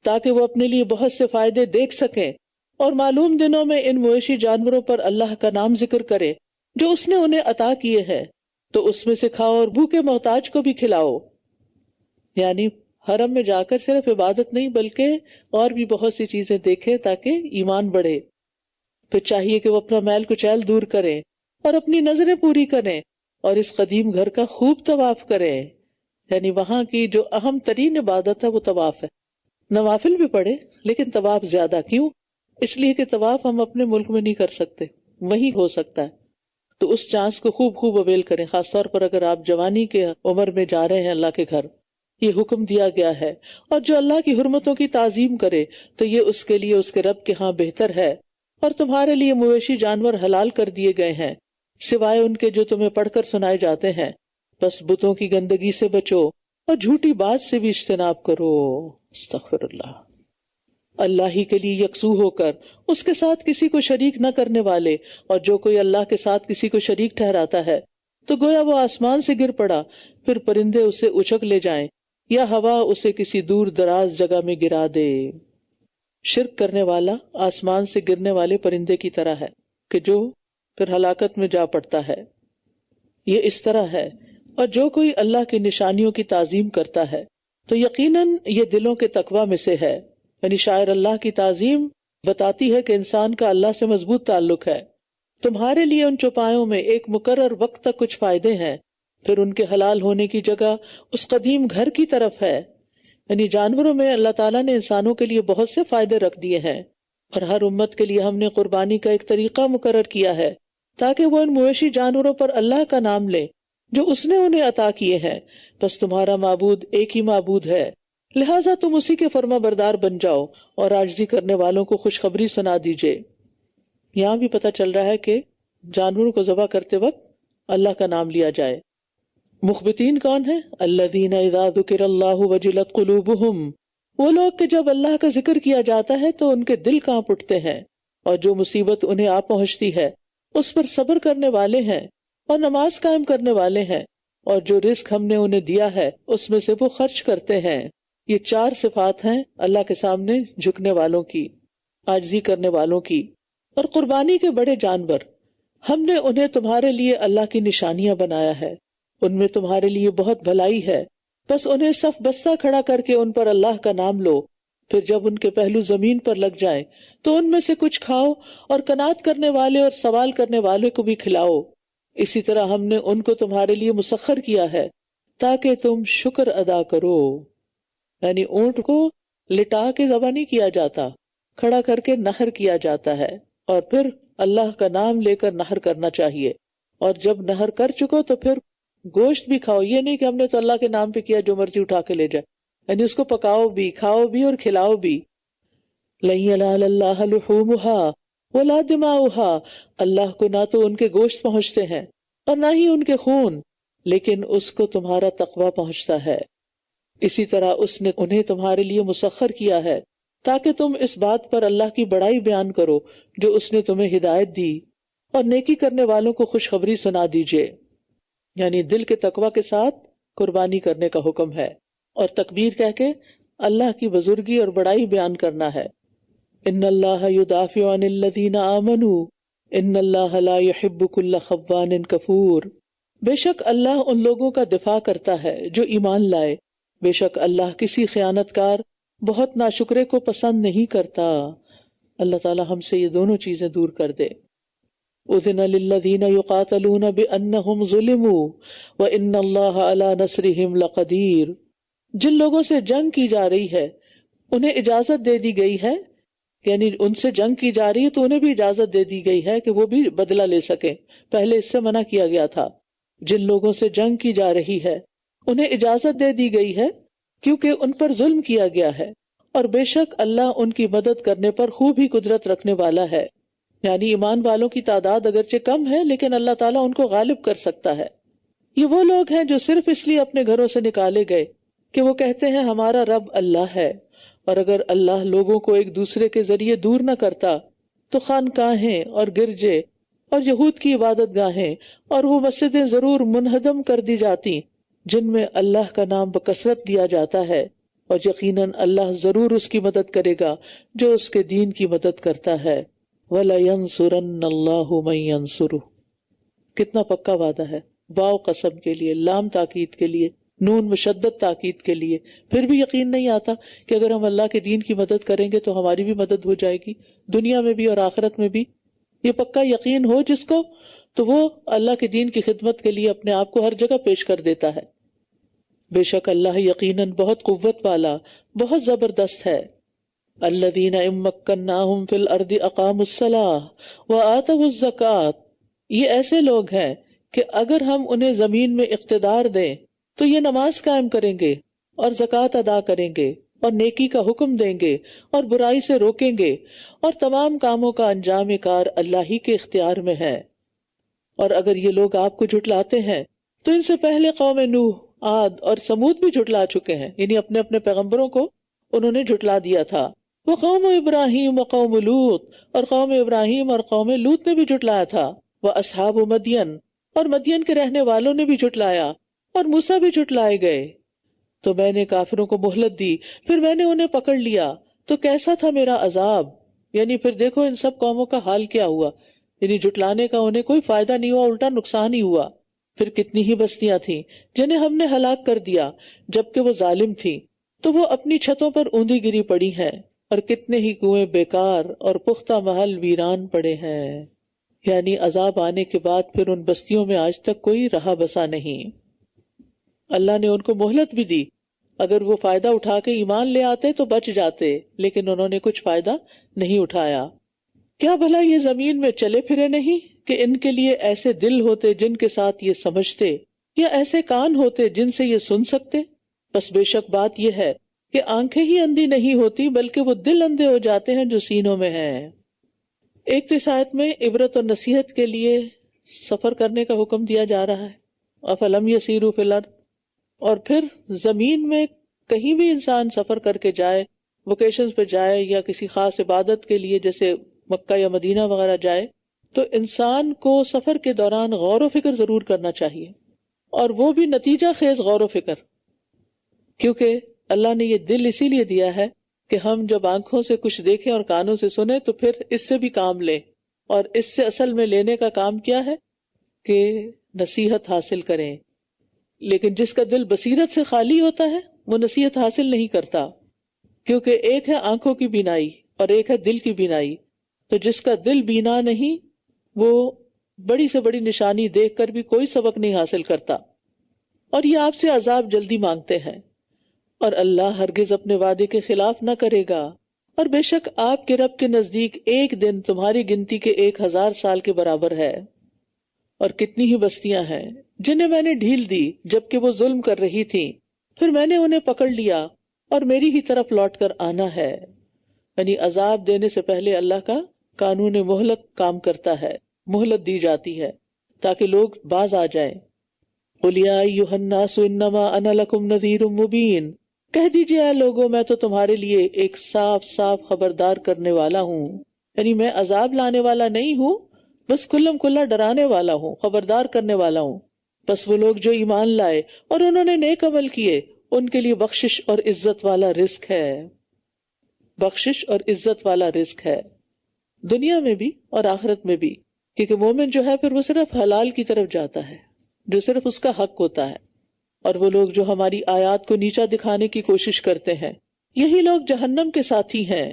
تاکہ وہ اپنے لیے بہت سے فائدے دیکھ سکیں، اور معلوم دنوں میں ان مویشی جانوروں پر اللہ کا نام ذکر کرے جو اس نے انہیں عطا کیے ہیں، تو اس میں سے کھاؤ اور بھوکے محتاج کو بھی کھلاؤ. یعنی حرم میں جا کر صرف عبادت نہیں بلکہ اور بھی بہت سی چیزیں دیکھیں تاکہ ایمان بڑھے. پھر چاہیے کہ وہ اپنا میل کچیل دور کریں اور اپنی نظریں پوری کریں، اور اس قدیم گھر کا خوب طواف کریں. یعنی وہاں کی جو اہم ترین عبادت ہے وہ طواف ہے. نوافل بھی پڑھے لیکن طواف زیادہ. کیوں؟ اس لیے کہ طواف ہم اپنے ملک میں نہیں کر سکتے، وہیں ہو سکتا ہے. تو اس چانس کو خوب اویل کریں، خاص طور پر اگر آپ جوانی کے عمر میں جا رہے ہیں اللہ کے گھر. یہ حکم دیا گیا ہے، اور جو اللہ کی حرمتوں کی تعظیم کرے تو یہ اس کے لیے اس کے رب کے ہاں بہتر ہے. اور تمہارے لیے مویشی جانور حلال کر دیے گئے ہیں سوائے ان کے جو تمہیں پڑھ کر سنائے جاتے ہیں. بس بتوں کی گندگی سے بچو اور جھوٹی بات سے بھی اجتناب کرو. استغفر اللہ. اللہ ہی کے لیے یکسو ہو کر اس کے ساتھ کسی کو شریک نہ کرنے والے، اور جو کوئی اللہ کے ساتھ کسی کو شریک ٹھہراتا ہے تو گویا وہ آسمان سے گر پڑا، پھر پرندے اسے اچک لے جائیں یا ہوا اسے کسی دور دراز جگہ میں گرا دے. شرک کرنے والا آسمان سے گرنے والے پرندے کی طرح ہے کہ جو پھر ہلاکت میں جا پڑتا ہے. یہ اس طرح ہے. اور جو کوئی اللہ کی نشانیوں کی تعظیم کرتا ہے تو یقیناً یہ دلوں کے تقوی میں سے ہے. یعنی شاعر اللہ کی تعظیم بتاتی ہے کہ انسان کا اللہ سے مضبوط تعلق ہے. تمہارے لیے ان چوپایوں میں ایک مقرر وقت تک کچھ فائدے ہیں، پھر ان کے حلال ہونے کی جگہ اس قدیم گھر کی طرف ہے. یعنی جانوروں میں اللہ تعالیٰ نے انسانوں کے لیے بہت سے فائدے رکھ دیے ہیں، اور ہر امت کے لیے ہم نے قربانی کا ایک طریقہ مقرر کیا ہے تاکہ وہ ان مویشی جانوروں پر اللہ کا نام لیں جو اس نے انہیں عطا کیے ہیں. بس تمہارا معبود ایک ہی معبود ہے، لہٰذا تم اسی کے فرما بردار بن جاؤ اور عاجزی کرنے والوں کو خوشخبری سنا دیجئے. یہاں بھی پتہ چل رہا ہے کہ جانوروں کو ذبح کرتے وقت اللہ کا نام لیا جائے. مخبتین کون ہیں؟ الذین اذا ذکر اللہ وجلت قلوبہم، وہ لوگ کہ جب اللہ کا ذکر کیا جاتا ہے تو ان کے دل کانپ اٹھتے ہیں، اور جو مصیبت انہیں آ پہنچتی ہے اس پر صبر کرنے والے ہیں اور نماز قائم کرنے والے ہیں. اور جو رزق ہم نے انہیں دیا ہے اس میں سے وہ خرچ کرتے ہیں۔ یہ 4 صفات ہیں اللہ کے سامنے جھکنے والوں کی، عاجزی کرنے والوں کی۔ اور قربانی کے بڑے جانور، ہم نے انہیں تمہارے لیے اللہ کی نشانیاں بنایا ہے، ان میں تمہارے لیے بہت بھلائی ہے، بس انہیں صف بستہ کھڑا کر کے ان پر اللہ کا نام لو، پھر جب ان کے پہلو زمین پر لگ جائیں تو ان میں سے کچھ کھاؤ اور قناعت کرنے والے اور سوال کرنے والے کو بھی کھلاؤ۔ اسی طرح ہم نے ان کو تمہارے لیے مسخر کیا ہے تاکہ تم شکر ادا کرو۔ یعنی اونٹ کو لٹا کے ذبح نہیں کیا جاتا، کھڑا کر کے نحر کیا جاتا ہے، اور پھر اللہ کا نام لے کر نحر کرنا چاہیے، اور جب نحر کر چکو تو پھر گوشت بھی کھاؤ۔ یہ نہیں کہ ہم نے تو اللہ کے نام پہ کیا جو مرضی اٹھا کے لے جائے، یعنی اس کو پکاؤ بھی، کھاؤ بھی اور کھلاؤ بھی۔ لَن يَنَالَ اللَّهَ لُحُومُهَا وَلَا دِمَاؤُهَا، اللہ کو نہ تو ان کے گوشت پہنچتے ہیں اور نہ ہی ان کے خون، لیکن اس کو تمہارا تقوی پہنچتا ہے۔ اسی طرح اس نے انہیں تمہارے لیے مسخر کیا ہے تاکہ تم اس بات پر اللہ کی بڑائی بیان کرو جو اس نے تمہیں ہدایت دی، اور نیکی کرنے والوں کو خوشخبری سنا دیجیے۔ یعنی دل کے تقوی کے ساتھ قربانی کرنے کا حکم ہے، اور تکبیر کہہ کے اللہ کی بزرگی اور بڑائی بیان کرنا ہے۔ ان اللہ یدافع عن الذین آمنوا ان اللہ لا يحب كل خوان کفور، بے شک اللہ ان لوگوں کا دفاع کرتا ہے جو ایمان لائے، بے شک اللہ کسی خیانت کار بہت ناشکرے کو پسند نہیں کرتا۔ اللہ تعالی ہم سے یہ دونوں چیزیں دور کر دے۔ اذن للذین یقاتلون بانہم ظلموا وان اللہ علی نصرہم لقدیر، جن لوگوں سے جنگ کی جا رہی ہے انہیں اجازت دے دی گئی ہے، یعنی ان سے جنگ کی جا رہی ہے تو انہیں بھی اجازت دے دی گئی ہے کہ وہ بھی بدلہ لے سکیں، پہلے اس سے منع کیا گیا تھا۔ جن لوگوں سے جنگ کی جا رہی ہے انہیں اجازت دے دی گئی ہے کیونکہ ان پر ظلم کیا گیا ہے، اور بے شک اللہ ان کی مدد کرنے پر خوب ہی قدرت رکھنے والا ہے۔ یعنی ایمان والوں کی تعداد اگرچہ کم ہے لیکن اللہ تعالیٰ ان کو غالب کر سکتا ہے۔ یہ وہ لوگ ہیں جو صرف اس لیے اپنے گھروں سے نکالے گئے کہ وہ کہتے ہیں ہمارا رب اللہ ہے، اور اگر اللہ لوگوں کو ایک دوسرے کے ذریعے دور نہ کرتا تو خانقاہیں اور گرجے اور یہود کی عبادت گاہیں اور وہ مسجدیں ضرور منہدم کر دی جاتی جن میں اللہ کا نام بکثرت لیا جاتا ہے، اور یقیناً اللہ ضرور اس کی مدد کرے گا جو اس کے دین کی مدد کرتا ہے۔ وَلَيَنْصُرَنَّ اللَّهُ مَن يَنْصُرُهُ، کتنا پکا وعدہ ہے، واو قسم کے لیے، لام تاکید کے لیے، نون مشدد تاکید کے لیے۔ پھر بھی یقین نہیں آتا کہ اگر ہم اللہ کے دین کی مدد کریں گے تو ہماری بھی مدد ہو جائے گی، دنیا میں بھی اور آخرت میں بھی۔ یہ پکا یقین ہو جس کو تو وہ اللہ کے دین کی خدمت کے لیے اپنے آپ کو ہر جگہ پیش کر دیتا ہے۔ بے شک اللہ یقیناً بہت قوت والا، بہت زبردست ہے۔ الذین ان مکناہم فی الارض اقاموا الصلاۃ وآتوا الزکوٰۃ، یہ ایسے لوگ ہیں کہ اگر ہم انہیں زمین میں اقتدار دیں تو یہ نماز قائم کریں گے اور زکوٰۃ ادا کریں گے اور نیکی کا حکم دیں گے اور برائی سے روکیں گے، اور تمام کاموں کا انجام کار اللہ ہی کے اختیار میں ہے۔ اور اگر یہ لوگ آپ کو جھٹلاتے ہیں تو ان سے پہلے قوم نوح، عاد اور سمود بھی جھٹلا چکے ہیں، یعنی اپنے اپنے پیغمبروں کو انہوں نے جھٹلا دیا تھا۔ وہ قوم ابراہیم و قوم لوط، اور قوم ابراہیم اور قوم لوط نے بھی جھٹلایا تھا۔ وہ اصحاب مدین، اور مدین کے رہنے والوں نے بھی جھٹلایا، اور موسیٰ بھی جھٹلائے گئے۔ تو میں نے کافروں کو مہلت دی، پھر میں نے انہیں پکڑ لیا، تو کیسا تھا میرا عذاب۔ یعنی پھر دیکھو ان سب قوموں کا حال کیا ہوا، یعنی جھٹلانے کا انہیں کوئی فائدہ نہیں ہوا، الٹا نقصان ہی ہوا۔ پھر کتنی ہی بستیاں تھیں جنہیں ہم نے ہلاک کر دیا جبکہ وہ ظالم تھیں، تو وہ اپنی چھتوں پر اوندھی گری پڑی ہیں، اور کتنے ہی کنویں بیکار اور پختہ محل ویران پڑے ہیں۔ یعنی عذاب آنے کے بعد پھر ان بستیوں میں آج تک کوئی رہا بسا نہیں۔ اللہ نے ان کو مہلت بھی دی، اگر وہ فائدہ اٹھا کے ایمان لے آتے تو بچ جاتے، لیکن انہوں نے کچھ فائدہ نہیں اٹھایا۔ کیا بھلا یہ زمین میں چلے پھرے نہیں کہ ان کے لیے ایسے دل ہوتے جن کے ساتھ یہ سمجھتے، یا ایسے کان ہوتے جن سے یہ سن سکتے؟ بس بے شک بات یہ ہے کہ آنکھیں ہی اندھی نہیں ہوتی بلکہ وہ دل اندھے ہو جاتے ہیں جو سینوں میں ہیں۔ ایک تو اس آیت میں عبرت اور نصیحت کے لیے سفر کرنے کا حکم دیا جا رہا ہے، افلم یسیروا فی الارض، اور پھر زمین میں کہیں بھی انسان سفر کر کے جائے، ویکیشنز پہ جائے یا کسی خاص عبادت کے لیے جیسے مکہ یا مدینہ وغیرہ جائے، تو انسان کو سفر کے دوران غور و فکر ضرور کرنا چاہیے، اور وہ بھی نتیجہ خیز غور و فکر، کیونکہ اللہ نے یہ دل اسی لیے دیا ہے کہ ہم جب آنکھوں سے کچھ دیکھیں اور کانوں سے سنیں تو پھر اس سے بھی کام لیں، اور اس سے اصل میں لینے کا کام کیا ہے کہ نصیحت حاصل کریں. لیکن جس کا دل بصیرت سے خالی ہوتا ہے وہ نصیحت حاصل نہیں کرتا، کیونکہ ایک ہے آنکھوں کی بینائی اور ایک ہے دل کی بینائی. تو جس کا دل بینا نہیں وہ بڑی سے بڑی نشانی دیکھ کر بھی کوئی سبق نہیں حاصل کرتا، اور یہ آپ سے عذاب جلدی مانگتے ہیں، اور اللہ ہرگز اپنے وعدے کے خلاف نہ کرے گا. اور بے شک آپ کے رب کے نزدیک ایک دن تمہاری گنتی کے 1000 سال کے برابر ہے. اور کتنی ہی بستیاں ہیں جنہیں میں نے ڈھیل دی جبکہ وہ ظلم کر رہی تھیں، پھر میں نے انہیں پکڑ لیا اور میری ہی طرف لوٹ کر آنا ہے. یعنی عذاب دینے سے پہلے اللہ کا قانون مہلت کام کرتا ہے، مہلت دی جاتی ہے تاکہ لوگ باز آ جائیں. قُلْ يَا أَيُّهَا النَّاسُ إِنَّمَا أَنَا لَكُمْ نَذِيرٌ مُبِينٌ، کہہ دیجئے اے لوگوں میں تو تمہارے لیے ایک صاف صاف خبردار کرنے والا ہوں. یعنی میں عذاب لانے والا نہیں ہوں، بس کھلم کھلا ڈرانے والا ہوں، خبردار کرنے والا ہوں. بس وہ لوگ جو ایمان لائے اور انہوں نے نیک عمل کیے ان کے لیے بخشش اور عزت والا رزق ہے. بخشش اور عزت والا رزق ہے دنیا میں بھی اور آخرت میں بھی، کیونکہ مومن جو ہے پھر وہ صرف حلال کی طرف جاتا ہے جو صرف اس کا حق ہوتا ہے. اور وہ لوگ جو ہماری آیات کو نیچا دکھانے کی کوشش کرتے ہیں یہی لوگ جہنم کے ساتھی ہیں.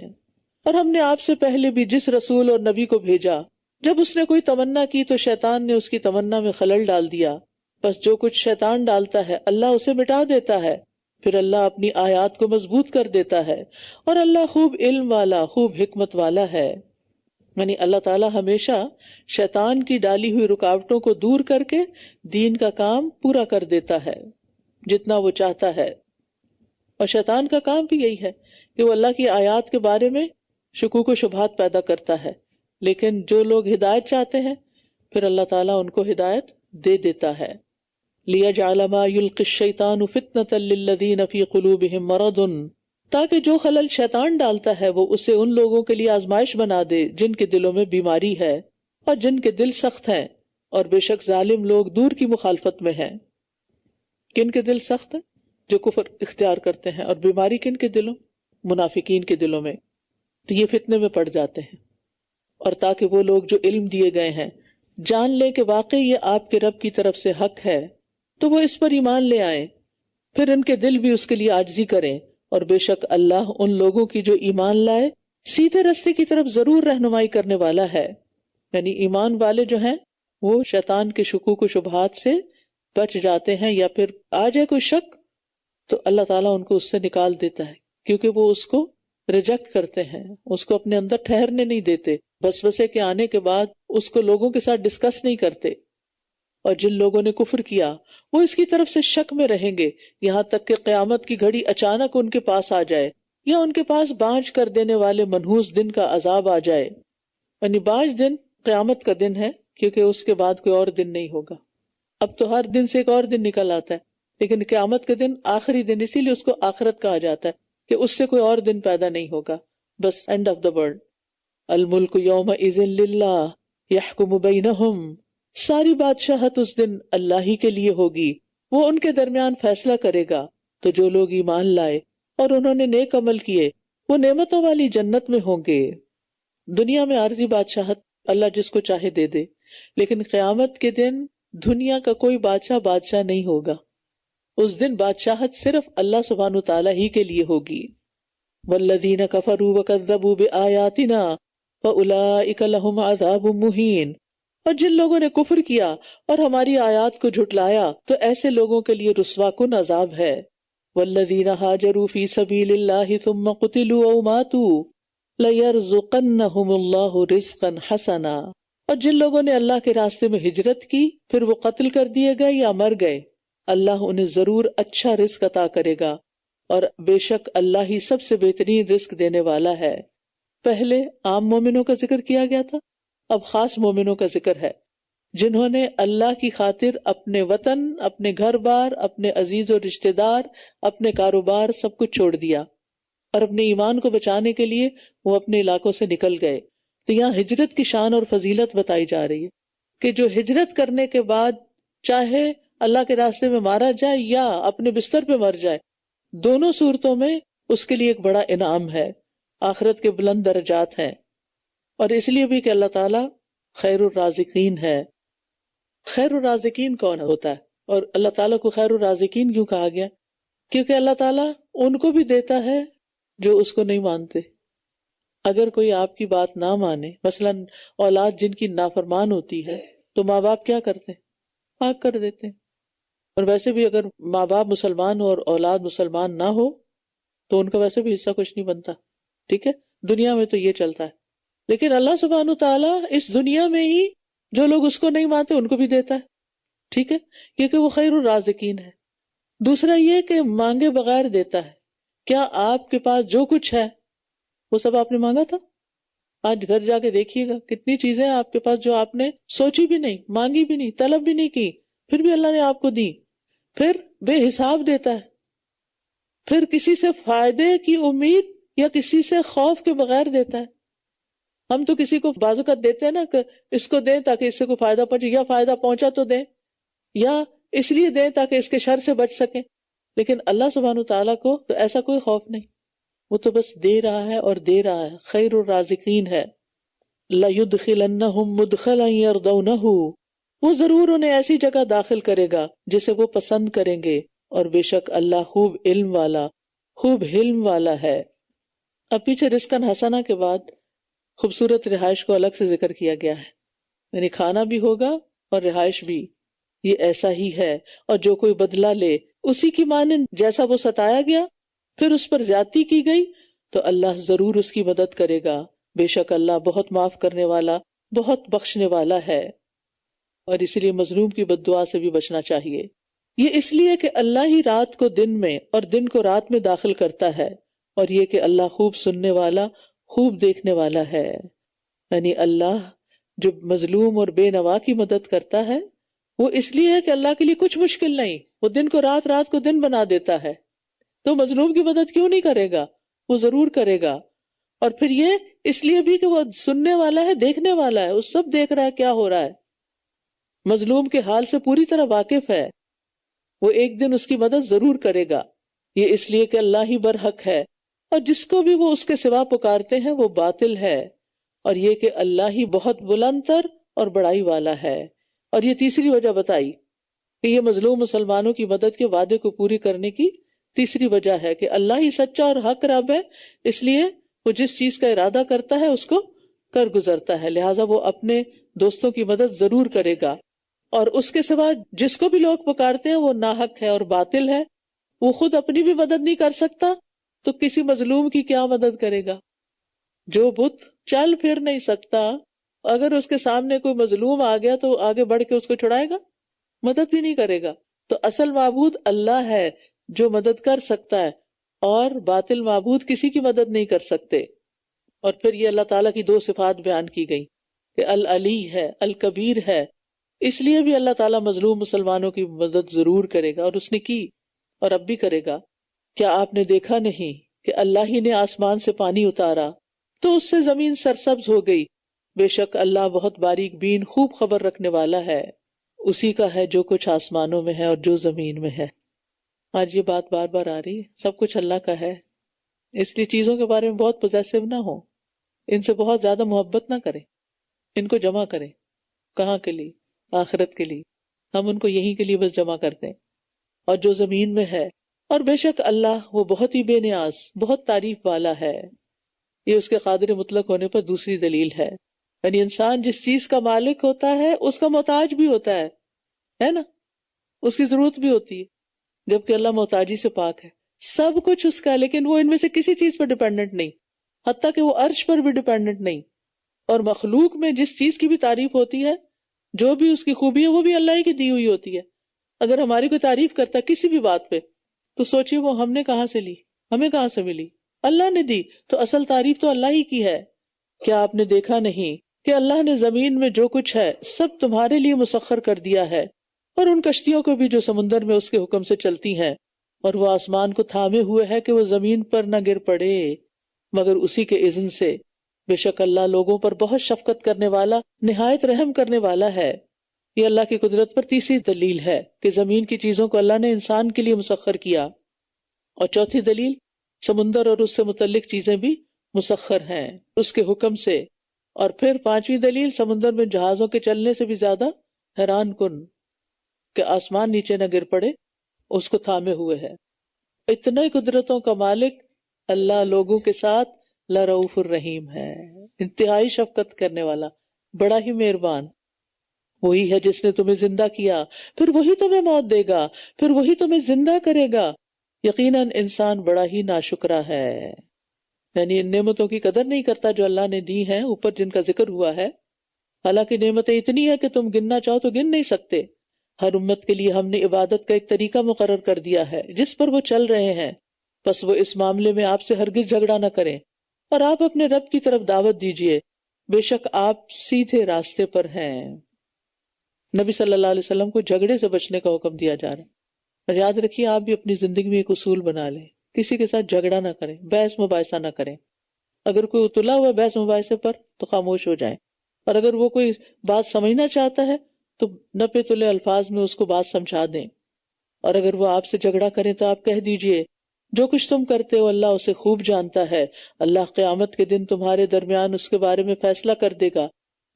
اور ہم نے آپ سے پہلے بھی جس رسول اور نبی کو بھیجا جب اس نے کوئی تمنا کی تو شیطان نے اس کی تمنا میں خلل ڈال دیا. بس جو کچھ شیطان ڈالتا ہے اللہ اسے مٹا دیتا ہے، پھر اللہ اپنی آیات کو مضبوط کر دیتا ہے. اور اللہ خوب علم والا، خوب حکمت والا ہے. یعنی اللہ تعالیٰ ہمیشہ شیطان کی ڈالی ہوئی رکاوٹوں کو دور کر کے دین کا کام پورا کر دیتا ہے جتنا وہ چاہتا ہے. اور شیطان کا کام بھی یہی ہے کہ وہ اللہ کی آیات کے بارے میں شکوک و شبہات پیدا کرتا ہے، لیکن جو لوگ ہدایت چاہتے ہیں پھر اللہ تعالیٰ ان کو ہدایت دے دیتا ہے. لِيَجْعَلَ مَا يُلْقِي الشَّيْطَانُ فِتْنَةً لِلَّذِينَ فِي قُلُوبِهِمْ مَرَضٌ، تاکہ جو خلل شیطان ڈالتا ہے وہ اسے ان لوگوں کے لیے آزمائش بنا دے جن کے دلوں میں بیماری ہے اور جن کے دل سخت ہیں. اور بے شک ظالم لوگ دور کی مخالفت میں ہیں. کن کے دل سخت ہیں؟ جو کفر اختیار کرتے ہیں. اور بیماری کن کے دلوں؟ منافقین کے دلوں میں. تو یہ فتنے میں پڑ جاتے ہیں. اور تاکہ وہ لوگ جو علم دیے گئے ہیں جان لیں کہ واقعی یہ آپ کے رب کی طرف سے حق ہے تو وہ اس پر ایمان لے آئیں، پھر ان کے دل بھی اس کے لیے عاجزی کریں. اور بے شک اللہ ان لوگوں کی جو ایمان لائے سیدھے رستے کی طرف ضرور رہنمائی کرنے والا ہے. یعنی ایمان والے جو ہیں وہ شیطان کے شکوک و شبہات سے بچ جاتے ہیں، یا پھر آ جائے کوئی شک تو اللہ تعالیٰ ان کو اس سے نکال دیتا ہے، کیونکہ وہ اس کو ریجیکٹ کرتے ہیں، اس کو اپنے اندر ٹھہرنے نہیں دیتے. وسوسے کے آنے کے بعد اس کو لوگوں کے ساتھ ڈسکس نہیں کرتے. اور جن لوگوں نے کفر کیا وہ اس کی طرف سے شک میں رہیں گے یہاں تک کہ قیامت کی گھڑی اچانک ان کے پاس آ جائے، یا ان کے پاس بانجھ کر دینے والے منحوس دن کا عذاب آ جائے. یعنی بانجھ دن قیامت کا دن ہے، کیونکہ اس کے بعد کوئی اور دن نہیں ہوگا. اب تو ہر دن سے ایک اور دن نکل آتا ہے، لیکن قیامت کے دن آخری دن، اسی لیے اس کو آخرت کہا جاتا ہے کہ اس سے کوئی اور دن پیدا نہیں ہوگا، بس اینڈ آف دا ورلڈ. الملک یومئذ للہ یحکم بینہم، ساری بادشاہت اس دن اللہ ہی کے لیے ہوگی، وہ ان کے درمیان فیصلہ کرے گا. تو جو لوگ ایمان لائے اور انہوں نے نیک عمل کیے وہ نعمتوں والی جنت میں ہوں گے. دنیا میں عارضی بادشاہت اللہ جس کو چاہے دے دے، لیکن قیامت کے دن دنیا کا کوئی بادشاہ نہیں ہوگا. اس دن بادشاہت صرف اللہ سبحانہ تعالیٰ ہی کے لیے ہوگی. والذین کفروا وکذبوا بآیاتنا فاولئک لہم عذاب مہین، اور جن لوگوں نے کفر کیا اور ہماری آیات کو جھٹلایا تو ایسے لوگوں کے لیے رسوا کن عذاب ہے. والذین ہاجروا فی سبیل اللہ ثم قتلوا او ماتوا لیرزقنہم اللہ رزقا حسنا، اور جن لوگوں نے اللہ کے راستے میں ہجرت کی پھر وہ قتل کر دیے گئے یا مر گئے، اللہ انہیں ضرور اچھا رزق عطا کرے گا، اور بے شک اللہ ہی سب سے بہترین رزق دینے والا ہے. پہلے عام مومنوں کا ذکر کیا گیا تھا، اب خاص مومنوں کا ذکر ہے جنہوں نے اللہ کی خاطر اپنے وطن، اپنے گھر بار، اپنے عزیز و رشتہ دار، اپنے کاروبار سب کچھ چھوڑ دیا اور اپنے ایمان کو بچانے کے لیے وہ اپنے علاقوں سے نکل گئے. تو یہاں ہجرت کی شان اور فضیلت بتائی جا رہی ہے کہ جو ہجرت کرنے کے بعد چاہے اللہ کے راستے میں مارا جائے یا اپنے بستر پہ مر جائے، دونوں صورتوں میں اس کے لیے ایک بڑا انعام ہے، آخرت کے بلند درجات ہیں۔ اور اس لیے بھی کہ اللہ تعالیٰ خیر الرازقین ہے۔ خیر الرازقین کون ہوتا ہے اور اللہ تعالیٰ کو خیر الرازقین کیوں کہا گیا؟ کیونکہ اللہ تعالیٰ ان کو بھی دیتا ہے جو اس کو نہیں مانتے۔ اگر کوئی آپ کی بات نہ مانے، مثلا اولاد جن کی نافرمان ہوتی ہے، تو ماں باپ کیا کرتے ہیں؟ پاک کر دیتے ہیں۔ اور ویسے بھی اگر ماں باپ مسلمان ہو اور اولاد مسلمان نہ ہو تو ان کا ویسے بھی حصہ کچھ نہیں بنتا، ٹھیک ہے، دنیا میں تو یہ چلتا ہے۔ لیکن اللہ سبحانہ وتعالیٰ اس دنیا میں ہی جو لوگ اس کو نہیں مانتے ان کو بھی دیتا ہے، ٹھیک ہے، کیونکہ وہ خیر الرازقین ہے۔ دوسرا یہ کہ مانگے بغیر دیتا ہے۔ کیا آپ کے پاس جو کچھ ہے وہ سب آپ نے مانگا تھا؟ آج گھر جا کے دیکھیے گا کتنی چیزیں ہیں آپ کے پاس جو آپ نے سوچی بھی نہیں، مانگی بھی نہیں، طلب بھی نہیں کی، پھر بھی اللہ نے آپ کو دی۔ پھر بے حساب دیتا ہے، پھر کسی سے فائدے کی امید یا کسی سے خوف کے بغیر دیتا ہے۔ ہم تو کسی کو بعض اوقات دیتے ہیں نا کہ اس کو دیں تاکہ اس سے کوئی فائدہ پہنچے، یا فائدہ پہنچا تو دیں، یا اس لیے دیں تاکہ اس کے شر سے بچ سکیں۔ لیکن اللہ سبحانہ وتعالیٰ کو تو ایسا کوئی خوف نہیں، وہ تو بس دے رہا ہے اور دے رہا ہے، خیر الرازقین ہے۔ لَيُدْخِلَنَّهُمْ مُدْخَلًا يَرْضَوْنَهُ، وہ ضرور انہیں ایسی جگہ داخل کرے گا جسے وہ پسند کریں گے، اور بے شک اللہ خوب علم والا، خوب حلم والا ہے۔ اب پیچھے رزقاً حسنہ کے بعد خوبصورت رہائش کو الگ سے ذکر کیا گیا ہے، یعنی کھانا بھی ہوگا اور رہائش بھی، یہ ایسا ہی ہے۔ اور جو کوئی بدلہ لے اسی کی مانند جیسا وہ ستایا گیا، پھر اس پر زیادتی کی گئی، تو اللہ ضرور اس کی مدد کرے گا، بے شک اللہ بہت معاف کرنے والا، بہت بخشنے والا ہے۔ اور اسی لیے مظلوم کی بد دعا سے بھی بچنا چاہیے۔ یہ اس لیے کہ اللہ ہی رات کو دن میں اور دن کو رات میں داخل کرتا ہے، اور یہ کہ اللہ خوب سننے والا، خوب دیکھنے والا ہے۔ یعنی اللہ جو مظلوم اور بے نوا کی مدد کرتا ہے وہ اس لیے ہے کہ اللہ کے لیے کچھ مشکل نہیں، وہ دن کو رات، رات کو دن بنا دیتا ہے، تو مظلوم کی مدد کیوں نہیں کرے گا؟ وہ ضرور کرے گا۔ اور پھر یہ اس لیے بھی کہ وہ سننے والا ہے، دیکھنے والا ہے، وہ سب دیکھ رہا ہے کیا ہو رہا ہے، مظلوم کے حال سے پوری طرح واقف ہے، وہ ایک دن اس کی مدد ضرور کرے گا۔ یہ اس لیے کہ اللہ ہی برحق ہے، اور جس کو بھی وہ اس کے سوا پکارتے ہیں وہ باطل ہے، اور یہ کہ اللہ ہی بہت بلند تر اور بڑائی والا ہے۔ اور یہ تیسری وجہ بتائی کہ یہ مظلوم مسلمانوں کی مدد کے وعدے کو پوری کرنے کی تیسری وجہ ہے کہ اللہ ہی سچا اور حق رب ہے، اس لیے وہ جس چیز کا ارادہ کرتا ہے اس کو کر گزرتا ہے، لہٰذا وہ اپنے دوستوں کی مدد ضرور کرے گا۔ اور اس کے سوا جس کو بھی لوگ پکارتے ہیں وہ ناحق ہے اور باطل ہے، وہ خود اپنی بھی مدد نہیں کر سکتا تو کسی مظلوم کی کیا مدد کرے گا؟ جو بت چل پھر نہیں سکتا، اگر اس کے سامنے کوئی مظلوم آ گیا تو آگے بڑھ کے اس کو چھڑائے گا؟ مدد بھی نہیں کرے گا۔ تو اصل معبود اللہ ہے جو مدد کر سکتا ہے، اور باطل معبود کسی کی مدد نہیں کر سکتے۔ اور پھر یہ اللہ تعالیٰ کی دو صفات بیان کی گئی کہ العلی ہے، الکبیر ہے، اس لیے بھی اللہ تعالیٰ مظلوم مسلمانوں کی مدد ضرور کرے گا، اور اس نے کی اور اب بھی کرے گا۔ کیا آپ نے دیکھا نہیں کہ اللہ ہی نے آسمان سے پانی اتارا تو اس سے زمین سرسبز ہو گئی؟ بے شک اللہ بہت باریک بین، خوب خبر رکھنے والا ہے۔ اسی کا ہے جو کچھ آسمانوں میں ہے اور جو زمین میں ہے۔ آج یہ بات بار بار آ رہی ہے، سب کچھ اللہ کا ہے، اس لیے چیزوں کے بارے میں بہت پوزیسو نہ ہو، ان سے بہت زیادہ محبت نہ کریں، ان کو جمع کریں۔ کہاں کے لیے؟ آخرت کے لیے۔ ہم ان کو یہیں کے لیے بس جمع کرتے ہیں۔ اور جو زمین میں ہے، اور بے شک اللہ وہ بہت ہی بے نیاز، بہت تعریف والا ہے۔ یہ اس کے قادر مطلق ہونے پر دوسری دلیل ہے، یعنی انسان جس چیز کا مالک ہوتا ہے اس کا محتاج بھی ہوتا ہے نا، اس کی ضرورت بھی ہوتی ہے، جبکہ اللہ محتاجی سے پاک ہے، سب کچھ اس کا ہے، لیکن وہ ان میں سے کسی چیز پر ڈیپینڈنٹ نہیں، حتیٰ کہ وہ عرش پر بھی ڈیپینڈنٹ نہیں۔ اور مخلوق میں جس چیز کی بھی تعریف ہوتی ہے، جو بھی اس کی خوبی ہے، وہ بھی اللہ ہی کی دی ہوئی ہوتی ہے۔ اگر ہماری کوئی تعریف کرتا ہے کسی بھی بات پہ تو سوچئے وہ ہم نے کہاں سے لی، ہمیں کہاں سے ملی؟ اللہ نے دی، تو اصل تعریف تو اللہ ہی کی ہے۔ کیا آپ نے دیکھا نہیں کہ اللہ نے زمین میں جو کچھ ہے سب تمہارے لیے مسخر کر دیا ہے، اور ان کشتیوں کو بھی جو سمندر میں اس کے حکم سے چلتی ہیں، اور وہ آسمان کو تھامے ہوئے ہے کہ وہ زمین پر نہ گر پڑے مگر اسی کے اذن سے۔ بے شک اللہ لوگوں پر بہت شفقت کرنے والا، نہایت رحم کرنے والا ہے۔ یہ اللہ کی قدرت پر تیسری دلیل ہے کہ زمین کی چیزوں کو اللہ نے انسان کے لیے مسخر کیا. اور چوتھی دلیل، سمندر اور اس سے متعلق چیزیں بھی مسخر ہیں اس کے حکم سے. اور پھر پانچویں دلیل، سمندر میں جہازوں کے چلنے سے بھی زیادہ حیران کن کہ آسمان نیچے نہ گر پڑے، اس کو تھامے ہوئے ہے. اتنے قدرتوں کا مالک اللہ لوگوں کے ساتھ لرؤوف الرحیم ہے، انتہائی شفقت کرنے والا، بڑا ہی مہربان. وہی ہے جس نے تمہیں زندہ کیا، پھر وہی تمہیں موت دے گا، پھر وہی تمہیں زندہ کرے گا. یقیناً انسان بڑا ہی ناشکرا ہے، یعنی ان نعمتوں کی قدر نہیں کرتا جو اللہ نے دی ہیں، اوپر جن کا ذکر ہوا ہے. حالانکہ نعمتیں اتنی ہیں کہ تم گننا چاہو تو گن نہیں سکتے. ہر امت کے لیے ہم نے عبادت کا ایک طریقہ مقرر کر دیا ہے جس پر وہ چل رہے ہیں، بس وہ اس معاملے میں آپ سے ہرگز جھگڑا نہ کریں، اور آپ اپنے رب کی طرف دعوت دیجئے، بے شک آپ سیدھے راستے پر ہیں. نبی صلی اللہ علیہ وسلم کو جھگڑے سے بچنے کا حکم دیا جا رہا ہے. اور یاد رکھیے آپ بھی اپنی زندگی میں ایک اصول بنا لیں، کسی کے ساتھ جھگڑا نہ کریں، بحث مباحثہ نہ کریں. اگر کوئی اتلا ہوا بحث مباحثے پر تو خاموش ہو جائیں، اور اگر وہ کوئی بات سمجھنا چاہتا ہے تو نپے تلے الفاظ میں اس کو بات سمجھا دیں. اور اگر وہ آپ سے جھگڑا کریں تو آپ کہہ دیجئے جو کچھ تم کرتے ہو اللہ اسے خوب جانتا ہے. اللہ قیامت کے دن تمہارے درمیان اس کے بارے میں فیصلہ کر دے گا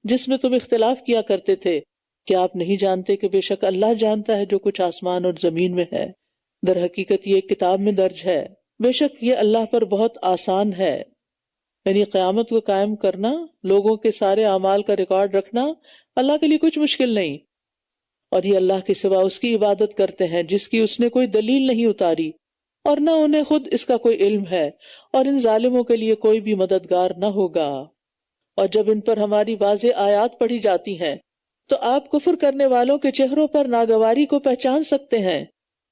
جس میں تم اختلاف کیا کرتے تھے. کیا آپ نہیں جانتے کہ بے شک اللہ جانتا ہے جو کچھ آسمان اور زمین میں ہے؟ در حقیقت یہ ایک کتاب میں درج ہے، بے شک یہ اللہ پر بہت آسان ہے. یعنی قیامت کو قائم کرنا، لوگوں کے سارے اعمال کا ریکارڈ رکھنا اللہ کے لیے کچھ مشکل نہیں. اور یہ اللہ کے سوا اس کی عبادت کرتے ہیں جس کی اس نے کوئی دلیل نہیں اتاری، اور نہ انہیں خود اس کا کوئی علم ہے، اور ان ظالموں کے لیے کوئی بھی مددگار نہ ہوگا. اور جب ان پر ہماری واضح آیات پڑھی جاتی ہیں تو آپ کفر کرنے والوں کے چہروں پر ناگواری کو پہچان سکتے ہیں.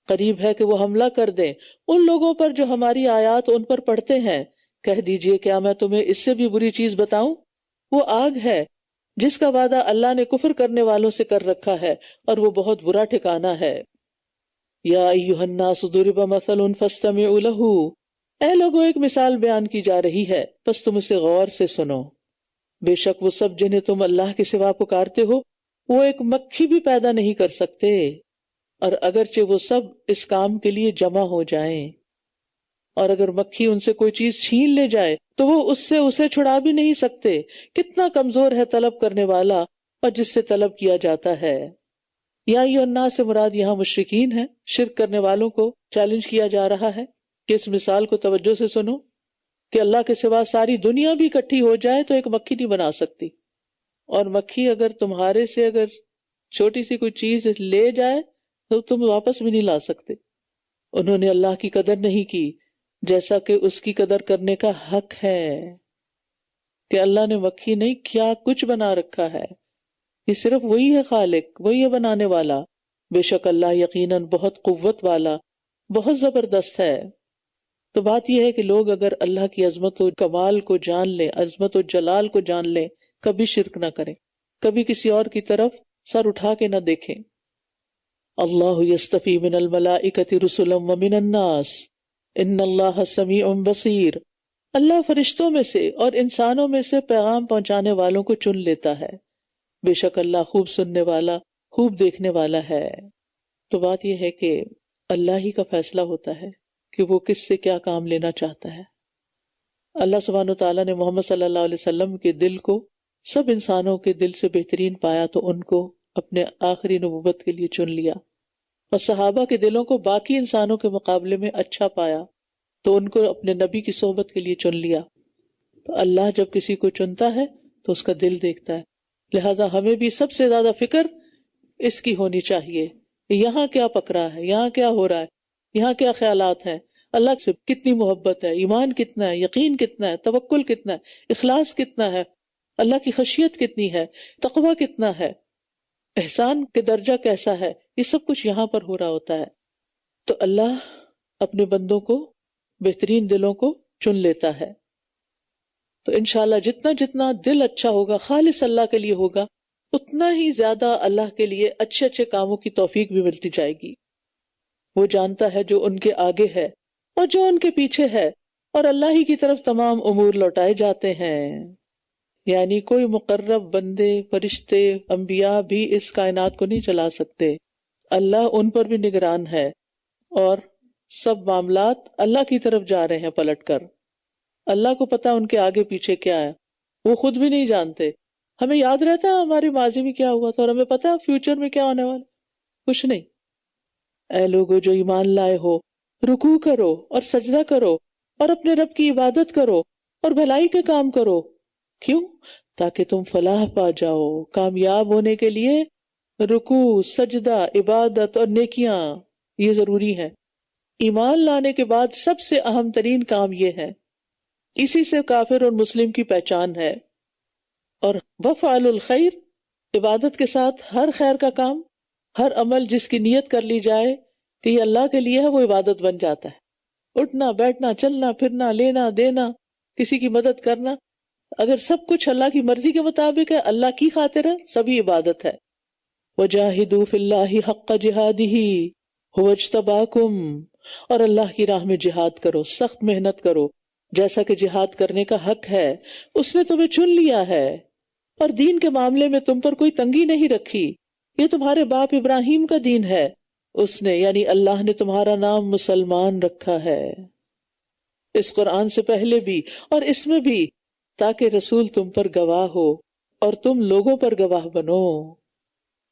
قریب ہے کہ وہ حملہ کر دیں ان لوگوں پر جو ہماری آیات ان پر پڑھتے ہیں. کہہ دیجئے کیا میں تمہیں اس سے بھی بری چیز بتاؤں؟ وہ آگ ہے جس کا وعدہ اللہ نے کفر کرنے والوں سے کر رکھا ہے، اور وہ بہت برا ٹھکانہ ہے. یا ایھا الناس ضرب مثل فاستمعوا لہ، اے لوگو ایک مثال بیان کی جا رہی ہے بس تم اسے غور سے سنو. بے شک وہ سب جنہیں تم اللہ کے سوا پکارتے ہو وہ ایک مکھی بھی پیدا نہیں کر سکتے، اور اگرچہ وہ سب اس کام کے لیے جمع ہو جائیں، اور اگر مکھی ان سے کوئی چیز چھین لے جائے تو وہ اس سے اسے چھڑا بھی نہیں سکتے. کتنا کمزور ہے طلب کرنے والا اور جس سے طلب کیا جاتا ہے. یا ایھا الناس سے مراد یہاں مشرکین ہیں، شرک کرنے والوں کو چیلنج کیا جا رہا ہے کہ اس مثال کو توجہ سے سنو کہ اللہ کے سوا ساری دنیا بھی اکٹھی ہو جائے تو ایک مکھی نہیں بنا سکتی، اور مکھی اگر تمہارے سے اگر چھوٹی سی کوئی چیز لے جائے تو تم واپس بھی نہیں لا سکتے. انہوں نے اللہ کی قدر نہیں کی جیسا کہ اس کی قدر کرنے کا حق ہے. کہ اللہ نے مکھی نہیں کیا کچھ بنا رکھا ہے، یہ صرف وہی ہے خالق، وہی ہے بنانے والا. بے شک اللہ یقیناً بہت قوت والا، بہت زبردست ہے. تو بات یہ ہے کہ لوگ اگر اللہ کی عظمت و کمال کو جان لیں، عظمت و جلال کو جان لیں، کبھی شرک نہ کریں، کبھی کسی اور کی طرف سر اٹھا کے نہ دیکھیں. اللہ یستفی من الملائکۃ رسلا ومن الناس ان اللہ سمیع بصیر. اللہ فرشتوں میں سے اور انسانوں میں سے پیغام پہنچانے والوں کو چن لیتا ہے، بے شک اللہ خوب سننے والا، خوب دیکھنے والا ہے. تو بات یہ ہے کہ اللہ ہی کا فیصلہ ہوتا ہے کہ وہ کس سے کیا کام لینا چاہتا ہے. اللہ سبحانہ وتعالیٰ نے محمد صلی اللہ علیہ وسلم کے دل کو سب انسانوں کے دل سے بہترین پایا تو ان کو اپنے آخری نبوت کے لیے چن لیا، اور صحابہ کے دلوں کو باقی انسانوں کے مقابلے میں اچھا پایا تو ان کو اپنے نبی کی صحبت کے لیے چن لیا. تو اللہ جب کسی کو چنتا ہے تو اس کا دل دیکھتا ہے، لہٰذا ہمیں بھی سب سے زیادہ فکر اس کی ہونی چاہیے، یہاں کیا پکڑا ہے، یہاں کیا ہو رہا ہے، یہاں کیا خیالات ہیں، اللہ سے کتنی محبت ہے، ایمان کتنا ہے، یقین کتنا ہے، توکل کتنا ہے، اخلاص کتنا ہے، اللہ کی خشیت کتنی ہے، تقوی کتنا ہے، احسان کے درجہ کیسا ہے. یہ سب کچھ یہاں پر ہو رہا ہوتا ہے. تو اللہ اپنے بندوں کو بہترین دلوں کو چن لیتا ہے. تو انشاءاللہ جتنا جتنا دل اچھا ہوگا، خالص اللہ کے لیے ہوگا، اتنا ہی زیادہ اللہ کے لیے اچھے اچھے کاموں کی توفیق بھی ملتی جائے گی. وہ جانتا ہے جو ان کے آگے ہے اور جو ان کے پیچھے ہے، اور اللہ ہی کی طرف تمام امور لوٹائے جاتے ہیں. یعنی کوئی مقرب بندے، فرشتے، انبیاء بھی اس کائنات کو نہیں چلا سکتے، اللہ ان پر بھی نگران ہے، اور سب معاملات اللہ کی طرف جا رہے ہیں پلٹ کر۔ اللہ کو پتا ان کے آگے پیچھے کیا ہے، وہ خود بھی نہیں جانتے۔ ہمیں یاد رہتا ہے ہماری ماضی میں کیا ہوا تھا، اور ہمیں پتا ہے فیوچر میں کیا ہونے والا، کچھ نہیں۔ اے لوگو جو ایمان لائے ہو، رکوع کرو اور سجدہ کرو اور اپنے رب کی عبادت کرو اور بھلائی کے کام کرو۔ کیوں؟ تاکہ تم فلاح پا جاؤ۔ کامیاب ہونے کے لیے رکوع، سجدہ، عبادت اور نیکیاں یہ ضروری ہے۔ ایمان لانے کے بعد سب سے اہم ترین کام یہ ہے، اسی سے کافر اور مسلم کی پہچان ہے۔ اور وفعل الخیر، عبادت کے ساتھ ہر خیر کا کام، ہر عمل جس کی نیت کر لی جائے کہ یہ اللہ کے لیے ہے، وہ عبادت بن جاتا ہے۔ اٹھنا بیٹھنا، چلنا پھرنا، لینا دینا، کسی کی مدد کرنا، اگر سب کچھ اللہ کی مرضی کے مطابق ہے، اللہ کی خاطر ہے، سبھی عبادت ہے۔ وَجَاهِدُوا فِي اللَّهِ حَقَّ جِهَادِهِ هُوَ اجْتَبَاكُمْ، اور اللہ کی راہ میں جہاد کرو، سخت محنت کرو، جیسا کہ جہاد کرنے کا حق ہے، اس نے تمہیں چن لیا ہے، اور دین کے معاملے میں تم پر کوئی تنگی نہیں رکھی۔ یہ تمہارے باپ ابراہیم کا دین ہے، اس نے یعنی اللہ نے تمہارا نام مسلمان رکھا ہے، اس قرآن سے پہلے بھی اور اس میں بھی، تاکہ رسول تم پر گواہ ہو اور تم لوگوں پر گواہ بنو۔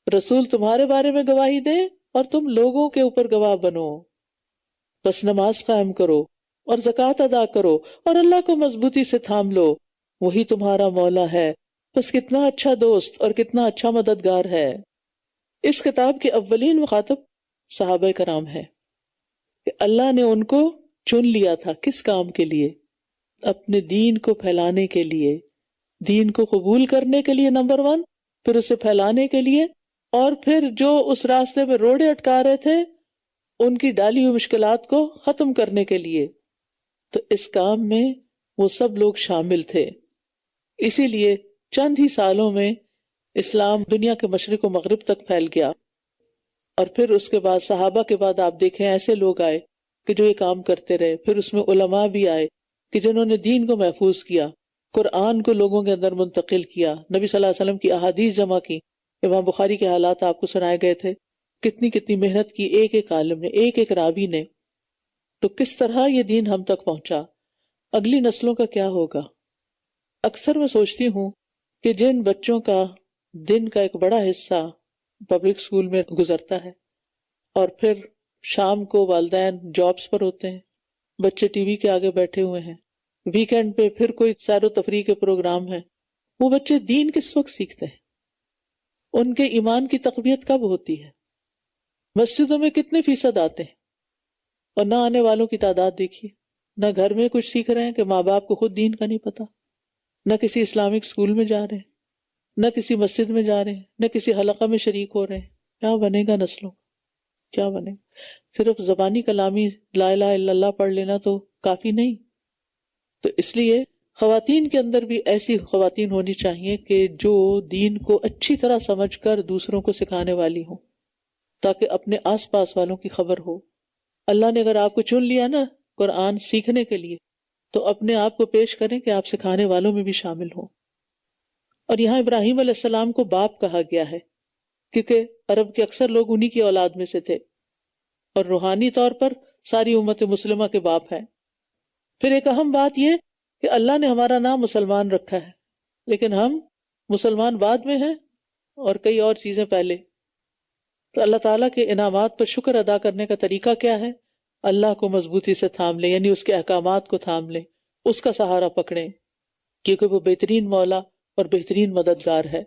رسول تمہارے بارے میں گواہی دے اور تم لوگوں کے اوپر گواہ بنو۔ بس نماز قائم کرو اور زکوٰۃ ادا کرو اور اللہ کو مضبوطی سے تھام لو، وہی تمہارا مولا ہے، بس کتنا اچھا دوست اور کتنا اچھا مددگار ہے۔ اس کتاب کے اولین مخاطب صحابہ کرام ہیں کہ اللہ نے ان کو چن لیا تھا، کس کام کے لیے؟ اپنے دین کو پھیلانے کے لیے، دین کو قبول کرنے کے لیے نمبر 1، پھر اسے پھیلانے کے لیے، اور پھر جو اس راستے میں روڑے اٹکا رہے تھے ان کی ڈالی ہوئی مشکلات کو ختم کرنے کے لیے۔ تو اس کام میں وہ سب لوگ شامل تھے، اسی لیے چند ہی سالوں میں اسلام دنیا کے مشرق و مغرب تک پھیل گیا۔ اور پھر اس کے بعد صحابہ کے بعد آپ دیکھیں ایسے لوگ آئے کہ جو یہ کام کرتے رہے، پھر اس میں علماء بھی آئے کہ جنہوں نے دین کو محفوظ کیا، قرآن کو لوگوں کے اندر منتقل کیا، نبی صلی اللہ علیہ وسلم کی احادیث جمع کی۔ امام بخاری کے حالات آپ کو سنائے گئے تھے، کتنی کتنی محنت کی ایک ایک عالم نے، ایک ایک راوی نے۔ تو کس طرح یہ دین ہم تک پہنچا، اگلی نسلوں کا کیا ہوگا؟ اکثر میں سوچتی ہوں کہ جن بچوں کا دن کا ایک بڑا حصہ پبلک سکول میں گزرتا ہے، اور پھر شام کو والدین جابز پر ہوتے ہیں، بچے ٹی وی کے آگے بیٹھے ہوئے ہیں، ویکینڈ پہ پھر کوئی سیر و تفریح کے پروگرام ہے، وہ بچے دین کس وقت سیکھتے ہیں؟ ان کے ایمان کی تقویت کب ہوتی ہے؟ مسجدوں میں کتنے فیصد آتے ہیں، اور نہ آنے والوں کی تعداد دیکھیے۔ نہ گھر میں کچھ سیکھ رہے ہیں کہ ماں باپ کو خود دین کا نہیں پتا، نہ کسی اسلامک اسکول میں جا رہے ہیں، نہ کسی مسجد میں جا رہے ہیں، نہ کسی حلقہ میں شریک ہو رہے ہیں۔ کیا بنے گا نسلوں؟ کیا بنے گا؟ صرف زبانی کلامی لا الہ الا اللہ پڑھ لینا تو کافی نہیں۔ تو اس لیے خواتین کے اندر بھی ایسی خواتین ہونی چاہیے کہ جو دین کو اچھی طرح سمجھ کر دوسروں کو سکھانے والی ہوں، تاکہ اپنے آس پاس والوں کی خبر ہو۔ اللہ نے اگر آپ کو چن لیا نا قرآن سیکھنے کے لیے، تو اپنے آپ کو پیش کریں کہ آپ سکھانے والوں میں بھی شامل ہوں۔ اور یہاں ابراہیم علیہ السلام کو باپ کہا گیا ہے، کیونکہ عرب کے اکثر لوگ انہی کی اولاد میں سے تھے، اور روحانی طور پر ساری امت مسلمہ کے باپ ہیں۔ پھر ایک اہم بات یہ کہ اللہ نے ہمارا نام مسلمان رکھا ہے، لیکن ہم مسلمان بعد میں ہیں اور کئی اور چیزیں پہلے۔ تو اللہ تعالیٰ کے انعامات پر شکر ادا کرنے کا طریقہ کیا ہے؟ اللہ کو مضبوطی سے تھام لیں، یعنی اس کے احکامات کو تھام لیں، اس کا سہارا پکڑیں، کیونکہ وہ بہترین مولا اور بہترین مددگار ہے۔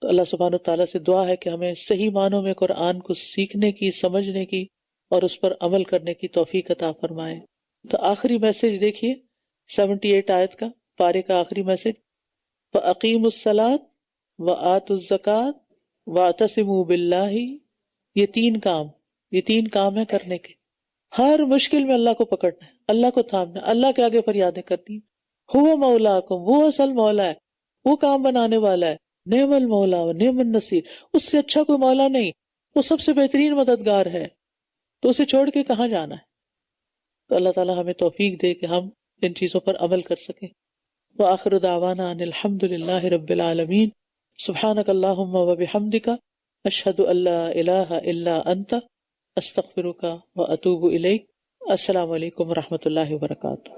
تو اللہ سبحانہ وتعالیٰ سے دعا ہے کہ ہمیں صحیح معنوں میں قرآن کو سیکھنے کی، سمجھنے کی اور اس پر عمل کرنے کی توفیق عطا فرمائے۔ تو آخری میسج دیکھیے 78 آیت کا، پارے کا آخری میسج، فَأَقِيمُوا الصَّلَاةَ وَآتُوا الزَّكَاةَ وَاعْتَصِمُوا بِاللَّهِ۔ یہ تین کام ہے کرنے کے۔ ہر مشکل میں اللہ کو پکڑنا ہے، اللہ کو تھامنا، اللہ کے آگے فریادیں کرنی ہیں۔ هُوَ مَوْلَاكُمْ، وہ اصل مولا ہے، وہ کام بنانے والا ہے، نعم المولا و نعم النصیر، اس سے اچھا کوئی مولا نہیں، وہ سب سے بہترین مددگار ہے، تو اسے چھوڑ کے کہاں جانا ہے؟ تو اللہ تعالیٰ ہمیں توفیق دے کہ ہم ان چیزوں پر عمل کر سکیں۔ وآخر دعوانا ان الحمد للہ رب العالمین. سبحانک اللہم وبحمدک، اشہد ان لا الہ الا انت، استغفرک واتوب الیک. السلام علیکم ورحمۃ اللہ وبرکاتہ.